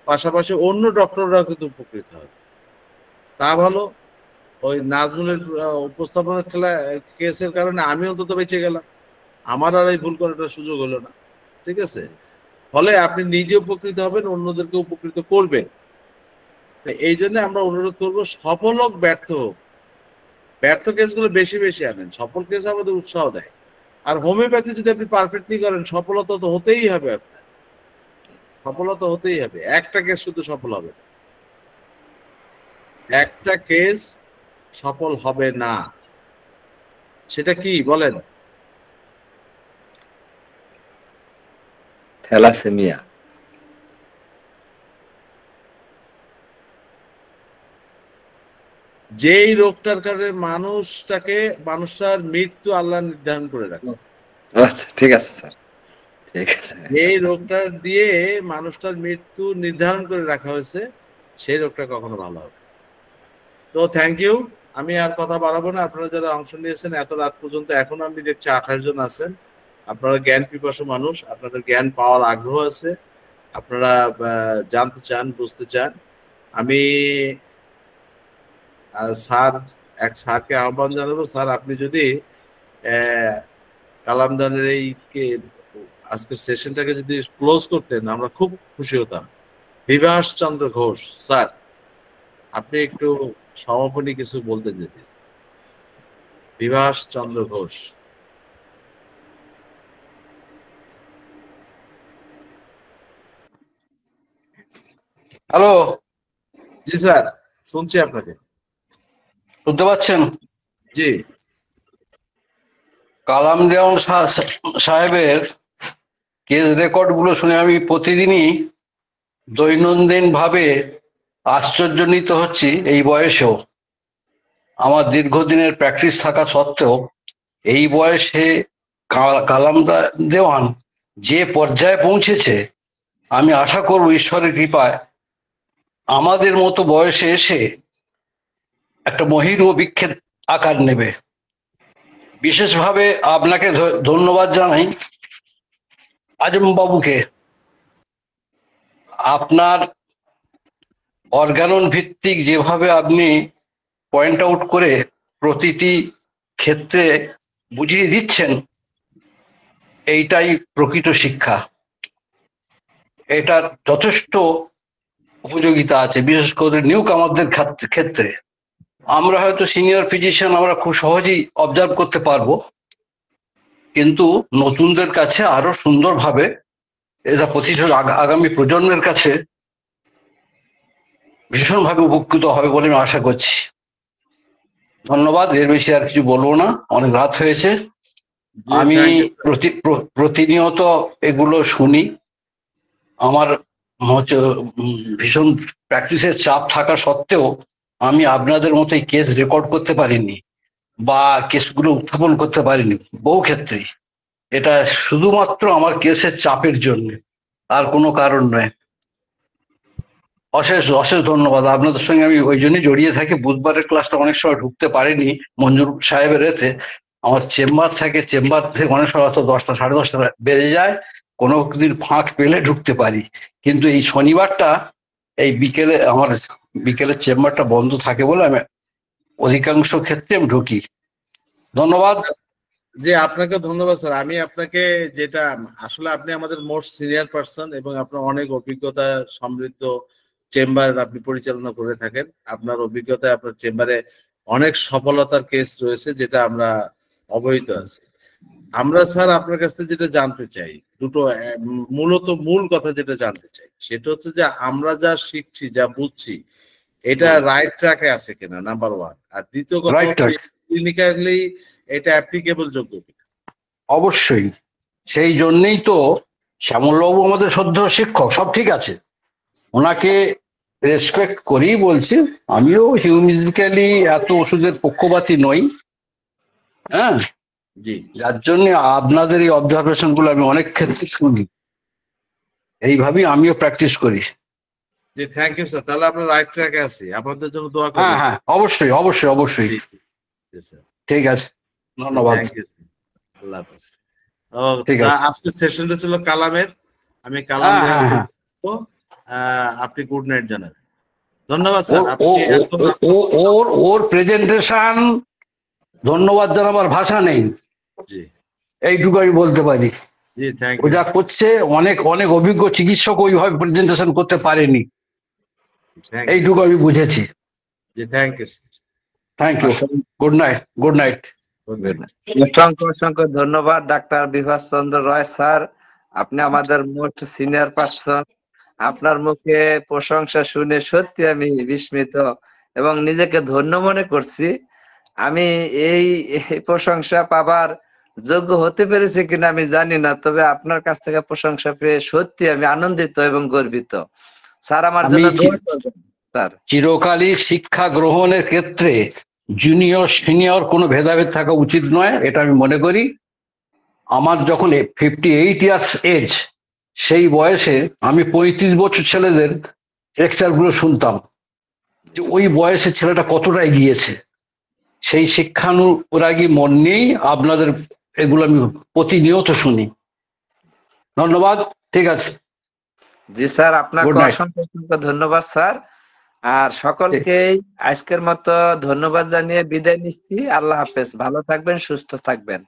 পাশাপাশি অন্য ডক্টররাও কিন্তু উপকৃত হবে। তা ভালো, ওই নাজমুলের উপস্থাপনের কেসের কারণে আমি অন্তত বেঁচে গেলাম, আমার আর এই ভুল করার সুযোগ হলো না। ঠিক আছে, ফলে আপনি নিজে উপকৃত হবেন, অন্যদেরকে উপকৃত করবেন। এই জন্য আমরা অনুরোধ করবো, সফল হোক ব্যর্থ হোক, ব্যর্থ কেসগুলো বেশি বেশি আনেন, সফল কেস আমাদের উৎসাহ দেয়। আর হোমিওপ্যাথি যদি আপনি পারফেক্টলি করেন, সফলতা তো হতেই হবে, আপনার সফলতা হতেই হবে। একটা কেস শুধু সফল হবে না, একটা কেস সফল হবে না, সেটা কি বলেন? থ্যালাসেমিয়া। যেই রোগটার কারণে মানুষটার মৃত্যু আল্লাহ নির্ধারণ করে রাখছে। আচ্ছা ঠিক আছে স্যার, ঠিক আছে। এই রোগটার দিয়ে মানুষটার মৃত্যু নির্ধারণ করে রাখা হয়েছে, সেই রোগটা কখনো ভালো হবে। তো থ্যাংক ইউ, আমি আর কথা বাড়াবো না। আপনারা যারা অংশ নিয়েছেন এত রাত পর্যন্ত, এখন আমি দেখছি 28 জন আছেন। আপনারা জ্ঞান পিপাসু মানুষ, আপনাদের জ্ঞান পাওয়ার আগ্রহ আছে, আপনারা জানতে চান, বুঝতে চান। আমি স্যারকে আহ্বান জানাবো, স্যার আপনি যদি কালামদানের এই আজকের সেশনটাকে যদি ক্লোজ করতেন, আমরা খুব খুশি হতাম। বিভাস চন্দ্র ঘোষ স্যার, আপনি একটু সমাপনী কিছু বলতেন যদি। বিভাস চন্দ্র ঘোষ। হ্যালো, জি স্যার, শুনছি আপনাকে। শুনতে পাচ্ছেন? জি। কালাম দেওয়ান সাহেবের কেস রেকর্ড গুলো শুনে আমি প্রতিদিনই দৈনন্দিন ভাবে আশ্চর্যান্বিত হচ্ছি। এই বয়সেও, আমার দীর্ঘদিনের প্র্যাকটিস থাকা সত্ত্বেও, এই বয়সে কালাম দেওয়ান যে পর্যায়ে পৌঁছেছে, আমি আশা করব ঈশ্বরের কৃপায় আমাদের মতো বয়সে এসে একটা মহির ও বিক্ষেপ আকার নেবে। বিশেষভাবে আপনাকে ধন্যবাদ জানাই আজম বাবুকে। আপনার অর্গানন ভিত্তিক যেভাবে আপনি পয়েন্ট আউট করে প্রতিটি ক্ষেত্রে বুঝিয়ে দিচ্ছেন, এইটাই প্রকৃত শিক্ষা। এটার যথেষ্ট উপযোগিতা আছে, বিশেষ করে নিউ কামারদের ক্ষেত্রে। আমরা হয়তো সিনিয়র ফিজিশিয়ান, আমরা খুব সহজেই অবজার্ভ করতে পারবো, কিন্তু নতুনদের কাছে আরো সুন্দরভাবে এটা আগামী প্রজন্মের কাছে ভীষণভাবে উপকৃত হবে বলে আমি আশা করছি। ধন্যবাদ, এর বেশি আর কিছু বলবো না, অনেক রাত হয়েছে। আমি প্রতিনিয়ত এগুলো শুনি। আমার ভীষণ প্র্যাকটিসের চাপ থাকা সত্ত্বেও আমি আপনাদের মতোই কেস রেকর্ড করতে পারিনি বা কেসগুলো উত্থাপন করতে পারিনি বহু ক্ষেত্রেই। এটা শুধুমাত্র আমার কেসের চাপের জন্য, আর কোনো কারণ নয়। অশেষ অশেষ ধন্যবাদ। আপনাদের সঙ্গে আমি ওই জন্যই জড়িয়ে থাকি। বুধবারের ক্লাসটা অনেক সময় ঢুকতে পারিনি মঞ্জুর সাহেবের এতে। আমার চেম্বার থেকে অনেক সময় হয়তো 10টা 10:30 বেজে যায়, কোনো দিন ফাঁক পেলে ঢুকতে পারি। কিন্তু এই শনিবারটা এই বিকেলের চেম্বারটা বন্ধ থাকে বলে আমি অধিকাংশ ক্ষেত্রে আমি ঢুকি। ধন্যবাদ। জি, আপনাকে ধন্যবাদ স্যার। আমি আপনাকে যেটা, আসলে আপনি আমাদের মোস্ট সিনিয়র পারসন এবং আপনার অনেক অভিজ্ঞতা সমৃদ্ধ চেম্বার আপনি পরিচালনা করে থাকেন। আপনার অভিজ্ঞতায় আপনার চেম্বারে অনেক সফলতার কেস রয়েছে, যেটা আমরা অবহিত আছি। আমরা স্যার আপনার কাছ থেকে যেটা জানতে চাই, দুটো মূল কথা যেটা জানতে চাই, সেটা হচ্ছে যে আমরা যা শিখছি, যা বুঝছি, এটা রাইট ট্র্যাকে আছে কিনা, নাম্বার 1। আর দ্বিতীয় কথা হচ্ছে ক্লিনিক্যালি এটা অ্যাপ্লিকেবল যোগ্য কিনা। অবশ্যই, সেই জন্যই তো শ্যামলবাবু আমাদের শ্রদ্ধেয় শিক্ষক। সব ঠিক আছে, ওনাকে রেসপেক্ট করি বলছি। আমিও হিউম্যানিক্যালি এত ওষুধের পক্ষপাতী নই, হ্যাঁ। যার জন্য আপনাদের এই অবজারভেশন গুলো আমি অনেক ক্ষেত্রে শুনি, এইভাবেই আমিও প্র্যাকটিস করি। জি, থ্যাংক ইউ স্যার। তাহলে আমরা রাইট ট্র্যাকে আছি, আপনাদের জন্য দোয়া করি। হ্যাঁ, অবশ্যই অবশ্যই অবশ্যই। ঠিক আছে, ধন্যবাদ। আল্লাহ হাফেজ। আজকে সেশনটা ছিল কালামের। আমি কালাম আপনি গুড নাইট জানাবেন। ধন্যবাদ স্যার, আপনি এত ওর প্রেজেন্টেশন ধন্যবাদ জানাবার ভাষা নেই, জি এইটুকু আমি বলতে পারি। জি থ্যাংক ও ইউ যা করছে, অনেক অনেক অভিজ্ঞ চিকিৎসক ওইভাবে প্রেজেন্টেশন করতে পারেনি, এইটুকু আমি বুঝেছি। জি thank you thank you, good night, good night. অসংখ্য অসংখ্য ধন্যবাদ ডাক্তার বিভাস চন্দ্র রয় স্যার, আপনি আমাদের মোস্ট সিনিয়র পারসন। আপনার মুখে প্রশংসা শুনে সত্যি আমি বিস্মিত এবং নিজেকে ধন্য মনে করছি। আমি এই প্রশংসা পাবার যোগ্য হতে পেরেছি কিনা আমি জানি না, তবে আপনার কাছ থেকে প্রশংসা পেয়ে সত্যি আমি আনন্দিত এবং গর্বিত। স্যার আমার জন্য দোয়া করবেন স্যার। চিরকালই শিক্ষা গ্রহণের ক্ষেত্রে জুনিয়র সিনিয়র কোনো ভেদাভেদ থাকা উচিত নয়, এটা আমি মনে করি। আমার যখন 58 ইয়ার্স এজ, সেই বয়সে আমি 35 বছর ছেলেদের লেকচারগুলো শুনতাম, যে ওই বয়সে ছেলেটা কতটা এগিয়েছে। সেই শিক্ষানুরাগী মন নিয়েই আপনাদের এগুলো আমি প্রতিনিয়ত শুনি। ধন্যবাদ, ঠিক আছে। জি স্যার, আপনাকে Good night. অসংখ্য অসংখ্য ধন্যবাদ স্যার। আর সকলকে আজকের মতো ধন্যবাদ জানিয়ে বিদায় নিচ্ছি। আল্লাহ হাফেজ, ভালো থাকবেন, সুস্থ থাকবেন।